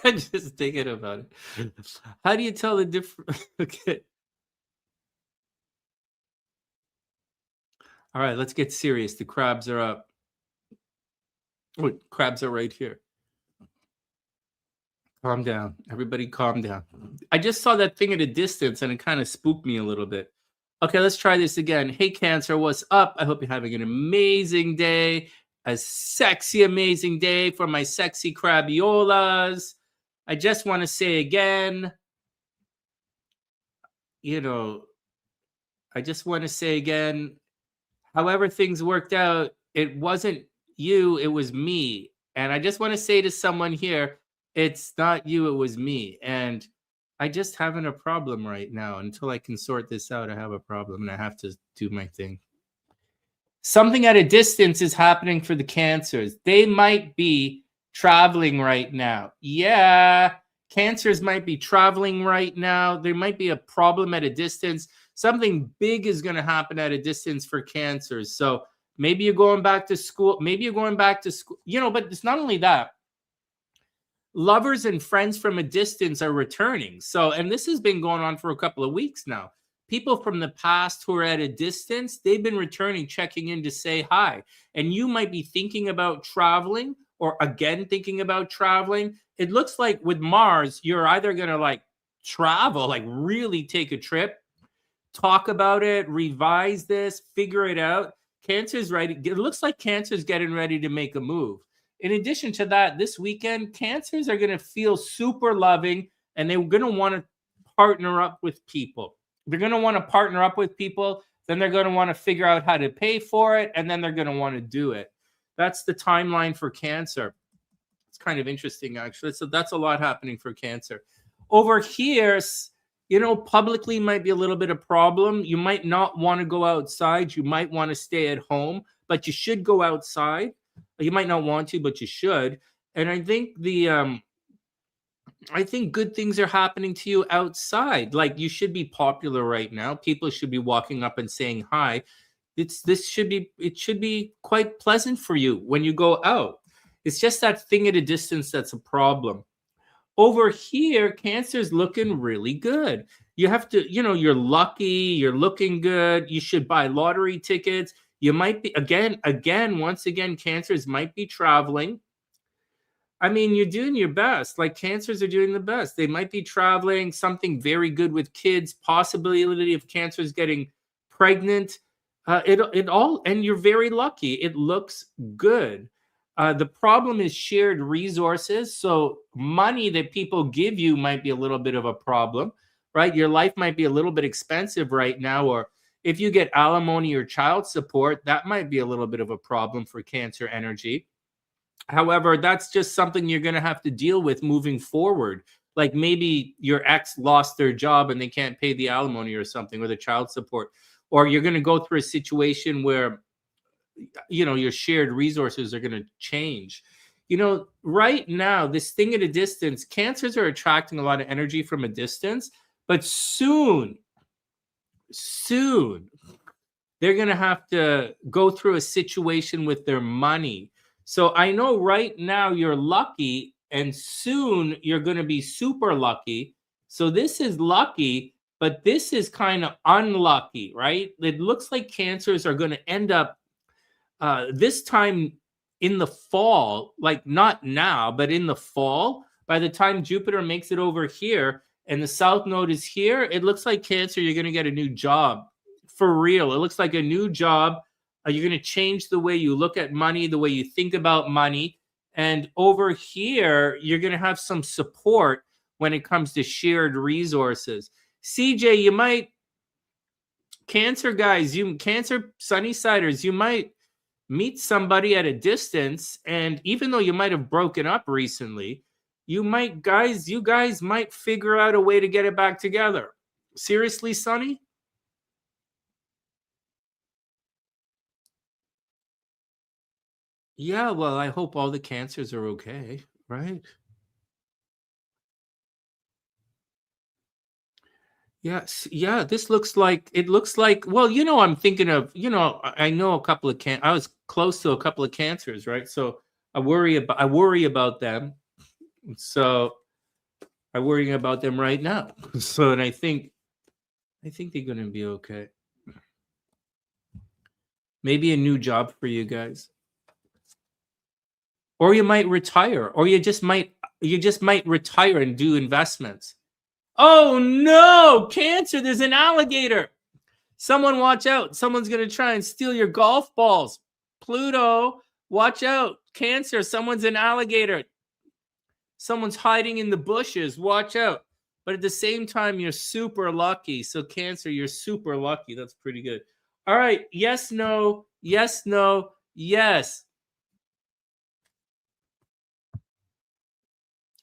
Speaker 1: I'm just thinking about it. How do you tell the difference? Okay. All right, let's get serious. The crabs are up. Oh, crabs are right here. Calm down. Everybody calm down. I just saw that thing at a distance and it kind of spooked me a little bit. Okay, let's try this again. Hey, Cancer, what's up? I hope you're having an amazing day. A sexy, amazing day for my sexy crabiolas. I just want to say again, I just want to say again, however things worked out, it wasn't you, it was me. And I just want to say to someone here, it's not you, it was me. And I just having a problem right now. Until I can sort this out, I have a problem and I have to do my thing. Something at a distance is happening for the Cancers. They might be traveling right now. Yeah, Cancers might be traveling right now. There might be a problem at a distance. Something big is going to happen at a distance for Cancers. So maybe you're going back to school. Maybe you're going back to school. But it's not only that. Lovers and friends from a distance are returning. So, and this has been going on for a couple of weeks now. People from the past who are at a distance, they've been returning, checking in to say hi. And you might be thinking about traveling or again thinking about traveling. It looks like with Mars, you're either going to travel, really take a trip, talk about it, revise this, figure it out. Cancer's right. It looks like Cancer's getting ready to make a move. In addition to that, this weekend, Cancers are going to feel super loving and they're going to want to partner up with people. They're going to want to partner up with people. Then they're going to want to figure out how to pay for it. And then they're going to want to do it. That's the timeline for Cancer. It's kind of interesting, actually. So that's a lot happening for Cancer. Over here, publicly might be a little bit of problem. You might not want to go outside. You might want to stay at home, but you should go outside. You might not want to, but you should. And I think I think good things are happening to you outside. You should be popular right now. People should be walking up and saying hi. It should be quite pleasant for you when you go out. It's just that thing at a distance that's a problem. Over here, Cancer's looking really good. You have to, you're lucky, you're looking good. You should buy lottery tickets. You might be, once again, Cancers might be traveling. I mean, you're doing your best. Cancers are doing the best. They might be traveling, something very good with kids, possibility of Cancers getting pregnant. And you're very lucky. It looks good. The problem is shared resources. So money that people give you might be a little bit of a problem, right? Your life might be a little bit expensive right now, or if you get alimony or child support, that might be a little bit of a problem for Cancer energy. However, that's just something you're going to have to deal with moving forward. Maybe your ex lost their job and they can't pay the alimony or something, or the child support, or you're going to go through a situation where your shared resources are going to change. Right now, this thing at a distance, Cancers are attracting a lot of energy from a distance, but soon, they're going to have to go through a situation with their money. So I know right now you're lucky, and soon you're going to be super lucky. So this is lucky, but this is kind of unlucky, right? It looks like Cancers are going to end up this time in the fall, not now, but in the fall. By the time Jupiter makes it over here and the South Node is here, it looks like Cancer, you're going to get a new job. For real. It looks like a new job. You're going to change the way you look at money, the way you think about money. And over here, you're going to have some support when it comes to shared resources. CJ, Cancer guys, Cancer Sunnysiders, you might meet somebody at a distance, and even though you might have broken up recently, you guys might figure out a way to get it back together. Seriously, Sonny? Yeah, well, I hope all the Cancers are okay, right? Yes, yeah, this looks like well, I'm thinking of, I know a couple of I was close to a couple of Cancers, right? So I worry about them. So I'm worrying about them right now. So, and I think they're going to be okay. Maybe a new job for you guys. Or you might retire, or you just might retire and do investments. Oh no, Cancer, there's an alligator. Someone watch out. Someone's going to try and steal your golf balls. Pluto, watch out. Cancer, someone's an alligator. Someone's hiding in the bushes. Watch out. But at the same time, you're super lucky. So Cancer, you're super lucky. That's pretty good. All right. Yes, no, yes, no, yes.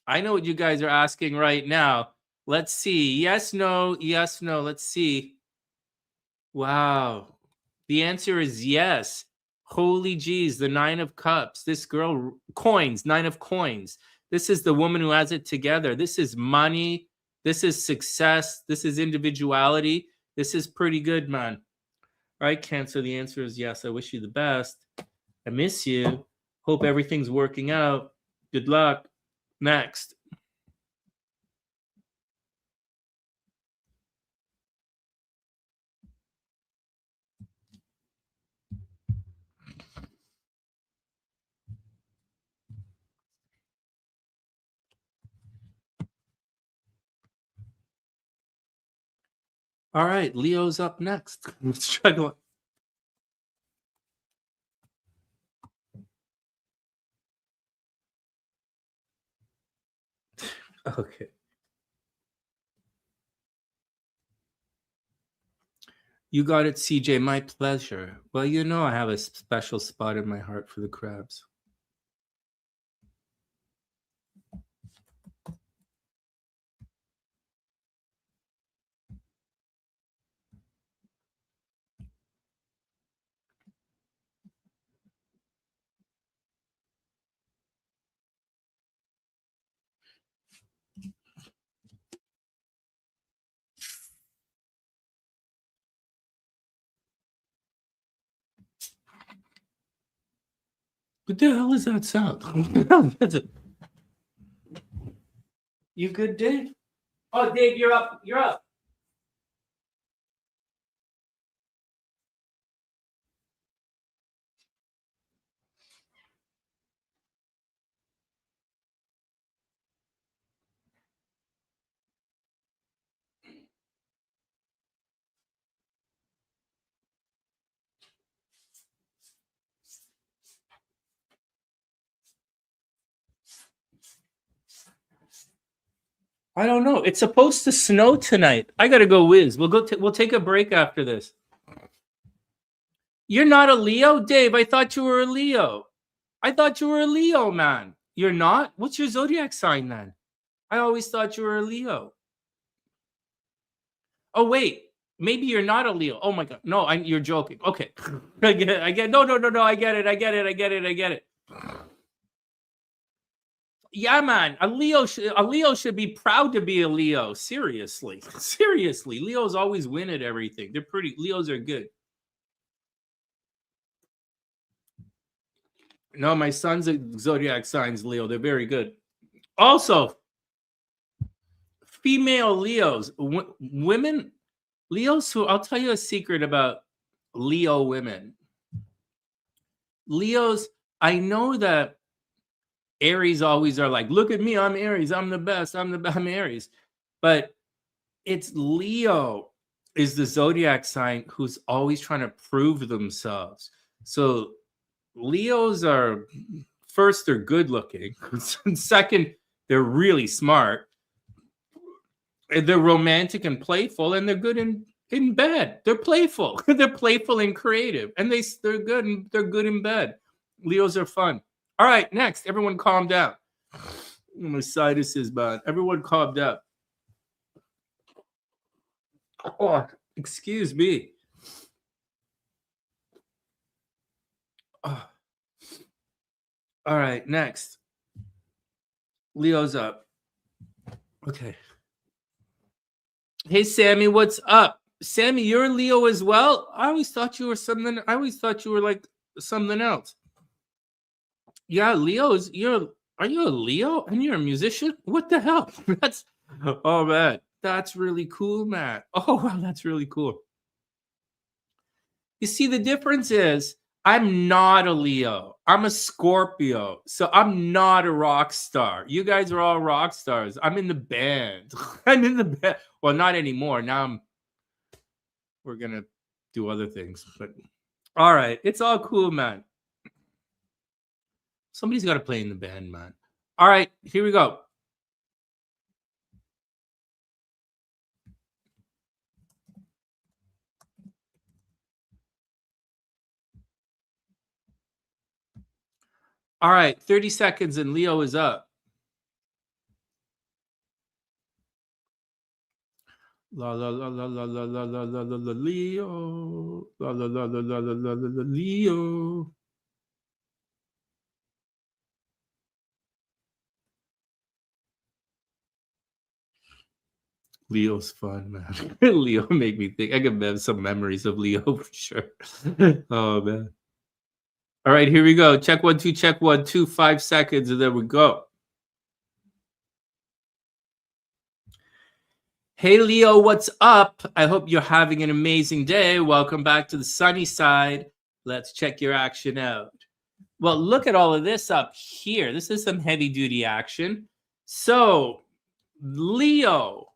Speaker 1: I know what you guys are asking right now. Let's see. Yes, no, yes, no. Let's see. Wow. The answer is yes. Holy geez, the 9 of Cups. This girl, coins, 9 of coins. This is the woman who has it together. This is money. This is success. This is individuality. This is pretty good, man. All right, Cancer, the answer is yes. I wish you the best. I miss you. Hope everything's working out. Good luck. Next. All right, Leo's up next. I'm struggling. Okay. You got it, CJ. My pleasure. Well, you know I have a special spot in my heart for the crabs. What the hell is that sound? You good, Dave? Oh, Dave, you're up. You're up. I don't know. It's supposed to snow tonight. I gotta go whiz. We'll go. We'll take a break after this. You're not a Leo, Dave. I thought you were a Leo. I thought you were a Leo, man. You're not. What's your zodiac sign then? I always thought you were a Leo. Oh wait, maybe you're not a Leo. Oh my god, no, you're joking. Okay, I get it. I get. No. I get it. I get it. Yeah, man. A Leo should be proud to be a Leo. Seriously. Leos always win at everything. Leos are good. No, my son's zodiac sign's Leo. They're very good. Also, female Leos, women, Leos who, I'll tell you a secret about Leo women. Leos, I know that Aries always are like, look at me, I'm Aries, I'm the best, I'm Aries. But it's Leo is the zodiac sign who's always trying to prove themselves. So Leos are, first, they're good looking. Second, they're really smart. They're romantic and playful, and they're good in bed. They're playful. They're playful and creative, and they're good and they're good in bed. Leos are fun. All right, next, everyone calm down. My sinus is bad. Everyone calm down. Oh, excuse me. Oh. All right, next. Leo's up. Okay. Hey, Sammy, what's up? Sammy, you're a Leo as well? I always thought you were something. I always thought you were like something else. Yeah, Leo's. Are you a Leo and you're a musician? What the hell? Oh man, that's really cool, man. Oh wow, that's really cool. You see, the difference is I'm not a Leo. I'm a Scorpio. So I'm not a rock star. You guys are all rock stars. I'm in the band. I'm in the band. Well, not anymore. Now we're going to do other things. But all right. It's all cool, man. Somebody's got to play in the band, man. All right. Here we go. All right. 30 seconds and Leo is up. La la la la la la la la la la la Leo. La la la la la la la la Leo. Leo's fun, man. Leo make me think. I can have some memories of Leo for sure. Oh man. All right, here we go. Check 1 2, check 1 2, 5 seconds, and then we go. Hey Leo, what's up? I hope you're having an amazing day. Welcome back to the sunny side. Let's check your action out. Well, look at all of this up here. This is some heavy duty action. So, Leo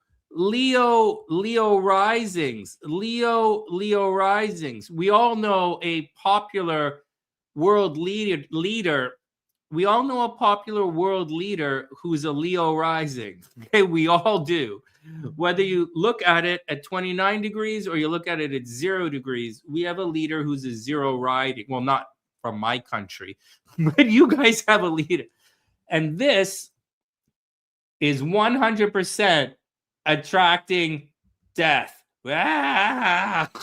Speaker 1: risings. Leo risings. We all know a popular world leader. We all know a popular world leader who's a Leo rising. Okay, we all do. Whether you look at it at 29 degrees or you look at it at 0 degrees, we have a leader who's a 0 riding. Well, not from my country, but you guys have a leader. And this is 100% attracting death.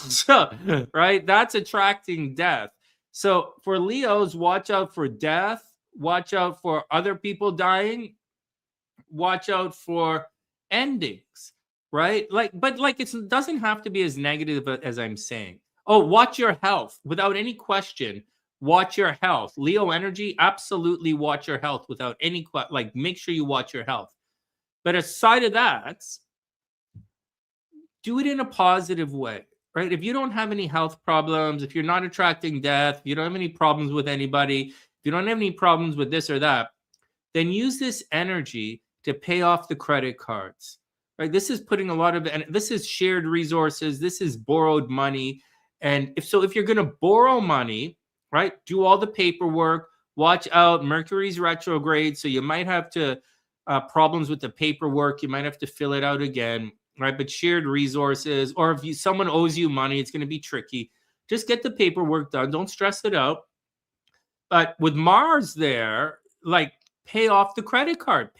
Speaker 1: So, right? That's attracting death. So for Leos, watch out for death. Watch out for other people dying. Watch out for endings, right? But it doesn't have to be as negative as I'm saying. Oh, watch your health without any question. Watch your health. Leo energy, absolutely watch your health without any make sure you watch your health. But aside of that, do it in a positive way, right? If you don't have any health problems, if you're not attracting death, if you don't have any problems with anybody, if you don't have any problems with this or that, then use this energy to pay off the credit cards, right? This is putting a lot of, and this is shared resources. This is borrowed money. And if you're going to borrow money, right, do all the paperwork, watch out. Mercury's retrograde. So you might have to problems with the paperwork. You might have to fill it out again, right? But shared resources, or if someone owes you money, it's going to be tricky. Just get the paperwork done. Don't stress it out. But with Mars there, pay off the credit card,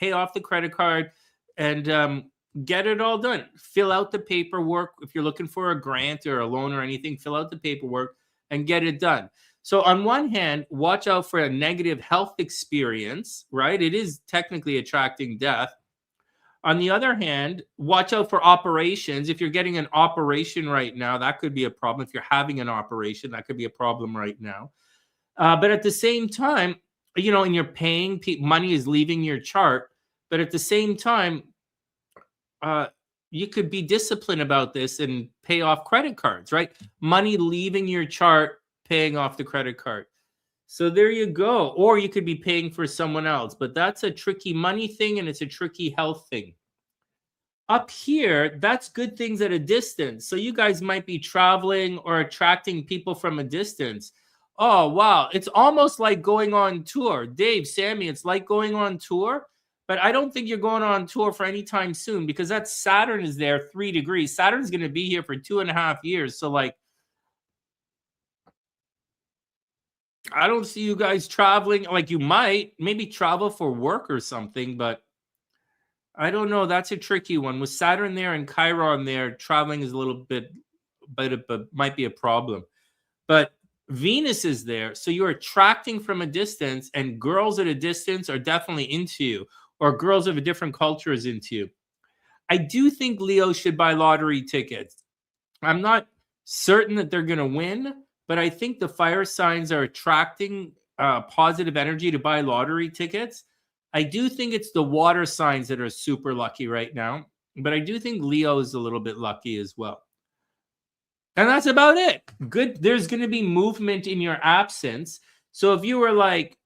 Speaker 1: and get it all done. Fill out the paperwork. If you're looking for a grant or a loan or anything, fill out the paperwork and get it done. So on one hand, watch out for a negative health experience, right? It is technically attracting death. On the other hand, watch out for operations. If you're getting an operation right now, that could be a problem. If you're having an operation, that could be a problem right now. But at the same time, and you're paying, money is leaving your chart. But at the same time, you could be disciplined about this and pay off credit cards, right? Money leaving your chart, paying off the credit card. So there you go. Or you could be paying for someone else. But that's a tricky money thing, and it's a tricky health thing. Up here, that's good things at a distance. So you guys might be traveling or attracting people from a distance. Oh, wow. It's almost like going on tour. Dave, Sammy, it's like going on tour. But I don't think you're going on tour for any time soon, because that Saturn is there 3 degrees. Saturn's going to be here for 2.5 years. So I don't see you guys traveling. You might maybe travel for work or something, but I don't know. That's a tricky one. With Saturn there and Chiron there, traveling is a little bit, but might be a problem. But Venus is there, so you're attracting from a distance, and girls at a distance are definitely into you, or girls of a different culture is into you. I do think Leo should buy lottery tickets. I'm not certain that they're going to win, but I think the fire signs are attracting positive energy to buy lottery tickets. I do think it's the water signs that are super lucky right now, but I do think Leo is a little bit lucky as well. And that's about it. Good. There's going to be movement in your absence. So if you were like,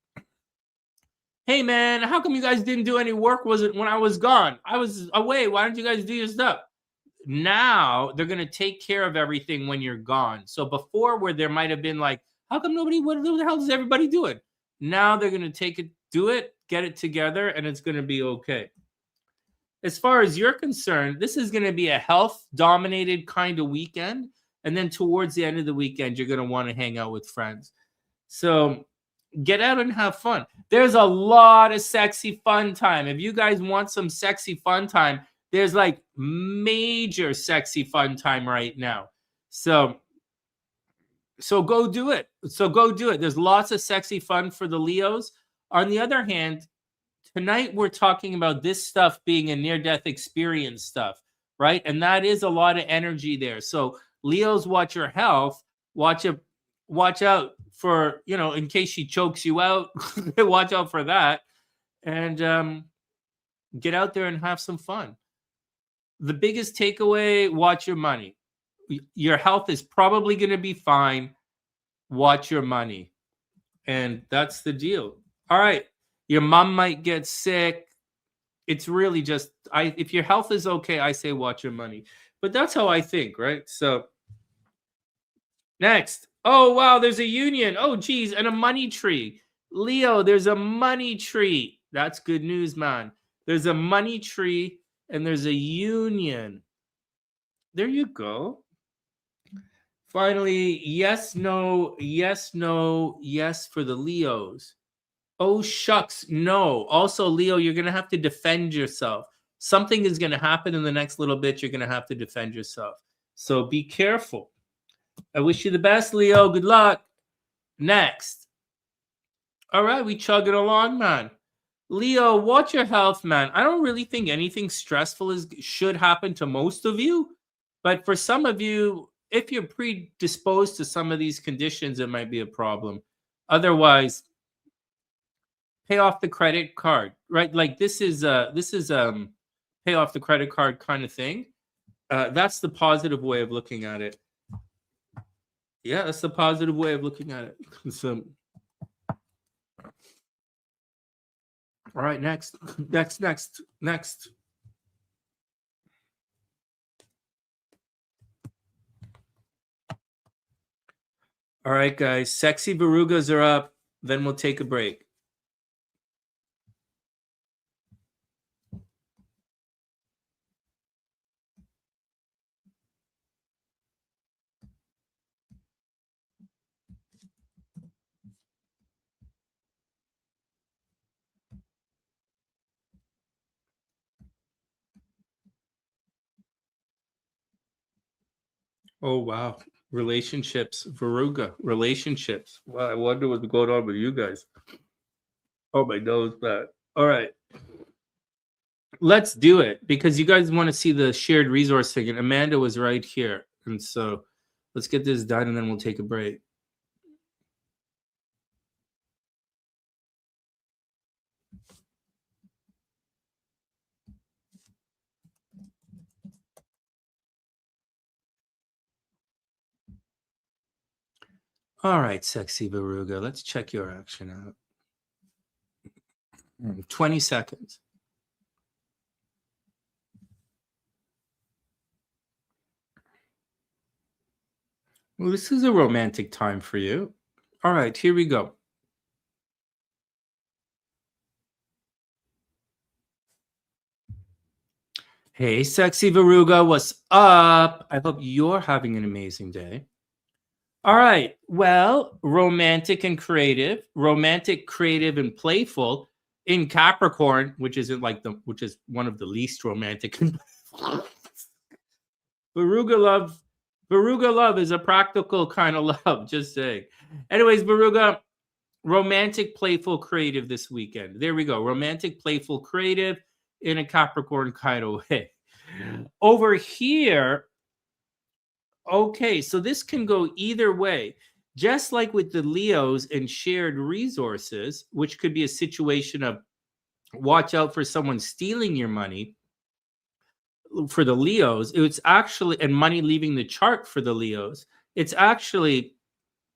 Speaker 1: hey, man, how come you guys didn't do any work? Was it when I was gone? I was away. Why don't you guys do your stuff? Now they're going to take care of everything when you're gone. So before, where there might have been like, how come nobody, what the hell is everybody doing? Now they're going to take it, do it, get it together, and it's going to be okay. As far as you're concerned, this is going to be a health-dominated kind of weekend. And then towards the end of the weekend, you're going to want to hang out with friends. So get out and have fun. There's a lot of sexy fun time. If you guys want some sexy fun time, there's like major sexy fun time right now. So go do it. So go do it. There's lots of sexy fun for the Leos. On the other hand, tonight we're talking about this stuff being a near-death experience stuff, right? And that is a lot of energy there. So Leos, watch your health. Watch out for, in case she chokes you out. Watch out for that. And get out there and have some fun. The biggest takeaway, watch your money. Your health is probably going to be fine. Watch your money. And that's the deal. All right. Your mom might get sick. It's really just, if your health is okay, I say watch your money. But that's how I think, right? So next. Oh, wow, there's a union. Oh, geez, and a money tree. Leo, there's a money tree. That's good news, man. There's a money tree and there's a union. There you go. Finally, yes, no, yes, no, yes for the Leos. Oh, shucks, no. Also, Leo, you're going to have to defend yourself. Something is going to happen in the next little bit. You're going to have to defend yourself. So be careful. I wish you the best, Leo. Good luck. Next. All right, we chugging along, man. Leo, watch your health, man. I don't really think anything stressful should happen to most of you. But for some of you, if you're predisposed to some of these conditions, it might be a problem. Otherwise, pay off the credit card, right? Like this is pay off the credit card kind of thing. That's the positive way of looking at it. Yeah, that's the positive way of looking at it. So, all right, next. All right, guys, sexy Virugas are up. Then we'll take a break. Oh, wow. Relationships, Viruga, relationships. Well, I wonder what's going on with you guys. Oh, my nose, bad. All right. Let's do it because you guys want to see the shared resource thing. And Amanda was right here. And so let's get this done and then we'll take a break. All right, sexy Viruga. Let's check your action out. 20 seconds. Well, this is a romantic time for you. All right, here we go. Hey, sexy Viruga, what's up? I hope you're having an amazing day. All right. Well, romantic, creative, and playful in Capricorn, which is one of the least romantic. Viruga love is a practical kind of love. Just saying. Anyways, Viruga, romantic, playful, creative this weekend. There we go. Romantic, playful, creative in a Capricorn kind of way. Over here. Okay, so this can go either way. Just like with the Leos and shared resources, which could be a situation of watch out for someone stealing your money. for the Leos, it's actually, and money leaving the chart for the Leos, it's actually,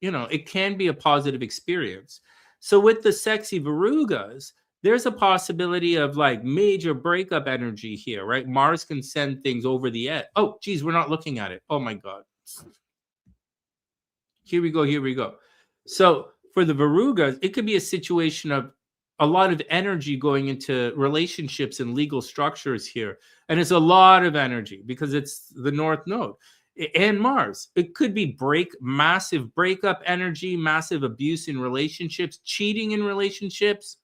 Speaker 1: it can be a positive experience. So with the sexy Verugas, there's a possibility of like major breakup energy here, right? Mars can send things over the edge. Oh, geez, we're not looking at it. Oh my God. Here we go. Here we go. So for the Verugas, it could be a situation of a lot of energy going into relationships and legal structures here. And it's a lot of energy because it's the North Node and Mars. It could be massive breakup energy, massive abuse in relationships, cheating in relationships.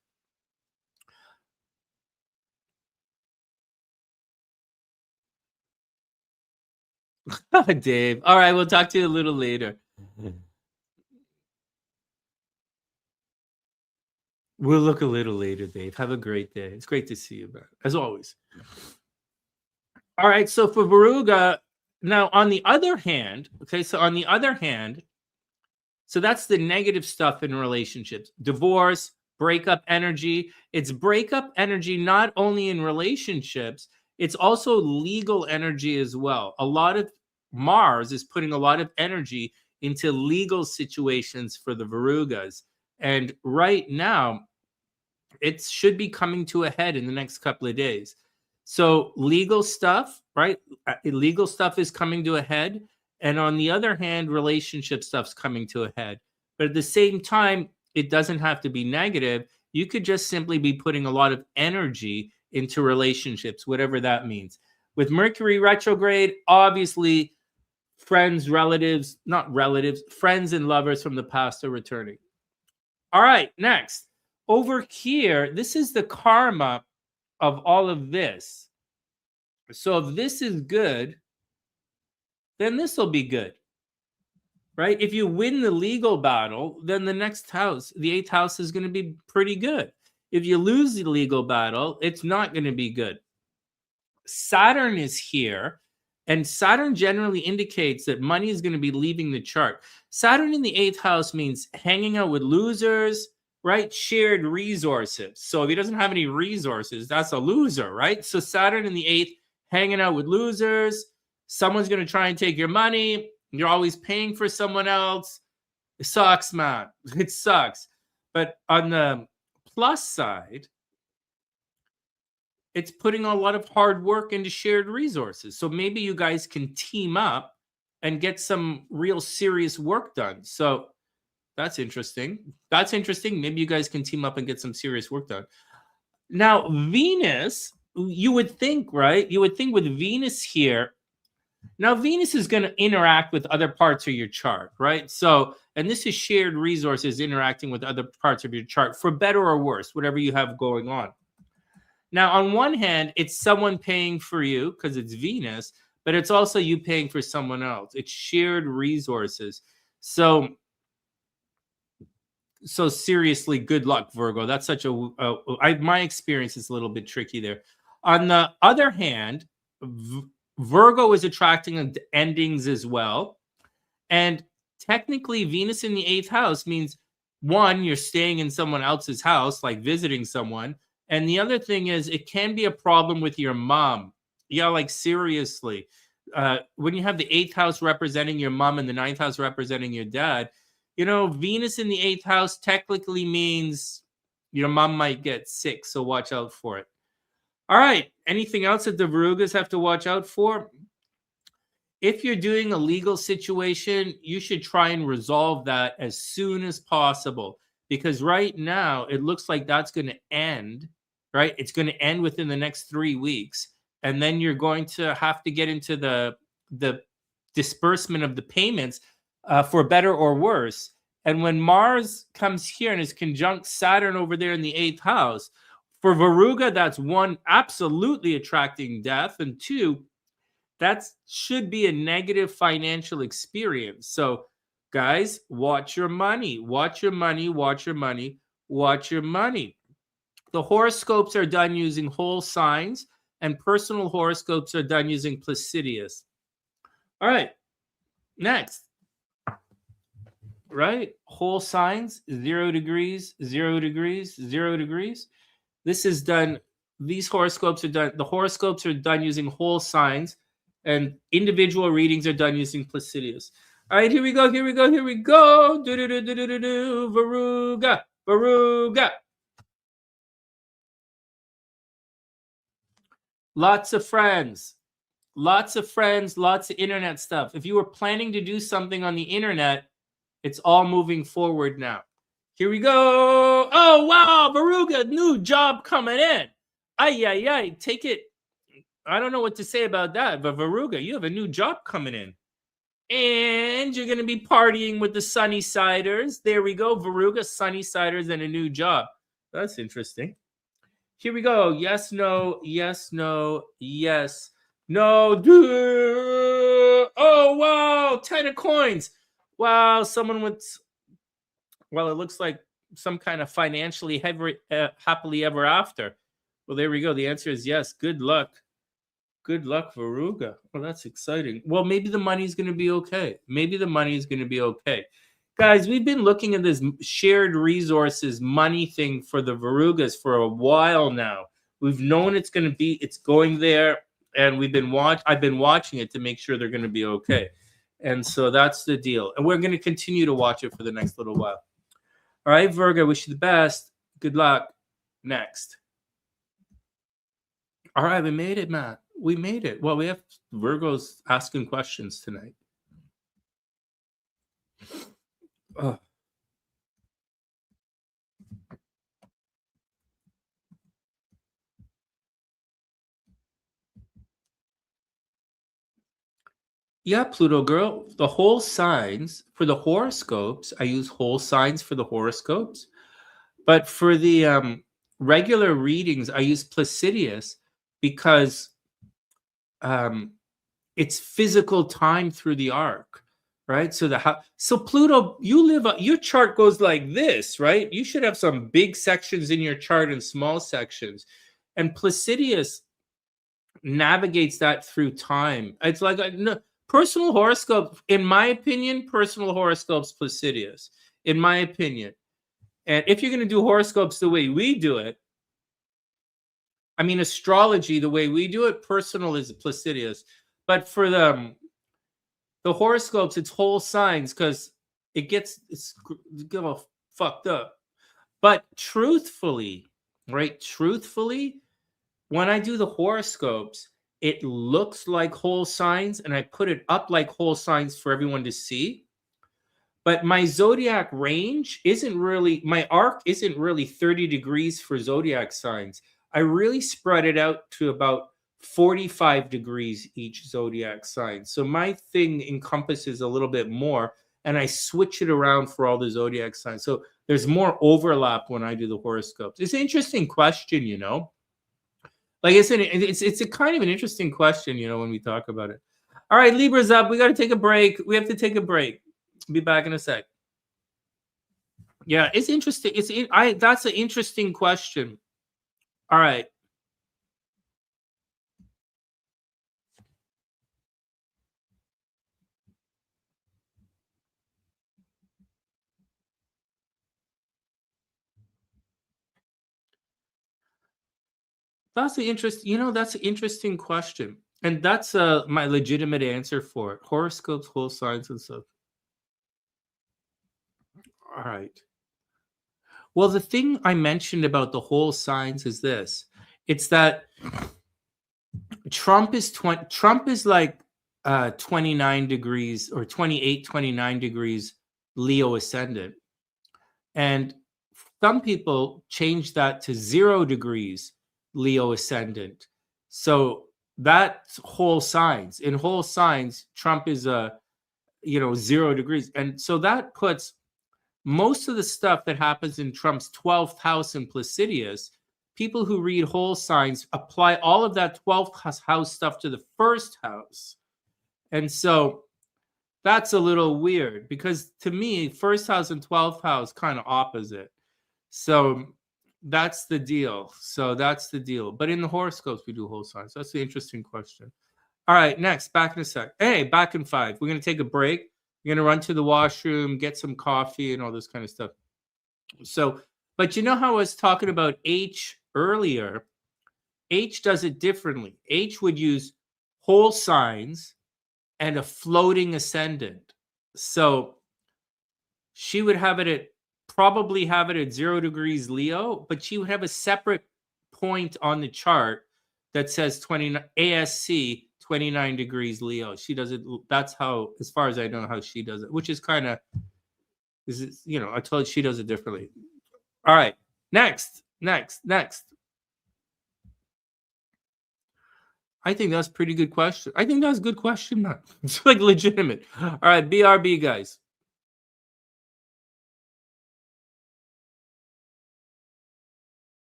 Speaker 1: Dave. All right, we'll talk to you a little later. We'll look a little later, Dave. Have a great day. It's great to see you, man, as always. All right, so for Veruga, now on the other hand, so that's the negative stuff in relationships. Divorce, breakup energy. It's breakup energy not only in relationships, it's also legal energy as well. A lot of Mars is putting a lot of energy into legal situations for the Verugas. And right now, it should be coming to a head in the next couple of days. So legal stuff, right? Illegal stuff is coming to a head. And on the other hand, relationship stuff's coming to a head. But at the same time, it doesn't have to be negative. You could just simply be putting a lot of energy into relationships, whatever that means. With Mercury retrograde, obviously, friends, relatives, not relatives, friends and lovers from the past are returning. All right, next. Over here, this is the karma of all of this. So if this is good, then this will be good, right? If you win the legal battle, then the next house, the 8th house, is going to be pretty good. If you lose the legal battle, it's not going to be good. Saturn is here, and Saturn generally indicates that money is going to be leaving the chart. Saturn in the 8th house means hanging out with losers, right? Shared resources. So if he doesn't have any resources, that's a loser, right? So Saturn in the 8th, hanging out with losers. Someone's going to try and take your money. You're always paying for someone else. It sucks, man. It sucks. But on the plus side, it's putting a lot of hard work into shared resources. So maybe you guys can team up and get some real serious work done. So that's interesting. That's interesting. Maybe you guys can team up and get some serious work done. Now, Venus, you would think, right? You would think with Venus here, now Venus is going to interact with other parts of your chart, right? So, and this is shared resources interacting with other parts of your chart for better or worse, whatever you have going on. Now, on one hand, it's someone paying for you because it's Venus, but it's also you paying for someone else. It's shared resources. So seriously, good luck, Virgo. That's such my experience is a little bit tricky there. On the other hand, Virgo is attracting endings as well. And technically, Venus in the 8th house means, one, you're staying in someone else's house, like visiting someone. And the other thing is, it can be a problem with your mom. Yeah, like seriously. When you have the 8th house representing your mom and the 9th house representing your dad, Venus in the 8th house technically means your mom might get sick. So watch out for it. All right. Anything else that the Verugas have to watch out for? If you're doing a legal situation, you should try and resolve that as soon as possible, because right now it looks like that's going to end, right? It's going to end within the next 3 weeks. And then you're going to have to get into the disbursement of the payments for better or worse. And when Mars comes here and is conjunct Saturn over there in the 8th house, for Veruga, that's one, absolutely attracting death. And two, that should be a negative financial experience. So, guys, watch your money. Watch your money. Watch your money. Watch your money. The horoscopes are done using whole signs, and personal horoscopes are done using Placidius. All right. Next. Right? Whole signs, 0 degrees, 0 degrees, 0 degrees. This is done these horoscopes are done. The horoscopes are done using whole signs, and individual readings are done using Placidius. All right, here we go. Here we go. Here we go. Do do do do do do do. Varuga, Varuga. Lots of friends. Lots of friends, lots of internet stuff. If you were planning to do something on the internet, it's all moving forward now. Here we go. Oh, wow, Varuga, new job coming in. Ay, ay, ay, take it. I don't know what to say about that, but Varuga, you have a new job coming in. And you're going to be partying with the Sunnysiders. There we go, Varuga, Sunnysiders, and a new job. That's interesting. Here we go. Yes, no, yes, no, yes. No, dude. Oh, wow. 10 of coins. Wow. Someone with, well, it looks like some kind of financially happily ever after. Well, there we go. The answer is yes. Good luck. Good luck, Varuga. Well, that's exciting. Well, maybe the money's going to be okay. Maybe the money is going to be okay. Guys, we've been looking at this shared resources money thing for the Varugas for a while now. We've known it's going there. And I've been watching it to make sure they're going to be okay. And so that's the deal. And we're going to continue to watch it for the next little while. All right, Virgo, wish you the best. Good luck. Next. All right, we made it, Matt. We made it. Well, we have Virgos asking questions tonight. Oh. Yeah, Pluto girl. The whole signs for the horoscopes, I use whole signs for the horoscopes. But for the regular readings, I use Placidius because it's physical time through the arc, right? So Pluto, your chart goes like this, right? You should have some big sections in your chart and small sections. And Placidius navigates that through time. It's like personal horoscope, in my opinion, personal horoscopes Placidius, in my opinion. And if you're going to do horoscopes the way we do it, I mean, astrology, the way we do it, personal is Placidius. But for the horoscopes, it's whole signs because it's all fucked up. But truthfully, right? Truthfully, when I do the horoscopes, it looks like whole signs, and I put it up like whole signs for everyone to see. But my zodiac range my arc isn't really 30 degrees for zodiac signs. I really spread it out to about 45 degrees each zodiac sign. So my thing encompasses a little bit more, and I switch it around for all the zodiac signs. So there's more overlap when I do the horoscopes. It's an interesting question, you know? Like it's a kind of an interesting question, you know, when we talk about it. All right, Libra's up. We got to take a break. We have to take a break. Be back in a sec. Yeah, it's interesting. That's an interesting question. All right. That's an interesting question. And that's my legitimate answer for it. Horoscopes, whole signs, and stuff. All right. Well, the thing I mentioned about the whole signs is this. It's that Trump is like 29 degrees or 28, 29 degrees Leo ascendant. And some people change that to 0 degrees Leo ascendant. So that's whole signs. In whole signs, Trump is 0 degrees. And so that puts most of the stuff that happens in Trump's 12th house in Placidius, people who read whole signs apply all of that 12th house stuff to the first house. And so that's a little weird because to me, first house and 12th house kind of opposite. So that's the deal. But in the horoscopes, we do whole signs. That's the interesting question. All right, next, back in a sec. Hey, back in 5. We're going to take a break. We're going to run to the washroom, get some coffee and all this kind of stuff. So, but you know how I was talking about H earlier? H does it differently. H would use whole signs and a floating ascendant. So she would probably have it at 0 degrees Leo, but she would have a separate point on the chart that says 29 ASC 29 degrees Leo. She does it. That's how, as far as I know, how she does it, which is kind of, I told you she does it differently. All right. Next. I think that's a pretty good question. I think that's a good question, man. It's like legitimate. All right. BRB, guys.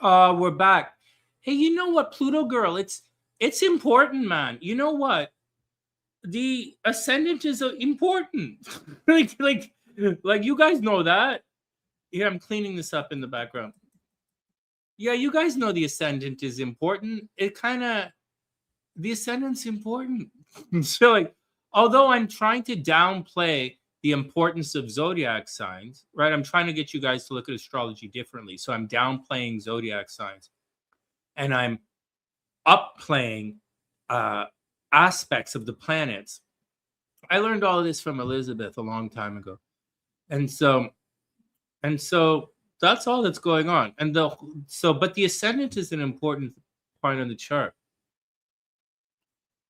Speaker 1: We're back. Hey, you know what, Pluto girl? It's important, man. You know what? The ascendant is important. like you guys know that. Yeah, I'm cleaning this up in the background. Yeah, you guys know the ascendant is important. The ascendant's important. So like, although I'm trying to downplay the importance of zodiac signs, right? I'm trying to get you guys to look at astrology differently. So I'm downplaying zodiac signs and I'm upplaying aspects of the planets. I learned all of this from Elizabeth a long time ago. And so that's all that's going on. But the ascendant is an important point on the chart.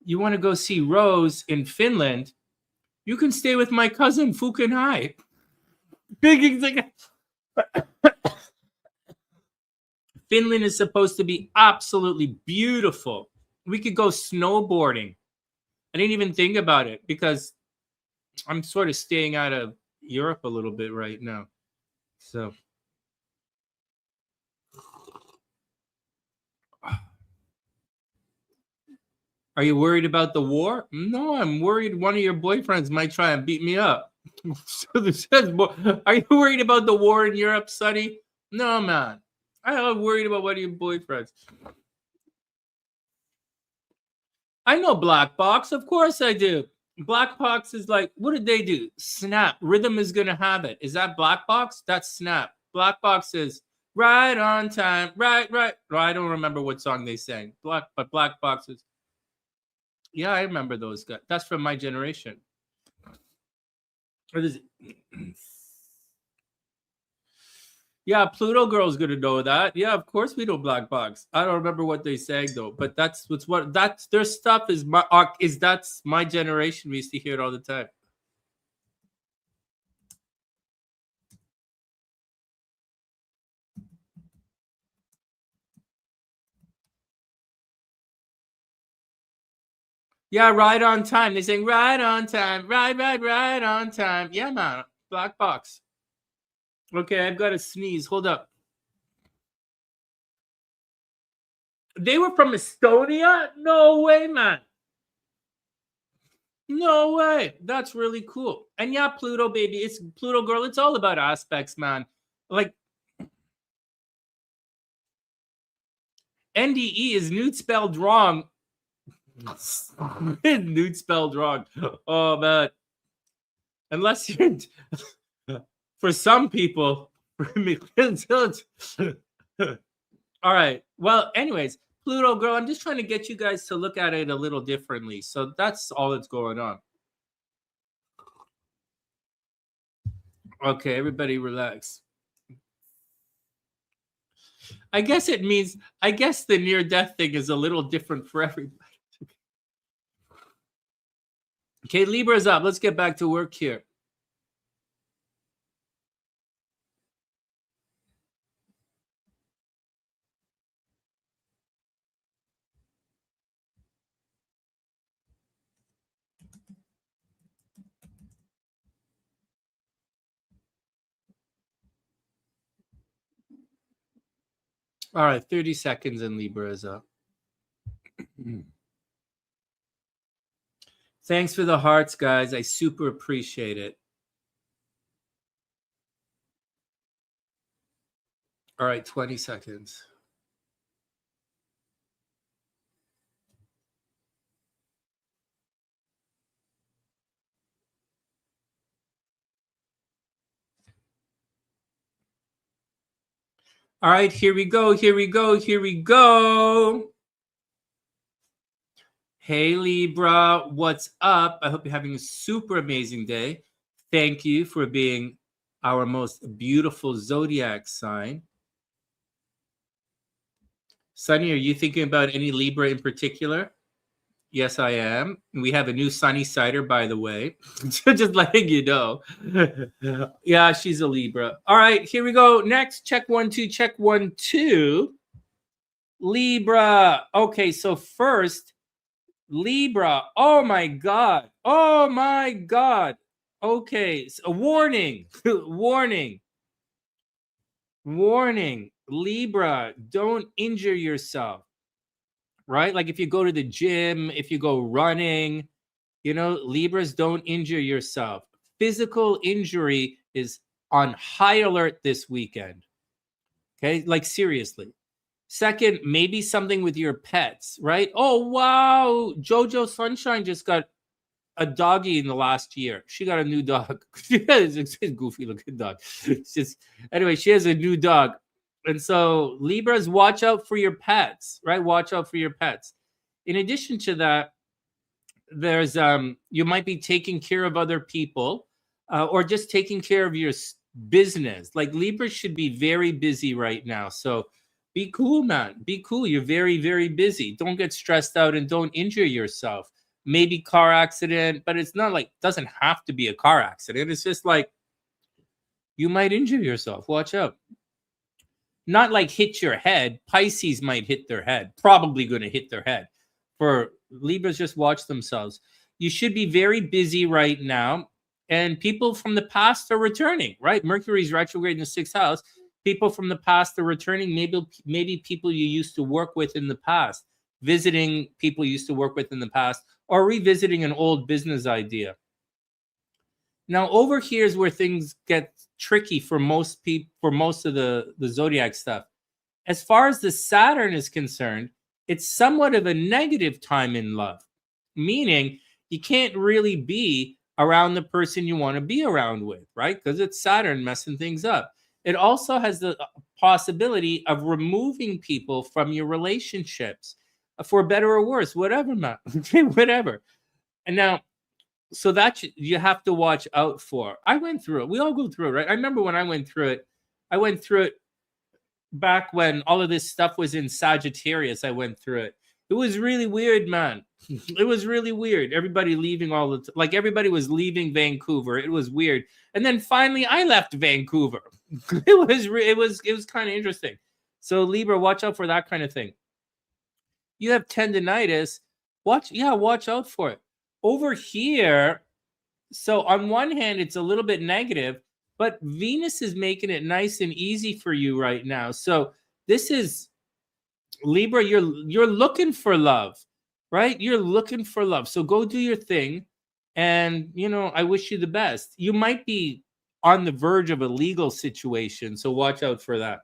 Speaker 1: You want to go see Rose in Finland, you can stay with my cousin Fukunai. Finland is supposed to be absolutely beautiful. We could go snowboarding. I didn't even think about it because I'm sort of staying out of Europe a little bit right now. So are you worried about the war? No, I'm worried one of your boyfriends might try and beat me up. So this says, are you worried about the war in Europe, Sonny? No, man. I'm worried about one of your boyfriends. I know Black Box. Of course I do. Black Box is like, what did they do? Snap. Rhythm is going to have it. Is that Black Box? That's Snap. Black Box is right on time. Right. I don't remember what song they sang. But Black Box is. Yeah, I remember those guys. That's from my generation. What is it? Yeah, Pluto Girl's gonna know that. Yeah, of course we know Black Box. I don't remember what they sang though, but that's their stuff is that's my generation. We used to hear it all the time. Yeah, right on time. They sing right on time, right on time. Yeah, man, Black Box. Okay, I've got to sneeze. Hold up. They were from Estonia? No way, man. No way. That's really cool. And yeah, Pluto, baby. It's Pluto Girl. It's all about aspects, man. Like, NDE is nude spelled wrong. Nude spelled wrong. Oh, man. Unless you're... For some people... All right. Well, anyways, Pluto Girl, I'm just trying to get you guys to look at it a little differently. So that's all that's going on. Okay, everybody relax. I guess it means, I guess the near-death thing is a little different for everybody. Okay, Libra's up. Let's get back to work here. All right, 30 seconds and Libra is up. Thanks for the hearts, guys. I super appreciate it. All right, 20 seconds. All right, here we go. Hey, Libra, what's up? I hope you're having a super amazing day. Thank you for being our most beautiful zodiac sign. Sonny, are you thinking about any Libra in particular? Yes, I am. We have a new SunnySider, by the way. Just letting you know. Yeah, she's a Libra. All right, here we go. Next, check 1, 2, check 1, 2. Libra. Okay, so first, Libra. Oh my God. Okay, so a warning. Warning. Libra, don't injure yourself. Right? Like if you go to the gym, if you go running, Libras, don't injure yourself. Physical injury is on high alert this weekend. Okay? Like seriously. Second, maybe something with your pets, right? Oh, wow. Jojo Sunshine just got a doggy in the last year. She got a new dog. It's a goofy looking dog. Anyway, she has a new dog. And so Libras, watch out for your pets, right? Watch out for your pets. In addition to that, there's you might be taking care of other people or just taking care of your business. Like Libras should be very busy right now. So be cool, man. Be cool. You're very, very busy. Don't get stressed out and don't injure yourself. Maybe car accident, but it's not like, doesn't have to be a car accident. It's just like you might injure yourself. Watch out. not like hit your head. Pisces might hit their head, probably going to hit their head. For Libras, just watch themselves. You should be very busy right now. And people from the past are returning, right? Mercury's retrograde in the 6th house. People from the past are returning. Maybe people you used to work with in the past, visiting people you used to work with in the past, or revisiting an old business idea. Now, over here is where things get tricky for most people, for most of the zodiac stuff. As far as the Saturn is concerned, it's somewhat of a negative time in love, meaning you can't really be around the person you want to be around with, right? Because it's Saturn messing things up. It also has the possibility of removing people from your relationships, for better or worse, whatever, man. Whatever. And now, so that you have to watch out for. I went through it. We all go through it, right? I remember when I went through it back when all of this stuff was in Sagittarius. I went through it. It was really weird, man. It was really weird. Everybody leaving all the like everybody was leaving Vancouver. It was weird. And then finally I left Vancouver. It was kind of interesting. So Libra, watch out for that kind of thing. You have tendinitis. Watch out for it. Over here, so on one hand, it's a little bit negative, but Venus is making it nice and easy for you right now. So this is Libra, you're looking for love, right? You're looking for love. So go do your thing. And, I wish you the best. You might be on the verge of a legal situation, so watch out for that.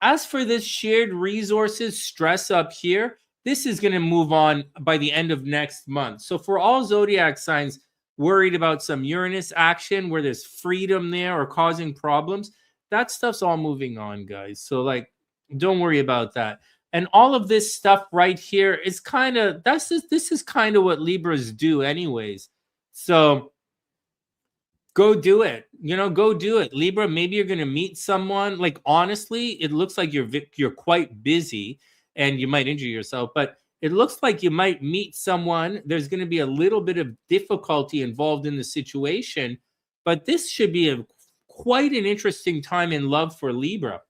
Speaker 1: As for this shared resources stress up here, this is going to move on by the end of next month. So for all zodiac signs worried about some Uranus action where there's freedom there or causing problems, that stuff's all moving on, guys. So don't worry about that. And all of this stuff right here is this is kind of what Libras do anyways. So go do it. Go do it. Libra, maybe you're going to meet someone. Like, honestly, it looks like you're quite busy and you might injure yourself, but it looks like you might meet someone. There's going to be a little bit of difficulty involved in the situation, but this should be quite an interesting time in love for Libra.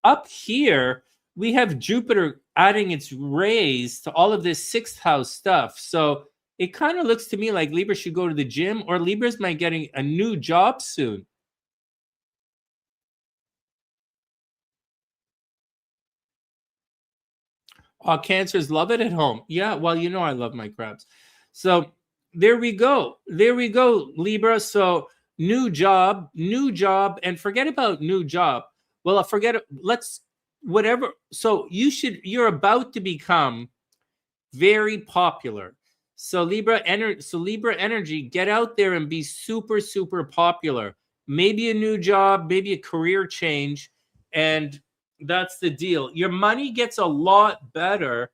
Speaker 1: Up here, we have Jupiter adding its rays to all of this 6th house stuff. So it kind of looks to me like Libra should go to the gym, or Libras might getting a new job soon. Cancers love it at home. Yeah, well, I love my crabs. So there we go. There we go, Libra. So new job, and forget about new job. Well, forget it. Let's whatever. So you're about to become very popular. So Libra energy, get out there and be super, super popular. Maybe a new job, maybe a career change, and that's the deal. Your money gets a lot better.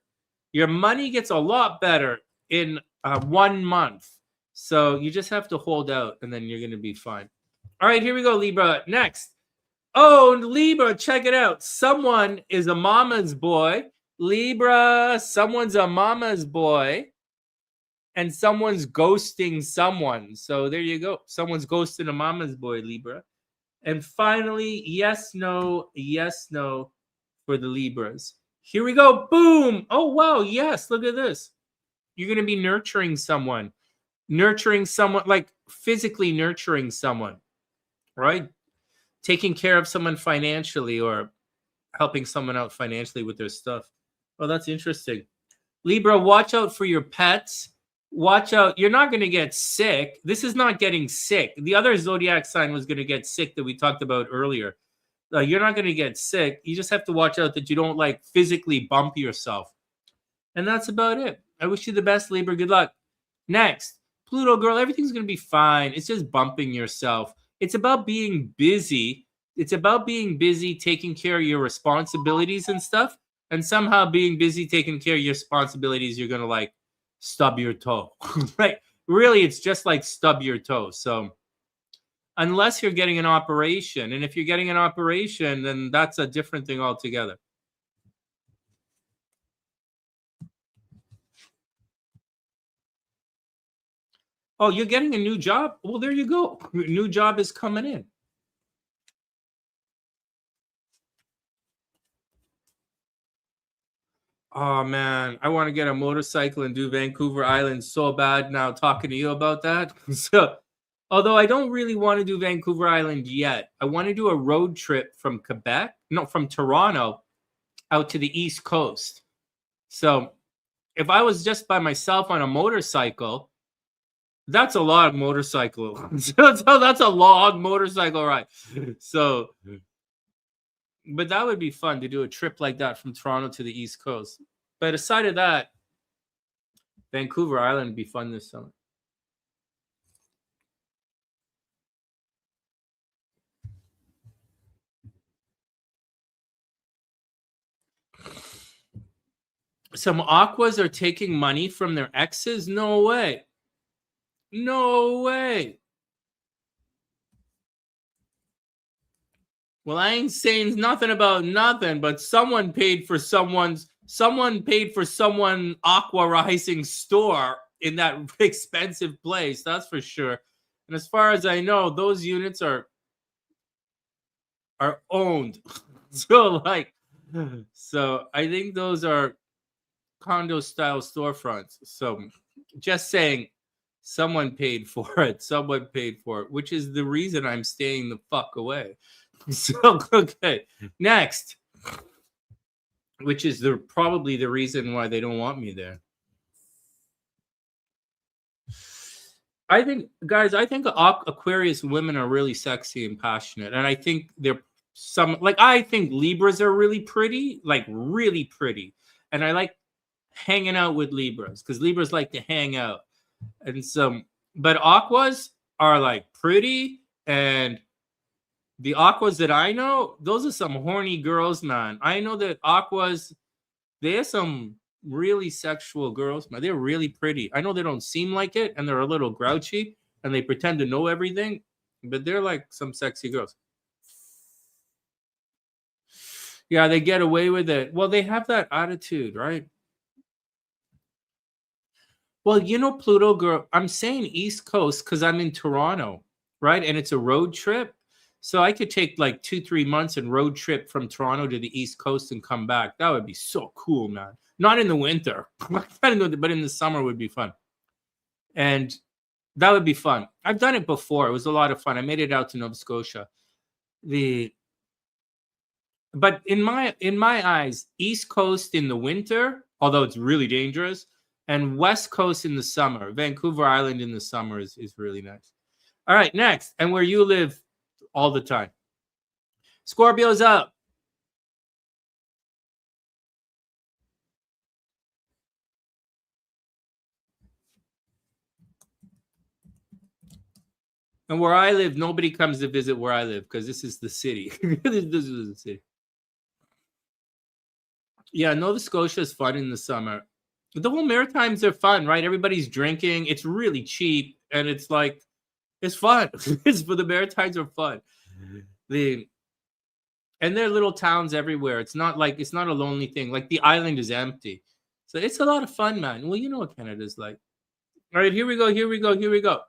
Speaker 1: Your money gets a lot better in 1 month. So you just have to hold out, and then you're going to be fine. All right, here we go, Libra. Next. Oh, Libra, check it out. Someone is a mama's boy. Libra, someone's a mama's boy. And someone's ghosting someone. So there you go. Someone's ghosting a mama's boy, Libra. And finally, yes, no for the Libras. Here we go. Boom. Oh, wow. Yes. Look at this. You're going to be nurturing someone, like physically nurturing someone, right? Taking care of someone financially or helping someone out financially with their stuff. Oh, that's interesting. Libra, watch out for your pets. Watch out. You're not going to get sick. This is not getting sick. The other zodiac sign was going to get sick that we talked about earlier. You're not going to get sick. You just have to watch out that you don't physically bump yourself. And that's about it. I wish you the best, Libra. Good luck. Next, Pluto girl, everything's going to be fine. It's just bumping yourself. It's about being busy. It's about being busy, taking care of your responsibilities and stuff. And somehow being busy, taking care of your responsibilities, you're going to stub your toe, right? Really, it's just like stub your toe. So unless you're getting an operation, and if you're getting an operation, then that's a different thing altogether. Oh, you're getting a new job? Well, there you go. New job is coming in. Oh man, I want to get a motorcycle and do Vancouver Island so bad now talking to you about that. So, although I don't really want to do Vancouver Island yet, I want to do a road trip from Quebec, no, from Toronto out to the East Coast. So, if I was just by myself on a motorcycle, that's a lot of motorcycle. So that's a long motorcycle ride. So, but that would be fun to do a trip like that from Toronto to the East Coast. But aside of that, Vancouver Island would be fun this summer. Some Aquas are taking money from their exes? No way. No way. Well, I ain't saying nothing about nothing, but someone paid for someone aqua rising store in that expensive place, that's for sure. And as far as I know, those units are owned. So I think those are condo style storefronts. So just saying, someone paid for it. Someone paid for it, which is the reason I'm staying the fuck away. So okay, next, which is probably the reason why they don't want me there. I think, guys, Aquarius women are really sexy and passionate, and I think I think Libras are really pretty, and I like hanging out with Libras because Libras like to hang out, and but Aquas are like pretty, and the Aquas that I know, those are some horny girls, man. I know that Aquas, they're some really sexual girls, man. They're really pretty. I know they don't seem like it, and they're a little grouchy, and they pretend to know everything, but they're like some sexy girls. Yeah, they get away with it. Well, they have that attitude, right? Well, Pluto girl, I'm saying East Coast because I'm in Toronto, right? And it's a road trip. So I could take like 2-3 months and road trip from Toronto to the East Coast and come back. That would be so cool, man. Not in the winter, but in the summer would be fun. And that would be fun. I've done it before. It was a lot of fun. I made it out to Nova Scotia. But in my eyes, East Coast in the winter, although it's really dangerous, and West Coast in the summer, Vancouver Island in the summer is really nice. All right, next, and where you live all the time. Scorpio's up. And where I live, nobody comes to visit where I live because this is the city. This is the city. Yeah, Nova Scotia is fun in the summer. The whole Maritimes are fun, right? Everybody's drinking. It's really cheap, and it's like it's fun. It's for the Maritimes are fun. And there are little towns everywhere. It's not a lonely thing. Like the island is empty, so it's a lot of fun, man. Well, you know what Canada's like. All right, here we go.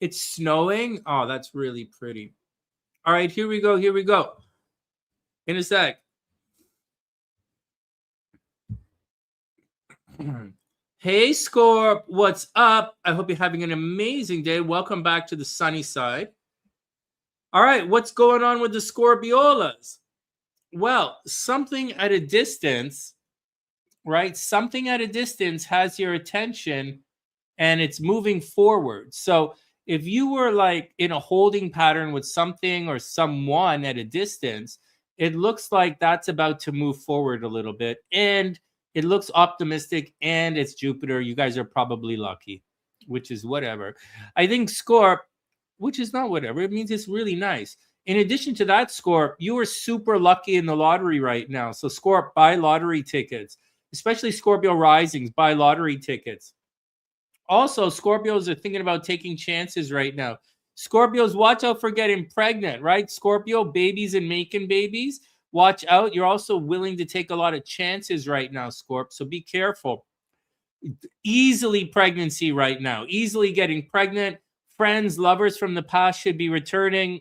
Speaker 1: It's snowing. Oh, that's really pretty. All right, here we go. In a sec. Hey, Scorp, what's up? I hope you're having an amazing day. Welcome back to the sunny side. All right, what's going on with the Scorpiolas? Well, something at a distance, right? Something at a distance has your attention and it's moving forward. So if you were like in a holding pattern with something or someone at a distance, it looks like that's about to move forward a little bit. And it looks optimistic, and it's Jupiter. You guys are probably lucky, which is whatever. I think Scorp, which is not whatever. It means it's really nice. In addition to that, Scorp, you are super lucky in the lottery right now. So Scorp, buy lottery tickets, especially Scorpio risings, buy lottery tickets. Also, Scorpios are thinking about taking chances right now. Scorpios, watch out for getting pregnant, right? Scorpio, babies and making babies. Watch out. You're also willing to take a lot of chances right now, Scorp. So be careful. Easily pregnancy right now. Easily getting pregnant. Friends, lovers from the past should be returning.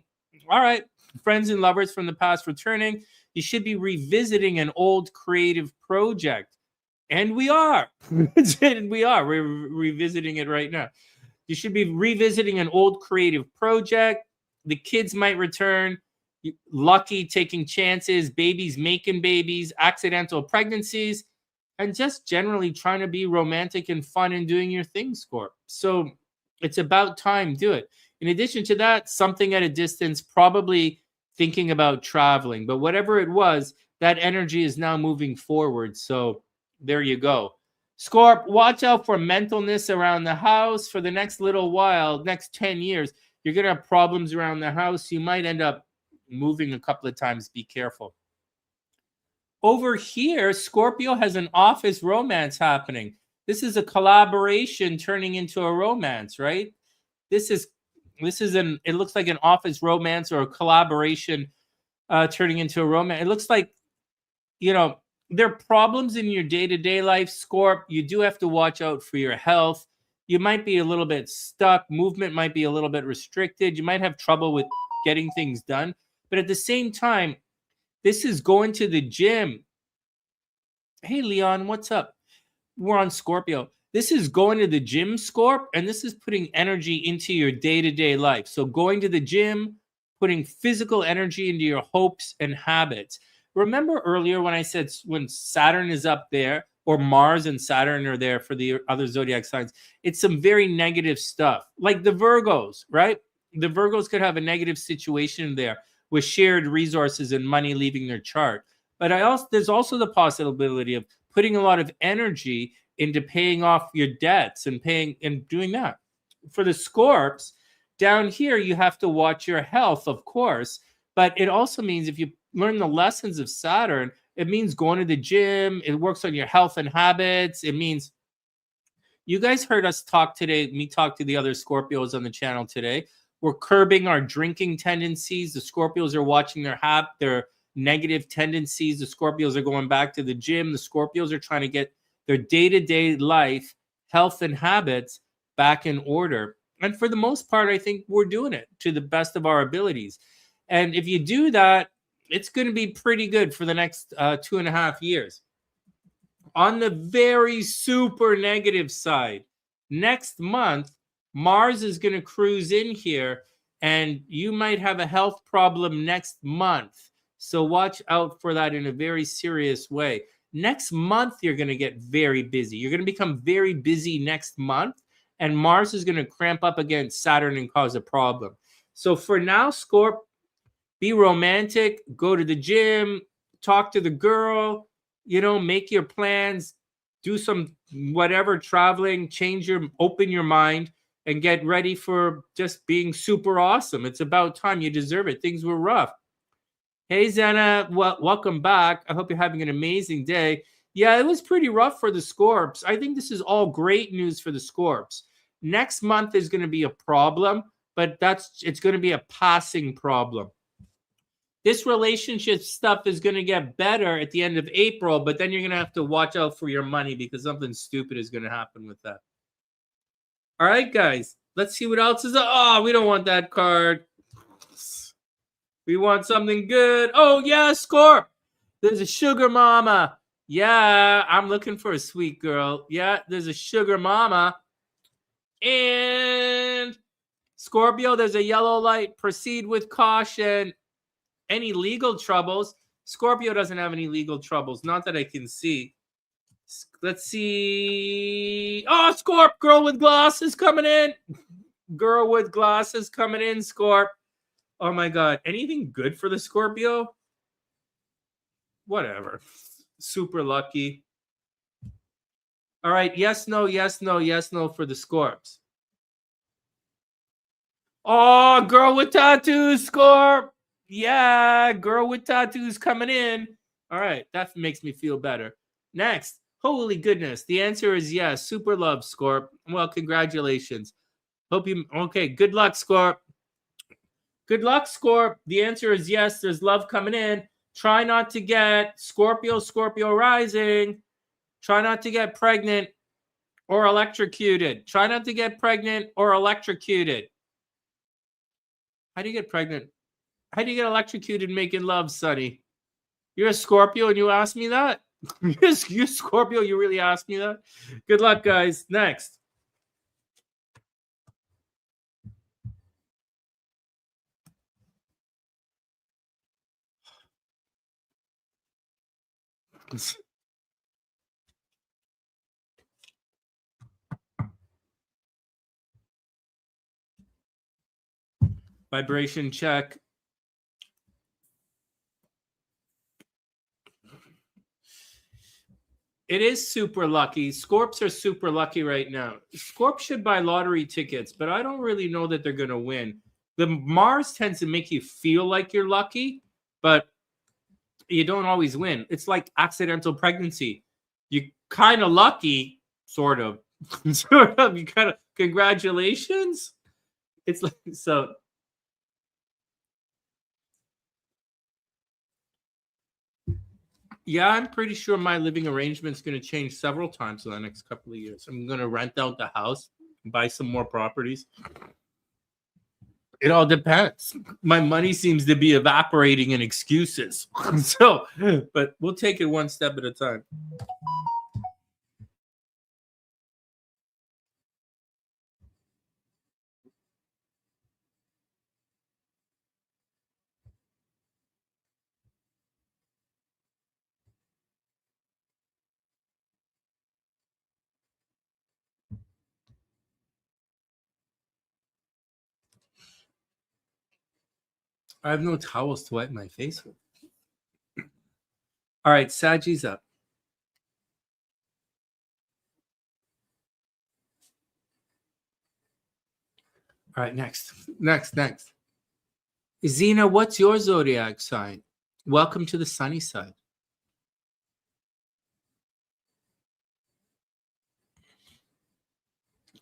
Speaker 1: All right. Friends and lovers from the past returning. You should be revisiting an old creative project. And we are. We are. We're revisiting it right now. You should be revisiting an old creative project. The kids might return. Lucky taking chances, babies making babies, accidental pregnancies, and just generally trying to be romantic and fun and doing your thing, Scorp. So it's about time, do it. In addition to that, something at a distance, probably thinking about traveling. But whatever it was, that energy is now moving forward. So there you go. Scorp, watch out for mentalness around the house for the next little while, next 10 years. You're going to have problems around the house. You might end up moving a couple of times. Be careful. Over here, Scorpio has an office romance happening. This is a collaboration turning into a romance, right? This is it looks like an office romance or a collaboration turning into a romance. It looks like, you know, there are problems in your day-to-day life, Scorp. You do have to watch out for your health. You might be a little bit stuck. Movement might be a little bit restricted. You might have trouble with getting things done. But at the same time, this is going to the gym. Hey, Leon, what's up? We're on Scorpio. This is going to the gym, Scorp, and this is putting energy into your day-to-day life. So going to the gym, putting physical energy into your hopes and habits. Remember earlier when I said when Saturn is up there, or Mars and Saturn are there for the other zodiac signs, it's some very negative stuff. Like the Virgos, right? The Virgos could have a negative situation there with shared resources and money leaving their chart. But there's also the possibility of putting a lot of energy into paying off your debts and doing that. For the Scorps, down here, you have to watch your health, of course. But it also means if you learn the lessons of Saturn, it means going to the gym. It works on your health and habits. It means you guys heard us talk today. Me talk to the other Scorpios on the channel today. We're curbing our drinking tendencies. The Scorpios are watching their negative tendencies. The Scorpios are going back to the gym. The Scorpios are trying to get their day-to-day life, health, and habits back in order. And for the most part, I think we're doing it to the best of our abilities. And if you do that, it's going to be pretty good for the next 2.5 years. On the very super negative side, next month, Mars is going to cruise in here, and you might have a health problem next month. So watch out for that in a very serious way. Next month, you're going to get very busy. You're going to become very busy next month, and Mars is going to cramp up against Saturn and cause a problem. So for now, Scorp, be romantic, go to the gym, talk to the girl, make your plans, do some whatever traveling, open your mind, and get ready for just being super awesome. It's about time. You deserve it. Things were rough. Hey, Zena, welcome back. I hope you're having an amazing day. Yeah, it was pretty rough for the Scorps. I think this is all great news for the Scorps. Next month is going to be a problem, but it's going to be a passing problem. This relationship stuff is going to get better at the end of April, but then you're going to have to watch out for your money because something stupid is going to happen with that. All right, guys, let's see what else is. Oh, we don't want that card. We want something good. Oh, yeah, Scorp. There's a sugar mama. Yeah, I'm looking for a sweet girl. Yeah, there's a sugar mama. And Scorpio, there's a yellow light. Proceed with caution. Any legal troubles? Scorpio doesn't have any legal troubles. Not that I can see. Let's see. Oh, Scorp, girl with glasses coming in. Girl with glasses coming in, Scorp. Oh, my God. Anything good for the Scorpio? Whatever. Super lucky. All right. Yes, no, yes, no, yes, no for the Scorps. Oh, girl with tattoos, Scorp. Yeah, girl with tattoos coming in. All right. That makes me feel better. Next. Holy goodness. The answer is yes. Super love, Scorp. Well, congratulations. Okay. Good luck, Scorp. Good luck, Scorp. The answer is yes. There's love coming in. Try not to get Scorpio rising. Try not to get pregnant or electrocuted. Try not to get pregnant or electrocuted. How do you get pregnant? How do you get electrocuted making love, Sonny? You're a Scorpio and you asked me that? You're Scorpio, you really asked me that? Good luck, guys. Next. Vibration check. It is super lucky. Scorps are super lucky right now. Scorp should buy lottery tickets, but I don't really know that they're going to win. The Mars tends to make you feel like you're lucky, but you don't always win. It's like accidental pregnancy. You're kind of lucky, sort of. Sort of. You kind of, congratulations. It's like, so. Yeah, I'm pretty sure my living arrangement is going to change several times in the next couple of years. I'm going to rent out the house, buy some more properties. It all depends. My money seems to be evaporating in excuses. So, but we'll take it one step at a time. I have no towels to wipe my face with. All right, Saggy's up. All right, next. Zena, what's your zodiac sign? Welcome to the sunny side.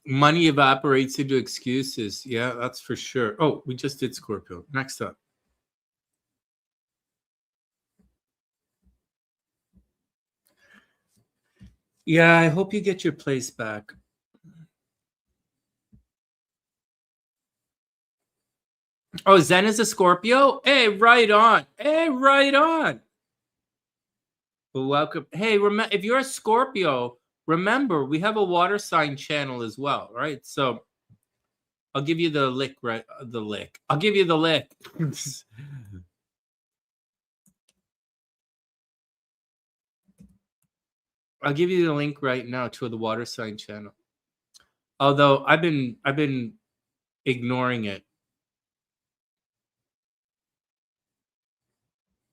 Speaker 1: Money evaporates into excuses. Yeah, that's for sure. Oh, we just did Scorpio. Next up. Yeah, I hope you get your place back. Oh, Zen is a Scorpio? Hey, right on. Well, welcome. Hey, if you're a Scorpio, remember, we have a water sign channel as well, right? So I'll give you the lick, right? The lick. I'll give you the lick. I'll give you the link right now to the water sign channel. Although I've been ignoring it.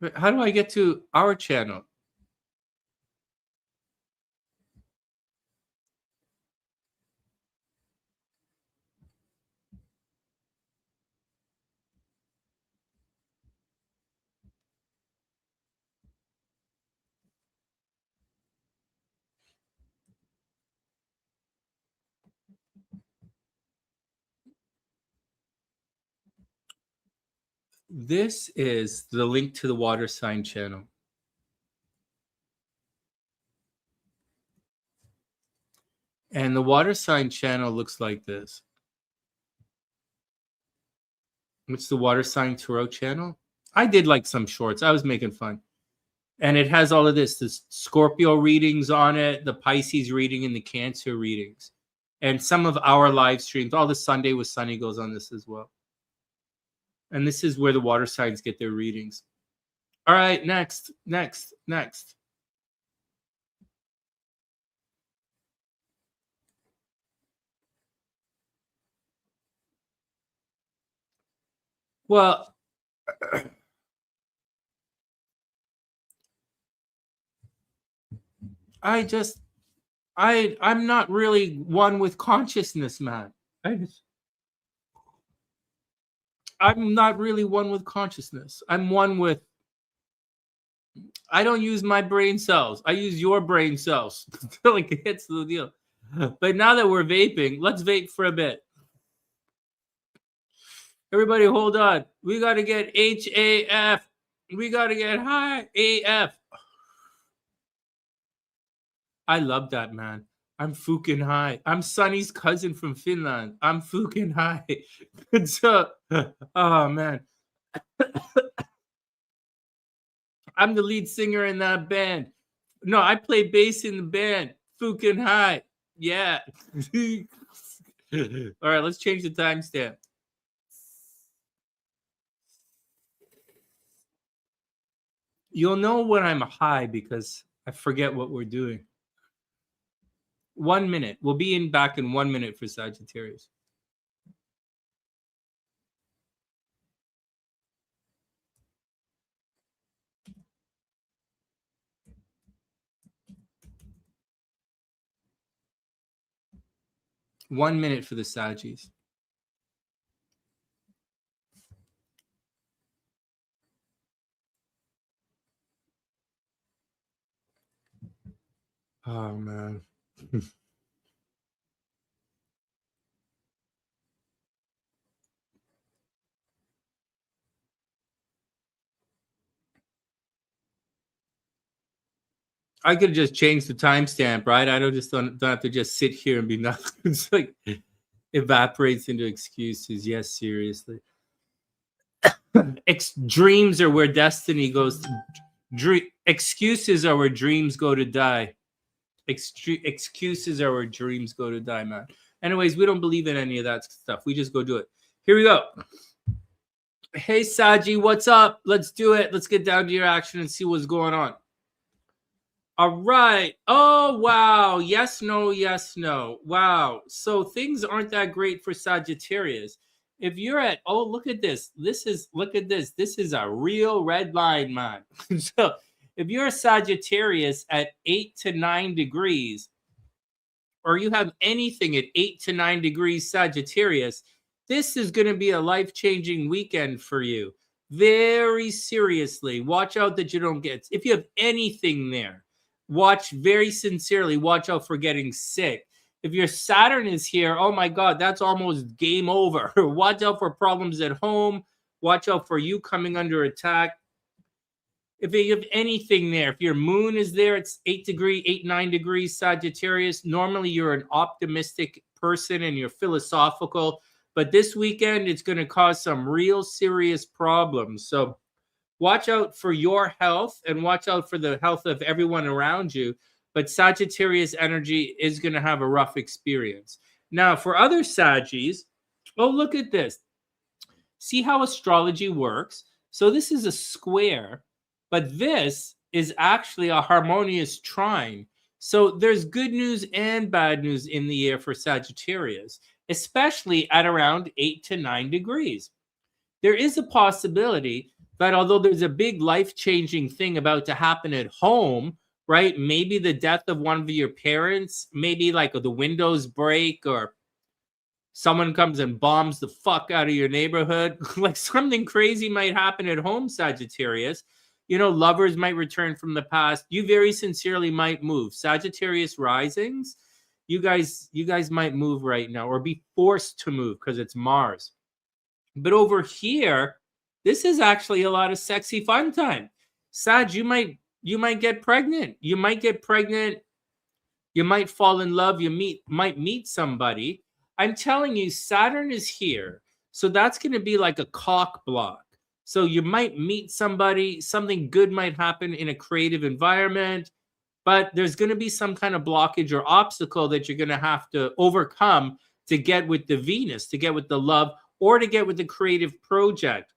Speaker 1: But how do I get to our channel? This is the link to the water sign channel. And the water sign channel looks like this. It's the water sign tarot channel. I did like some shorts. I was making fun. And it has all of this Scorpio readings on it, the Pisces reading, and the Cancer readings. And some of our live streams, all the Sunday with Sonny goes on this as well. And this is where the water signs get their readings. All right, next. Well, I'm not really one with consciousness, man. I'm not really one with consciousness. I'm one with, I don't use my brain cells. I use your brain cells. Like, it's the deal. But now that we're vaping, let's vape for a bit. Everybody, hold on. We got to get HAF. We got to get high AF. I love that, man. I'm fucking high. I'm Sonny's cousin from Finland. I'm fucking high. So, oh, man. I'm the lead singer in that band. No, I play bass in the band. Fucking high. Yeah. All right, let's change the timestamp. You'll know when I'm high because I forget what we're doing. 1 minute. We'll be back in 1 minute for Sagittarius. One minute for the Saggies. Oh, man. I could just change the timestamp, right? I don't have to just sit here and be nothing. It's like evaporates into excuses. Yes, seriously. Dreams are where destiny goes. Excuses are where dreams go to die. Excuses are where dreams go to die, man. Anyways, we don't believe in any of that stuff. We just go do it. Here we go. Hey, Saji, what's up? Let's do it. Let's get down to your action and see what's going on. All right. Oh, wow. Yes, no, yes, no. Wow. So things aren't that great for Sagittarius. If you're at, oh, look at this. Look at this. This is a real red line, man. So if you're a Sagittarius at 8 to 9 degrees, or you have anything at 8 to 9 degrees Sagittarius, this is going to be a life-changing weekend for you. Very seriously. Watch out that you don't get, if you have anything there, watch very sincerely. Watch out for getting sick. If your Saturn is here, oh my God, that's almost game over. Watch out for problems at home. Watch out for you coming under attack. If you have anything there, if your moon is there, it's 8, 9 degrees Sagittarius. Normally you're an optimistic person and you're philosophical, but this weekend it's going to cause some real serious problems. So watch out for your health and watch out for the health of everyone around you. But Sagittarius energy is going to have a rough experience. Now, for other Saggies, oh, look at this. See how astrology works? So this is a square, but this is actually a harmonious trine. So there's good news and bad news in the air for Sagittarius, especially at around 8 to 9 degrees. There is a possibility that although there's a big life-changing thing about to happen at home, right? Maybe the death of one of your parents, maybe like the windows break or someone comes and bombs the fuck out of your neighborhood. Like something crazy might happen at home, Sagittarius. You know, lovers might return from the past. You very sincerely might move. Sagittarius risings, you guys might move right now or be forced to move because it's Mars. But over here, this is actually a lot of sexy fun time. Sag, you might get pregnant. You might get pregnant. You might fall in love. You might meet somebody. I'm telling you, Saturn is here. So that's going to be like a cock block. So you might meet somebody. Something good might happen in a creative environment. But there's going to be some kind of blockage or obstacle that you're going to have to overcome to get with the Venus, to get with the love, or to get with the creative project.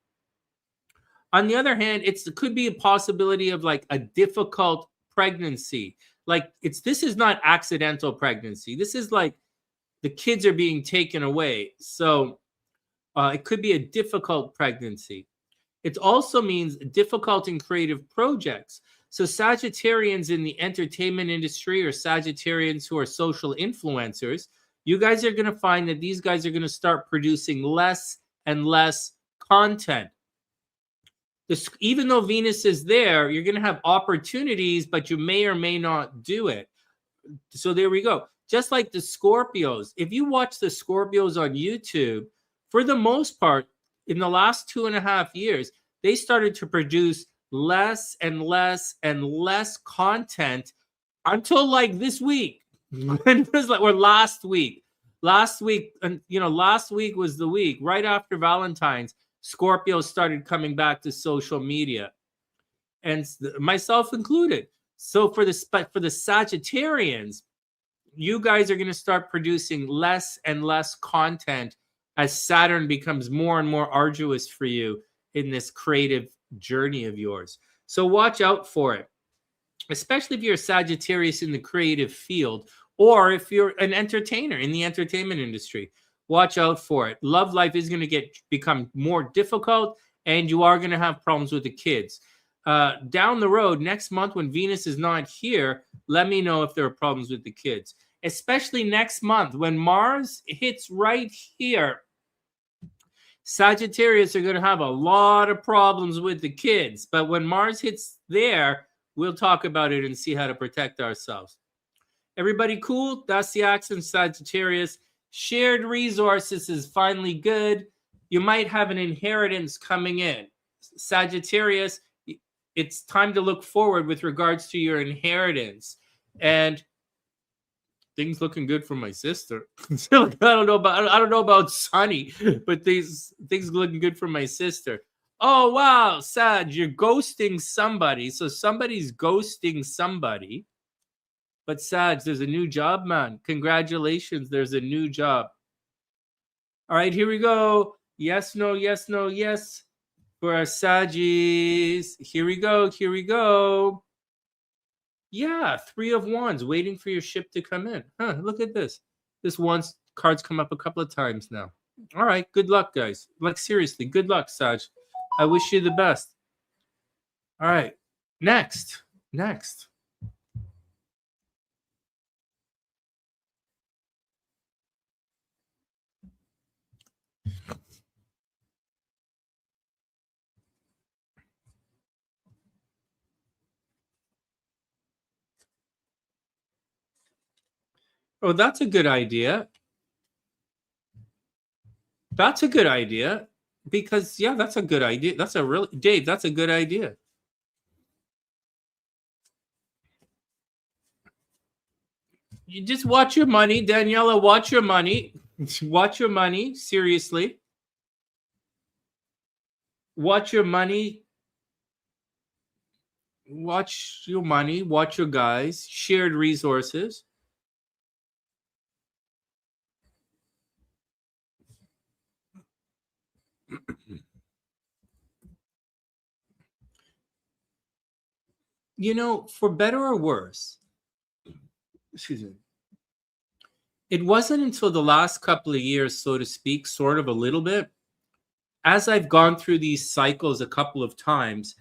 Speaker 1: On the other hand, it could be a possibility of like a difficult pregnancy. Like this is not accidental pregnancy. This is like the kids are being taken away. So it could be a difficult pregnancy. It also means difficult in creative projects. So Sagittarians in the entertainment industry or Sagittarians who are social influencers, you guys are going to find that these guys are going to start producing less and less content. Even though Venus is there, you're going to have opportunities, but you may or may not do it. So there we go. Just like the Scorpios. If you watch the Scorpios on YouTube, for the most part, in the last 2.5 years, they started to produce less and less and less content until like this week. It was like, or last week. Last week was the week right after Valentine's. Scorpio started coming back to social media. and myself included. So for the Sagittarians, you guys are going to start producing less and less content as Saturn becomes more and more arduous for you in this creative journey of yours. So watch out for it, especially if you're a Sagittarius in the creative field, or if you're an entertainer in the entertainment industry. Watch out for it. Love life is going to become more difficult, and you are going to have problems with the kids. Down the road, next month when Venus is not here, let me know if there are problems with the kids. Especially next month when Mars hits right here, Sagittarius are going to have a lot of problems with the kids. But when Mars hits there, we'll talk about it and see how to protect ourselves. Everybody cool? That's the accent Sagittarius. Shared resources is finally good. You might have an inheritance coming in. Sagittarius, it's time to look forward with regards to your inheritance. And things looking good for my sister. I don't know about Sonny, but things looking good for my sister. Oh wow, Sag, you're ghosting somebody. So somebody's ghosting somebody. But Sag, there's a new job, man. Congratulations, there's a new job. All right, here we go. Yes, no, yes, no, yes. For our Saggies. Here we go, here we go. Yeah, 3 of Wands, waiting for your ship to come in. Huh, look at this. This Wands card's come up a couple of times now. All right, good luck, guys. Like, seriously, good luck, Sag. I wish you the best. All right, next. Oh, that's a good idea. That's a good idea. Because, yeah, that's a good idea. Dave, that's a good idea. You just watch your money. Daniela, watch your money. Watch your money. Seriously. Watch your money. Watch your money. Watch your guys. Shared resources. You know, for better or worse, excuse me, it wasn't until the last couple of years, so to speak, sort of a little bit, as I've gone through these cycles a couple of times,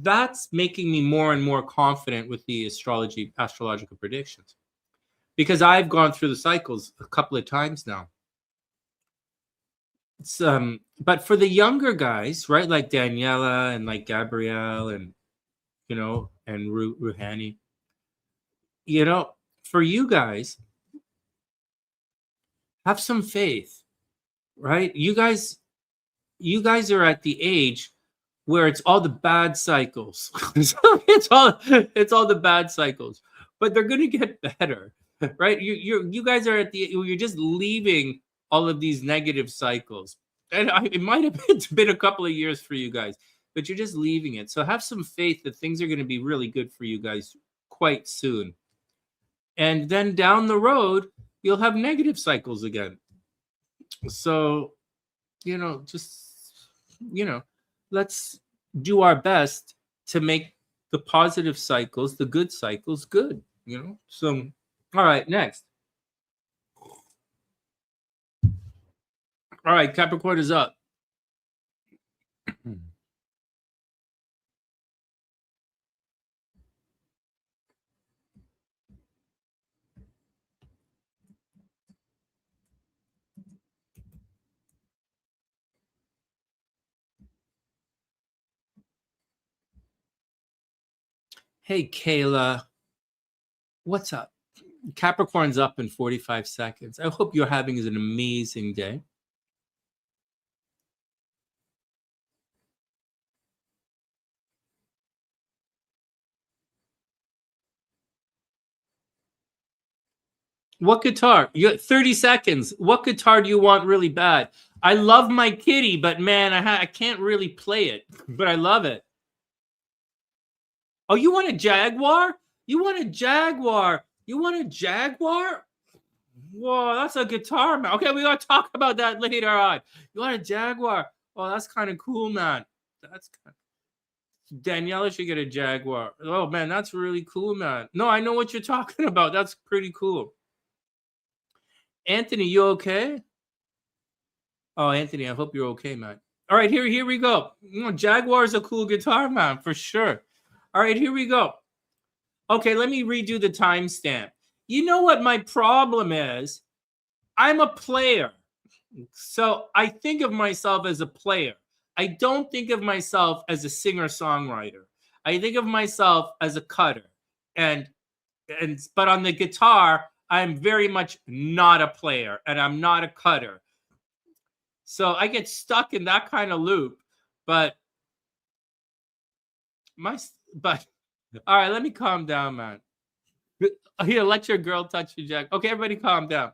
Speaker 1: that's making me more and more confident with the astrological predictions. Because I've gone through the cycles a couple of times now. It's, but for the younger guys, right, like Daniela and like Gabrielle and, you know, and Ruhani, you know, for you guys, have some faith, right? You guys are at the age where it's all the bad cycles. it's all the bad cycles, but they're going to get better, right? You guys are you're just leaving all of these negative cycles, and it might have been a couple of years for you guys, but you're just leaving it. So have some faith that things are going to be really good for you guys quite soon, and then down the road you'll have negative cycles again. So, you know, just, you know, let's do our best to make the positive cycles, the good cycles, good, you know? So, all right, next. All right, Capricorn is up. Hey, Kayla. What's up? Capricorn's up in 45 seconds. I hope you're having an amazing day. What guitar? You got 30 seconds. What guitar do you want really bad? I love my kitty, but man, I can't really play it, but I love it. Oh, you want a Jaguar? You want a Jaguar? You want a Jaguar? Whoa, that's a guitar, man. Okay, we gotta talk about that later on. You want a Jaguar? Oh, that's kind of cool, man. That's kind of... Daniela should get a Jaguar. Oh man, that's really cool, man. No, I know what you're talking about. That's pretty cool. Anthony, you okay? Oh, Anthony, I hope you're okay, man. All right, here we go. Jaguar is a cool guitar, man, for sure. All right, here we go. Okay, let me redo the timestamp. You know what my problem is? I'm a player. So I think of myself as a player. I don't think of myself as a singer-songwriter. I think of myself as a cutter. But on the guitar, I'm very much not a player and I'm not a cutter. So I get stuck in that kind of loop. But all right, let me calm down, man. Here, let your girl touch you, Jack. Okay, everybody calm down.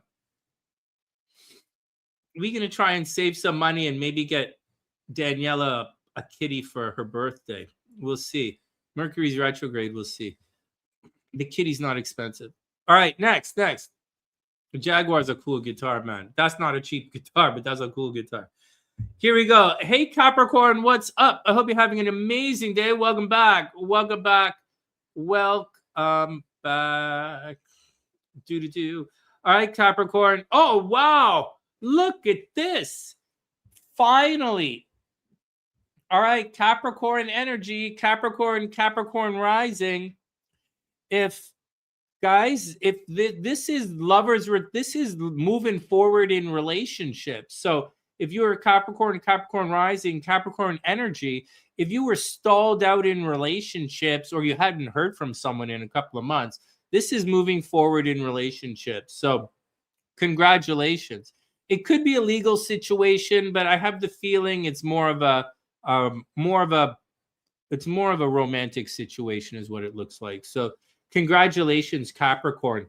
Speaker 1: We're going to try and save some money and maybe get Daniela a kitty for her birthday. We'll see. Mercury's retrograde, we'll see. The kitty's not expensive. All right, next. The Jaguar's a cool guitar, man. That's not a cheap guitar, but that's a cool guitar. Here we go. Hey, Capricorn, what's up? I hope you're having an amazing day. Welcome back. Welcome back. All right, Capricorn. Oh, wow. Look at this. Finally. All right, Capricorn energy, Capricorn rising. If this is lovers, this is moving forward in relationships. So if you were Capricorn rising, Capricorn energy, if you were stalled out in relationships or you hadn't heard from someone in a couple of months, this is moving forward in relationships. So congratulations. It could be a legal situation, but I have the feeling it's more of a romantic situation is what it looks like. So congratulations, Capricorn.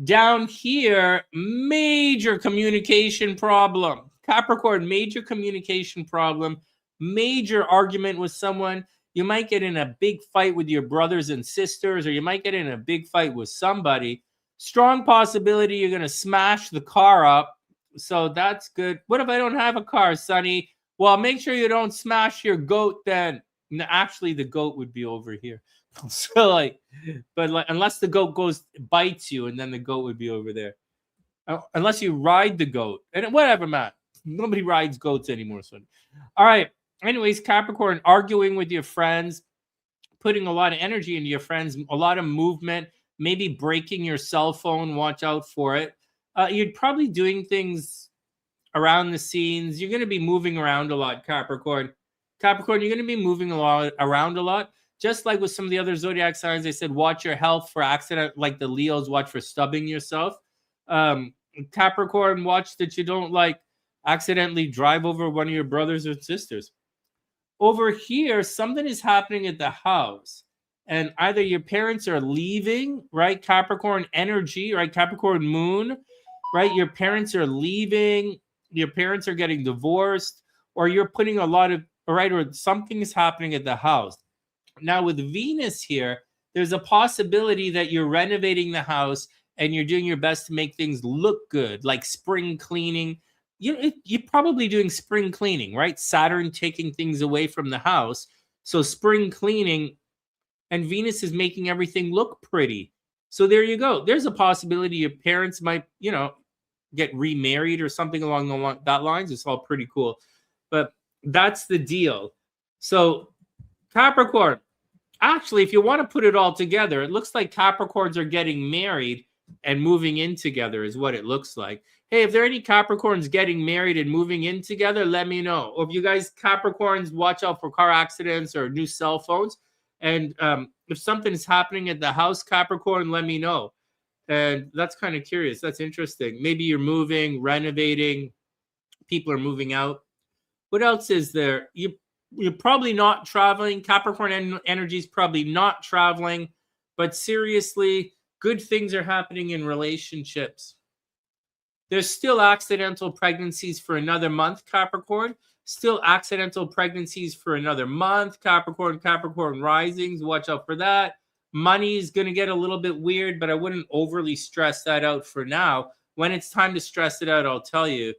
Speaker 1: Down here, major communication problem. Capricorn, major communication problem, major argument with someone. You might get in a big fight with your brothers and sisters, or you might get in a big fight with somebody. Strong possibility you're going to smash the car up. So that's good. What if I don't have a car, Sonny? Well, make sure you don't smash your goat then. No, actually, the goat would be over here. So unless the goat bites you, and then the goat would be over there. Unless you ride the goat. And whatever, Matt. Nobody rides goats anymore, Sonny. All right. Anyways, Capricorn, arguing with your friends, putting a lot of energy into your friends, a lot of movement, maybe breaking your cell phone. Watch out for it. You're probably doing things around the scenes. You're going to be moving around a lot, Capricorn. Capricorn, you're going to be moving around a lot. Just like with some of the other zodiac signs, they said, watch your health for accident, like the Leos, watch for stubbing yourself. Capricorn, watch that you don't accidentally drive over one of your brothers or sisters. Over here, something is happening at the house. And either your parents are leaving, right? Capricorn energy, right? Capricorn moon, right? Your parents are leaving. Your parents are getting divorced. Or you're putting a lot of, right? Or something is happening at the house. Now with Venus here, there's a possibility that you're renovating the house and you're doing your best to make things look good, like spring cleaning. You're probably doing spring cleaning, right? Saturn taking things away from the house. So spring cleaning, and Venus is making everything look pretty. So there you go. There's a possibility your parents might, get remarried or something along that lines. It's all pretty cool. But that's the deal. So Capricorn, actually, if you want to put it all together, it looks like Capricorns are getting married and moving in together is what it looks like. Hey, if there are any Capricorns getting married and moving in together, let me know. Or if you guys Capricorns, watch out for car accidents or new cell phones. And if something is happening at the house, Capricorn, let me know. And that's kind of curious. That's interesting. Maybe you're moving, renovating. People are moving out. What else is there? You're probably not traveling. Capricorn energy is probably not traveling. But seriously, good things are happening in relationships. There's still accidental pregnancies for another month, Capricorn. Still accidental pregnancies for another month. Capricorn risings. Watch out for that. Money is going to get a little bit weird, but I wouldn't overly stress that out for now. When it's time to stress it out, I'll tell you.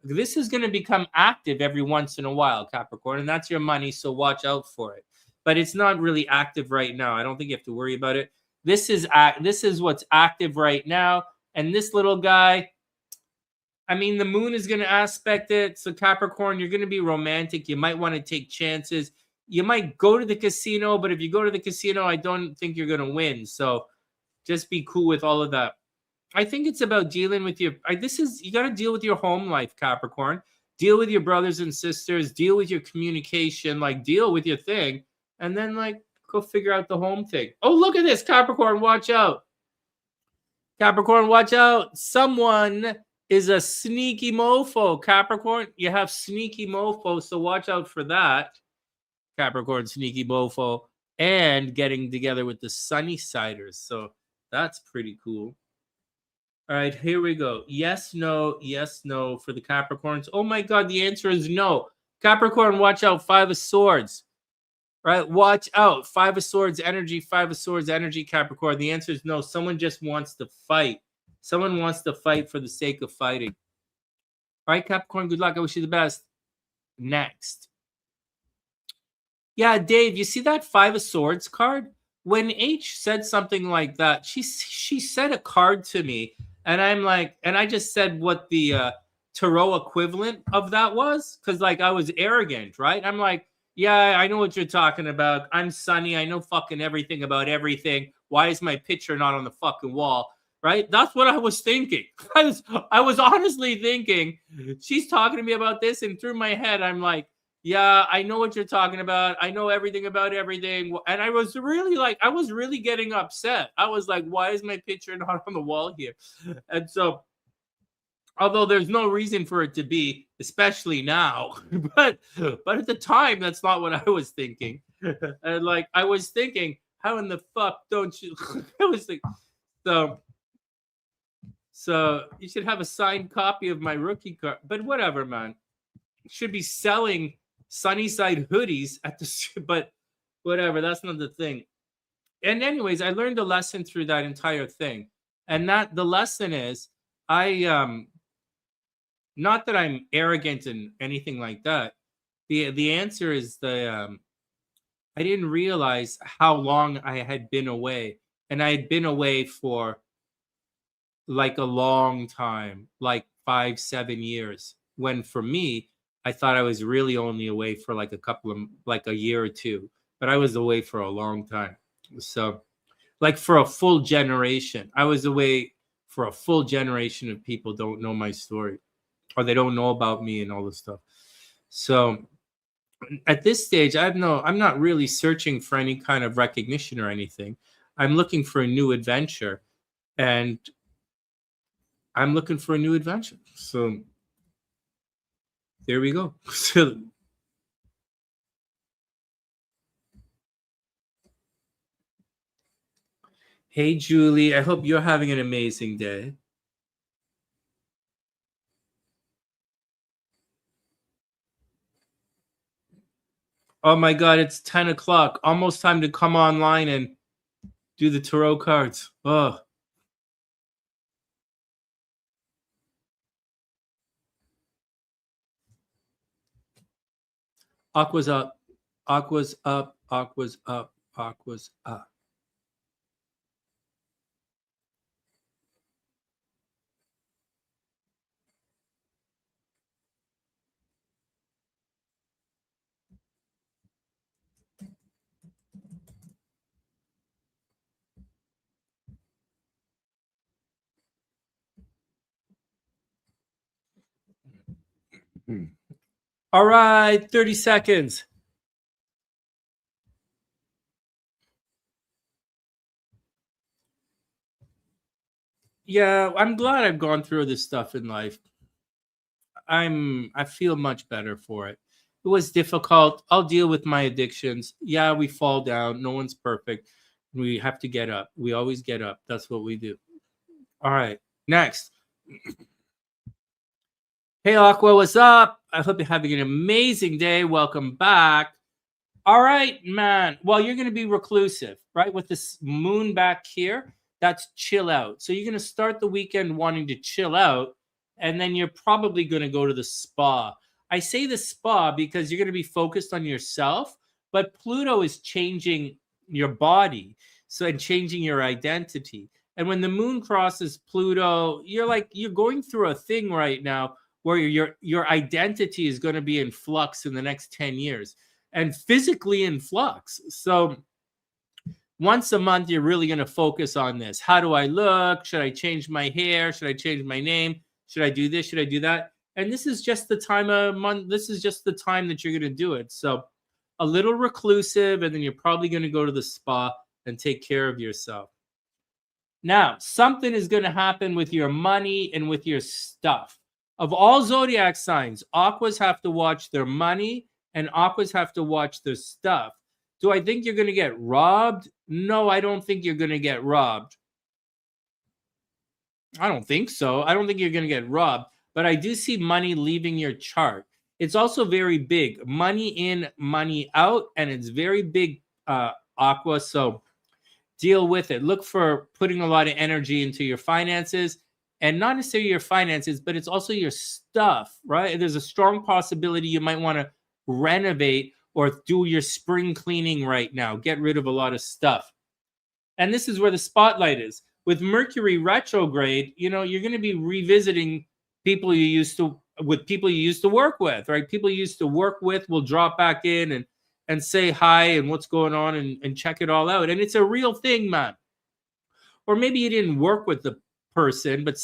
Speaker 1: This is going to become active every once in a while, Capricorn, and that's your money, so watch out for it. But it's not really active right now. I don't think you have to worry about it. This is what's active right now. And this little guy, I mean, the moon is going to aspect it. So Capricorn, you're going to be romantic. You might want to take chances. You might go to the casino, but if you go to the casino, I don't think you're going to win. So just be cool with all of that. I think it's about dealing with you got to deal with your home life, Capricorn. Deal with your brothers and sisters. Deal with your communication. Like, deal with your thing. And then, like, go figure out the home thing. Oh, look at this, Capricorn. Watch out. Capricorn, watch out. Someone is a sneaky mofo. Capricorn, you have sneaky mofo, so watch out for that. Capricorn, sneaky mofo, and getting together with the SunnySiders. So that's pretty cool. All right, here we go. Yes, no for the Capricorns. Oh my God, the answer is no. Capricorn, watch out. 5 of Swords. Right? Watch out. 5 of Swords energy, 5 of Swords energy, Capricorn. The answer is no. Someone just wants to fight. Someone wants to fight for the sake of fighting. All right, Capricorn, good luck. I wish you the best. Next. Yeah, Dave, you see that 5 of Swords card? When H said something like that, she said a card to me, and I'm like, and I just said what the tarot equivalent of that was, because like I was arrogant, right? I'm like, yeah, I know what you're talking about. I'm Sonny. I know fucking everything about everything. Why is my picture not on the fucking wall? Right? That's what I was thinking. I was honestly thinking, she's talking to me about this, and through my head, I'm like, yeah, I know what you're talking about. I know everything about everything. And I was really getting upset. I was like, why is my picture not on the wall here? And so, although there's no reason for it to be, especially now, but at the time, that's not what I was thinking. And like, I was thinking, how in the fuck don't you? I was thinking, so you should have a signed copy of my rookie card. But whatever, man. Should be selling SunnySide hoodies at the, but whatever. That's not the thing. And anyways, I learned a lesson through that entire thing, and that the lesson is, not that I'm arrogant and anything like that. The answer is I didn't realize how long I had been away, and I had been away for like a long time, like 5-7 years. When for me, I thought I was really only away for like a year or two, but I was away for a long time. So, like for a full generation, I was away for a full generation of people don't know my story, or they don't know about me and all this stuff. So at this stage, I'm not really searching for any kind of recognition or anything. I'm looking for a new adventure, and I'm looking for a new adventure. So there we go. So, hey, Julie, I hope you're having an amazing day. Oh my God, it's 10 o'clock. Almost time to come online and do the tarot cards. Oh. Aqua's up. Aqua's up. Aqua's up. Aqua's up. All right, 30 seconds. Yeah, I'm glad I've gone through this stuff in life. I feel much better for it. It was difficult. I'll deal with my addictions. Yeah, we fall down. No one's perfect. We have to get up. We always get up. That's what we do. All right. Next. Hey, Aqua, what's up? I hope you're having an amazing day. Welcome back. All right, man. Well, you're going to be reclusive, right? With this moon back here, that's chill out. So you're going to start the weekend wanting to chill out, and then you're probably going to go to the spa. I say the spa because you're going to be focused on yourself, but Pluto is changing your body, so and changing your identity. And when the moon crosses Pluto, you're going through a thing right now where your identity is going to be in flux in the next 10 years and physically in flux. So once a month, you're really going to focus on this. How do I look? Should I change my hair? Should I change my name? Should I do this? Should I do that? And this is just the time of month. This is just the time that you're going to do it. So a little reclusive, and then you're probably going to go to the spa and take care of yourself. Now, something is going to happen with your money and with your stuff. Of all zodiac signs, Aquas have to watch their money and Aquas have to watch their stuff. Do I think you're going to get robbed? No, I don't think you're going to get robbed. I don't think so. I don't think you're going to get robbed, but I do see money leaving your chart. It's also very big. Money in, money out, and it's very big, Aqua. So deal with it. Look for putting a lot of energy into your finances, and not necessarily your finances, but it's also your stuff, right? There's a strong possibility you might want to renovate or do your spring cleaning right now. Get rid of a lot of stuff. And this is where the spotlight is. With Mercury retrograde, you're going to be revisiting people you used to work with, right? People you used to work with will drop back in and say hi and what's going on and check it all out. And it's a real thing, man. Or maybe you didn't work with the person, but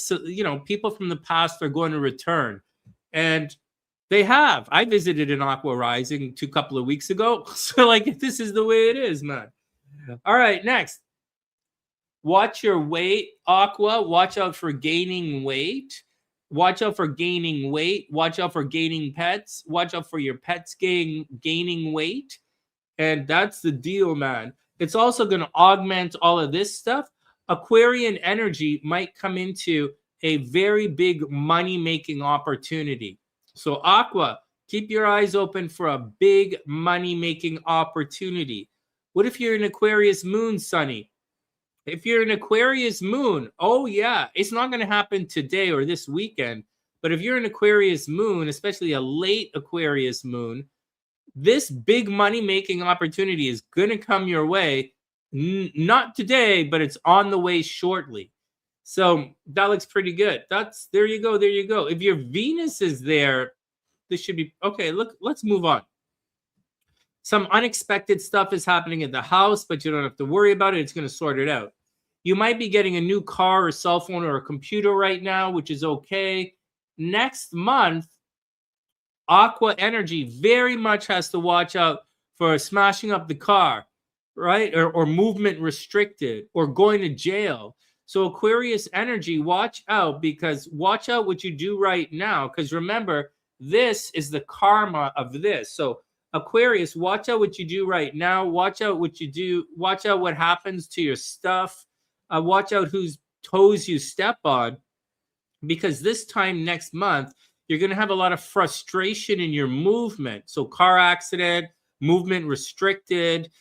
Speaker 1: people from the past are going to return. And they have. I visited an Aqua Rising a couple of weeks ago. So this is the way it is, man. All right, next. Watch your weight, Aqua. Watch out for gaining weight. Watch out for gaining weight. Watch out for gaining pets. Watch out for your pets gaining weight. And that's the deal, man. It's also going to augment all of this stuff. Aquarian energy might come into a very big money-making opportunity. So Aqua, keep your eyes open for a big money-making opportunity. What if you're an Aquarius moon, Sonny? If you're an Aquarius moon, oh yeah, it's not going to happen today or this weekend. But if you're an Aquarius moon, especially a late Aquarius moon, this big money-making opportunity is going to come your way. Not today, but it's on the way shortly. So that looks pretty good. There you go. There you go. If your Venus is there, this should be okay. Look, let's move on. Some unexpected stuff is happening at the house, but you don't have to worry about it. It's going to sort it out. You might be getting a new car or cell phone or a computer right now, which is okay. Next month, Aqua energy very much has to watch out for smashing up the car, right? Or movement restricted or going to jail. So Aquarius energy, watch out what you do right now. Because remember, this is the karma of this. So Aquarius, watch out what you do right now. Watch out what you do. Watch out what happens to your stuff. Watch out whose toes you step on. Because this time next month, you're going to have a lot of frustration in your movement. So car accident, movement restricted.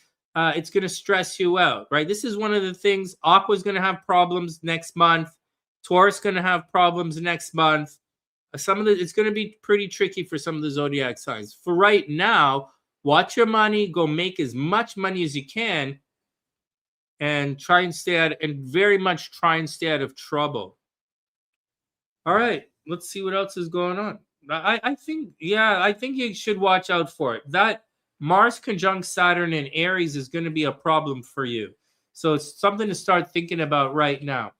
Speaker 1: It's going to stress you out, right? This is one of the things. Aqua's going to have problems next month. Taurus going to have problems next month. It's going to be pretty tricky for some of the zodiac signs. For right now, watch your money. Go make as much money as you can, and very much try and stay out of trouble. All right, let's see what else is going on. I think you should watch out for it. That Mars conjunct Saturn in Aries is going to be a problem for you. So it's something to start thinking about right now.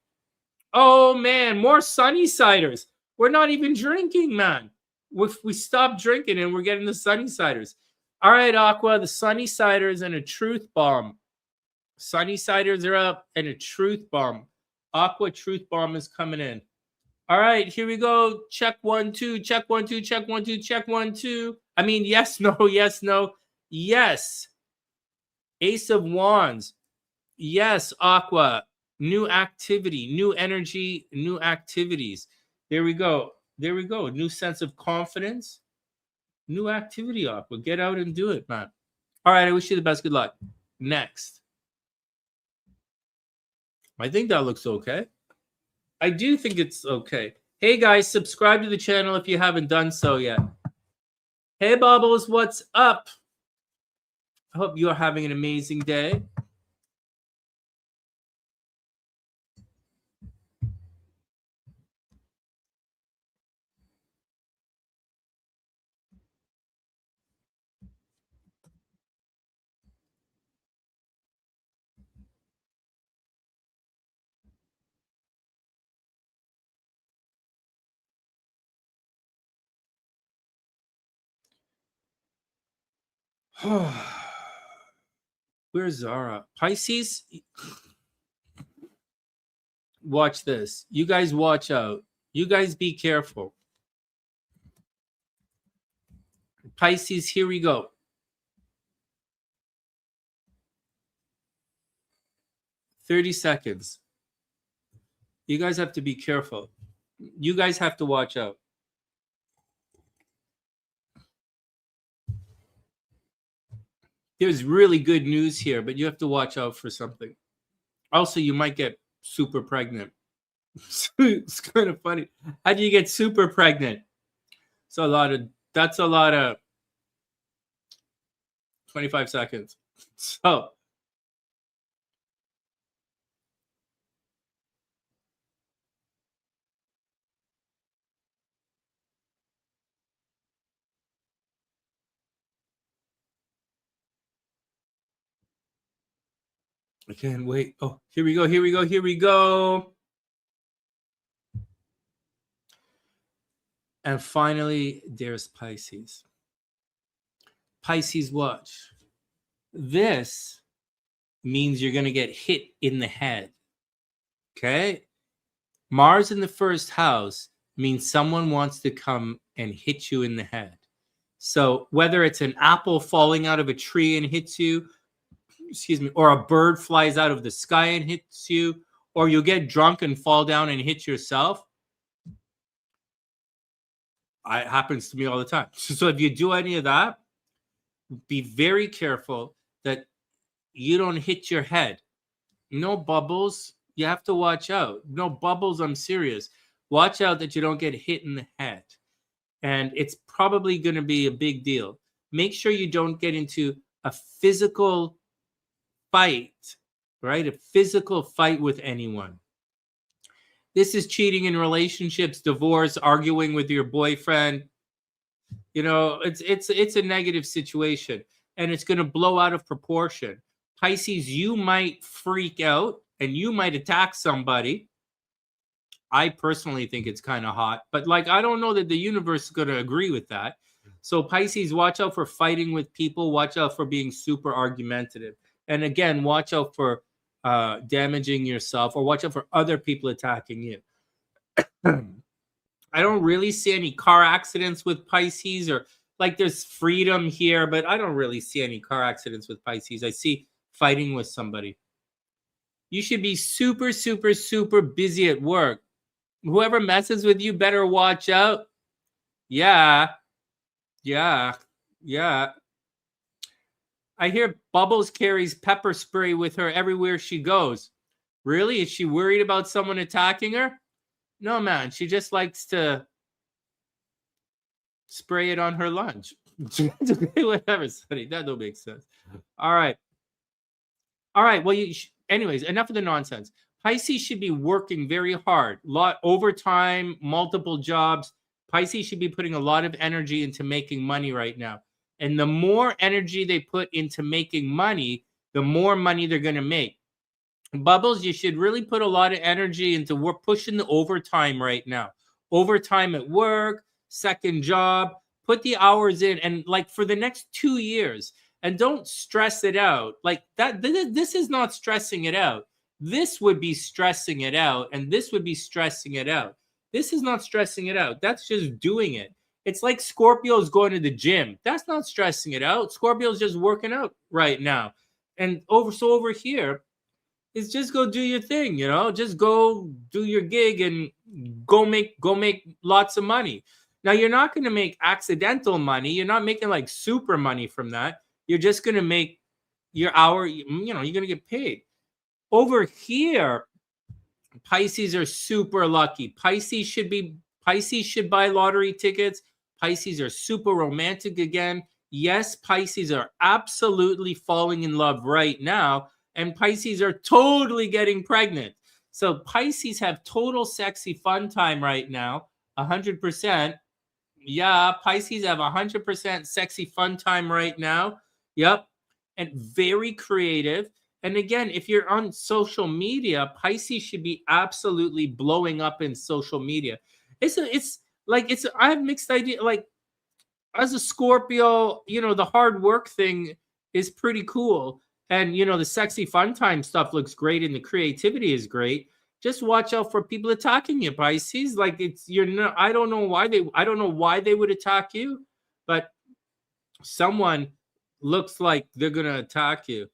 Speaker 1: Oh, man, more sunny-siders. We're not even drinking, man. We stopped drinking and we're getting the sunny-siders. All right, Aqua, the sunny-siders and a truth bomb. Sunny-siders are up and a truth bomb. Aqua truth bomb is coming in. All right, here we go. Check 1, 2, check 1, 2, check 1, 2, check 1, 2. I mean, yes, no, yes, no. Yes. Ace of Wands. Yes, Aqua. New activity, new energy, new activities. There we go. There we go. New sense of confidence. New activity Aqua. Get out and do it, man. All right. I wish you the best. Good luck. Next. I think that looks okay. I do think it's okay. Hey, guys, subscribe to the channel if you haven't done so yet. Hey, Bubbles, what's up? I hope you're having an amazing day. Where's Zara? Pisces? Watch this. You guys watch out. You guys be careful. Pisces, here we go. "30 seconds. You guys have to be careful. You guys have to watch out. There's really good news here, but you have to watch out for something. Also, you might get super pregnant. It's kind of funny. How do you get super pregnant? That's a lot of 25 seconds. So I can't wait. Oh, here we go. Here we go. Here we go. And finally, there's Pisces. Pisces, watch. This means you're going to get hit in the head. Okay? Mars in the first house means someone wants to come and hit you in the head. So whether it's an apple falling out of a tree and hits you, or a bird flies out of the sky and hits you, or you'll get drunk and fall down and hit yourself. It happens to me all the time. So if you do any of that, be very careful that you don't hit your head. No, Bubbles, you have to watch out. No, Bubbles, I'm serious. Watch out that you don't get hit in the head. And it's probably going to be a big deal. Make sure you don't get into a physical fight, right? A physical fight with anyone. This is cheating in relationships, divorce, arguing with your boyfriend. You know, it's a negative situation, and it's going to blow out of proportion. Pisces, you might freak out and you might attack somebody. I personally think it's kind of hot, but like, I don't know that the universe is going to agree with that. So Pisces, watch out for fighting with people. Watch out for being super argumentative. And again, watch out for damaging yourself, or watch out for other people attacking you. I don't really see any car accidents with Pisces, or like there's freedom here, but I don't really see any car accidents with Pisces. I see fighting with somebody. You should be super, super, super busy at work. Whoever messes with you better watch out. Yeah. I hear Bubbles carries pepper spray with her everywhere she goes. Really? Is she worried about someone attacking her? No, man. She just likes to spray it on her lunch. Whatever, Sonny. That don't make sense. All right. Well, anyways, enough of the nonsense. Pisces should be working very hard. Lot overtime, multiple jobs. Pisces should be putting a lot of energy into making money right now. And the more energy they put into making money, the more money they're going to make. Bubbles, you should really put a lot of energy into pushing the overtime right now. Overtime at work, second job. Put the hours in, and like for the next 2 years. And don't stress it out. Like that. This is not stressing it out. This would be stressing it out, and this would be stressing it out. This is not stressing it out. That's just doing it. It's like Scorpio's going to the gym. That's not stressing it out. Scorpio's just working out right now. And over here is just go do your thing, you know? Just go do your gig and, Go make lots of money. Now you're not going to make accidental money. You're not making like super money from that. You're just going to make your hour, you know, you're going to get paid. Over here, Pisces are super lucky. Pisces should buy lottery tickets. Pisces are super romantic again. Yes, Pisces are absolutely falling in love right now, and Pisces are totally getting pregnant. So Pisces have total sexy fun time right now, 100%. Yeah, Pisces have 100% sexy fun time right now. Yep. And very creative. And again, if you're on social media, Pisces should be absolutely blowing up in social media. I have mixed idea. Like, as a Scorpio, you know, the hard work thing is pretty cool. And, you know, the sexy fun time stuff looks great and the creativity is great. Just watch out for people attacking you, Pisces. Like, I don't know why they would attack you, but someone looks like they're going to attack you.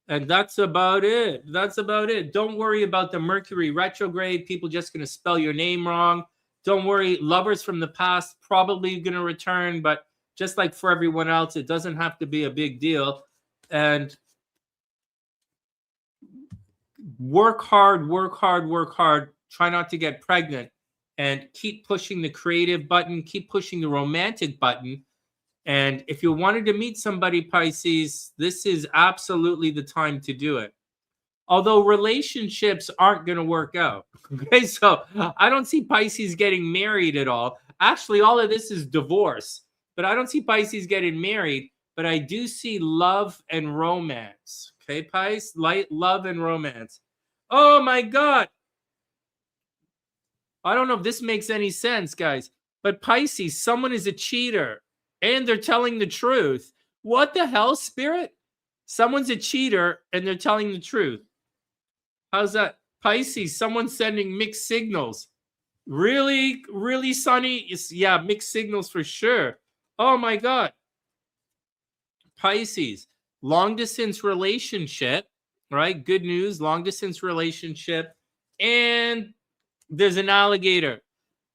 Speaker 1: And that's about it. Don't worry about the Mercury retrograde. People just going to spell your name wrong. Don't worry. Lovers from the past probably going to return, but just like for everyone else, it doesn't have to be a big deal. And work hard. Try not to get pregnant, and keep pushing the creative button. Keep pushing the romantic button. And if you wanted to meet somebody, Pisces, this is absolutely the time to do it. Although relationships aren't going to work out. Okay, so I don't see Pisces getting married at all. Actually, all of this is divorce. But I don't see Pisces getting married. But I do see love and romance. Okay, Pisces, light love and romance. Oh my God. I don't know if this makes any sense, guys. But Pisces, someone is a cheater. And they're telling the truth. What the hell, Spirit? Someone's a cheater and they're telling the truth. How's that? Pisces, someone's sending mixed signals. Really, Sonny? Yeah, mixed signals for sure. Oh my God. Pisces, long distance relationship, right? Good news, long distance relationship. And there's an alligator.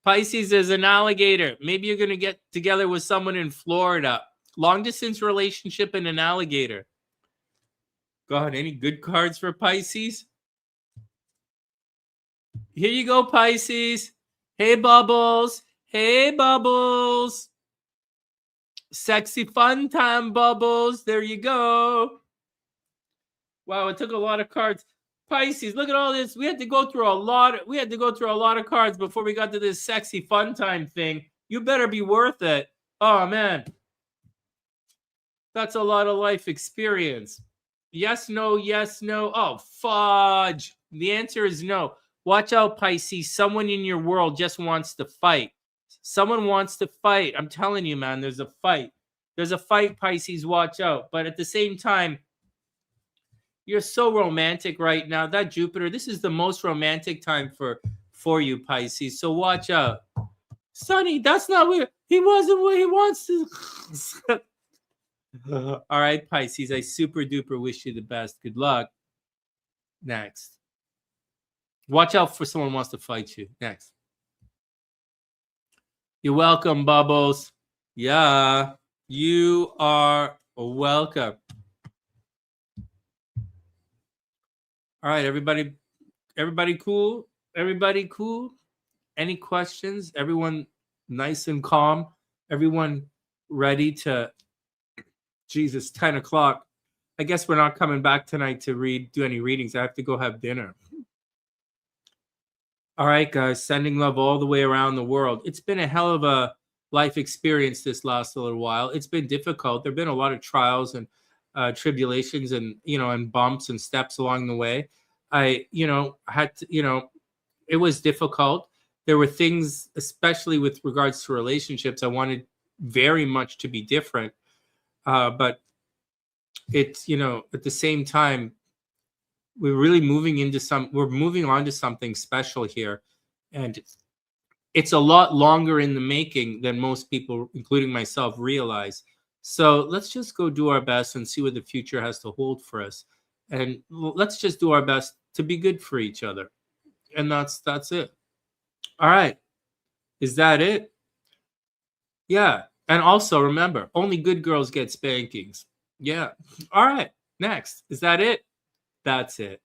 Speaker 1: Pisces is an alligator. Maybe you're going to get together with someone in Florida. Long distance relationship and an alligator. God, any good cards for Pisces? Here you go, Pisces. Hey, Bubbles. Hey, Bubbles. Sexy fun time, Bubbles. There you go. Wow, it took a lot of cards. Pisces, look at all this. We had to go through a lot of cards before we got to this sexy fun time thing. You better be worth it. Oh man. That's a lot of life experience. Yes, no, yes, no. Oh, fudge. The answer is no. Watch out, Pisces. Someone in your world just wants to fight. Someone wants to fight. I'm telling you, man, there's a fight. There's a fight, Pisces. Watch out. But at the same time, you're so romantic right now. That Jupiter, this is the most romantic time for you, Pisces. So watch out. Sonny, that's not where he wasn't where he wants to. All right, Pisces, I super duper wish you the best. Good luck. Next. Watch out for someone who wants to fight you. Next. You're welcome, Bubbles. Yeah, you are welcome. All right, everybody cool? Everybody cool? Any questions? Everyone nice and calm? Everyone ready to... Jesus, 10 o'clock. I guess we're not coming back tonight to do any readings. I have to go have dinner. All right, guys, sending love all the way around the world. It's been a hell of a life experience this last little while. It's been difficult. There have been a lot of trials and tribulations and, and bumps and steps along the way. I, had to, it was difficult. There were things, especially with regards to relationships, I wanted very much to be different. But it's, at the same time, we're really moving on to something special here. And it's a lot longer in the making than most people, including myself, realize. So let's just go do our best and see what the future has to hold for us. And let's just do our best to be good for each other. And that's it. All right. Is that it? Yeah. And also remember, only good girls get spankings. Yeah. All right. Next. Is that it? That's it.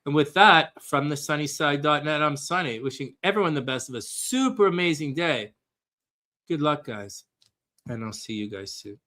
Speaker 1: And with that, from TheSunnySide.net, I'm Sonny, wishing everyone the best of a super amazing day. Good luck, guys. And I'll see you guys soon.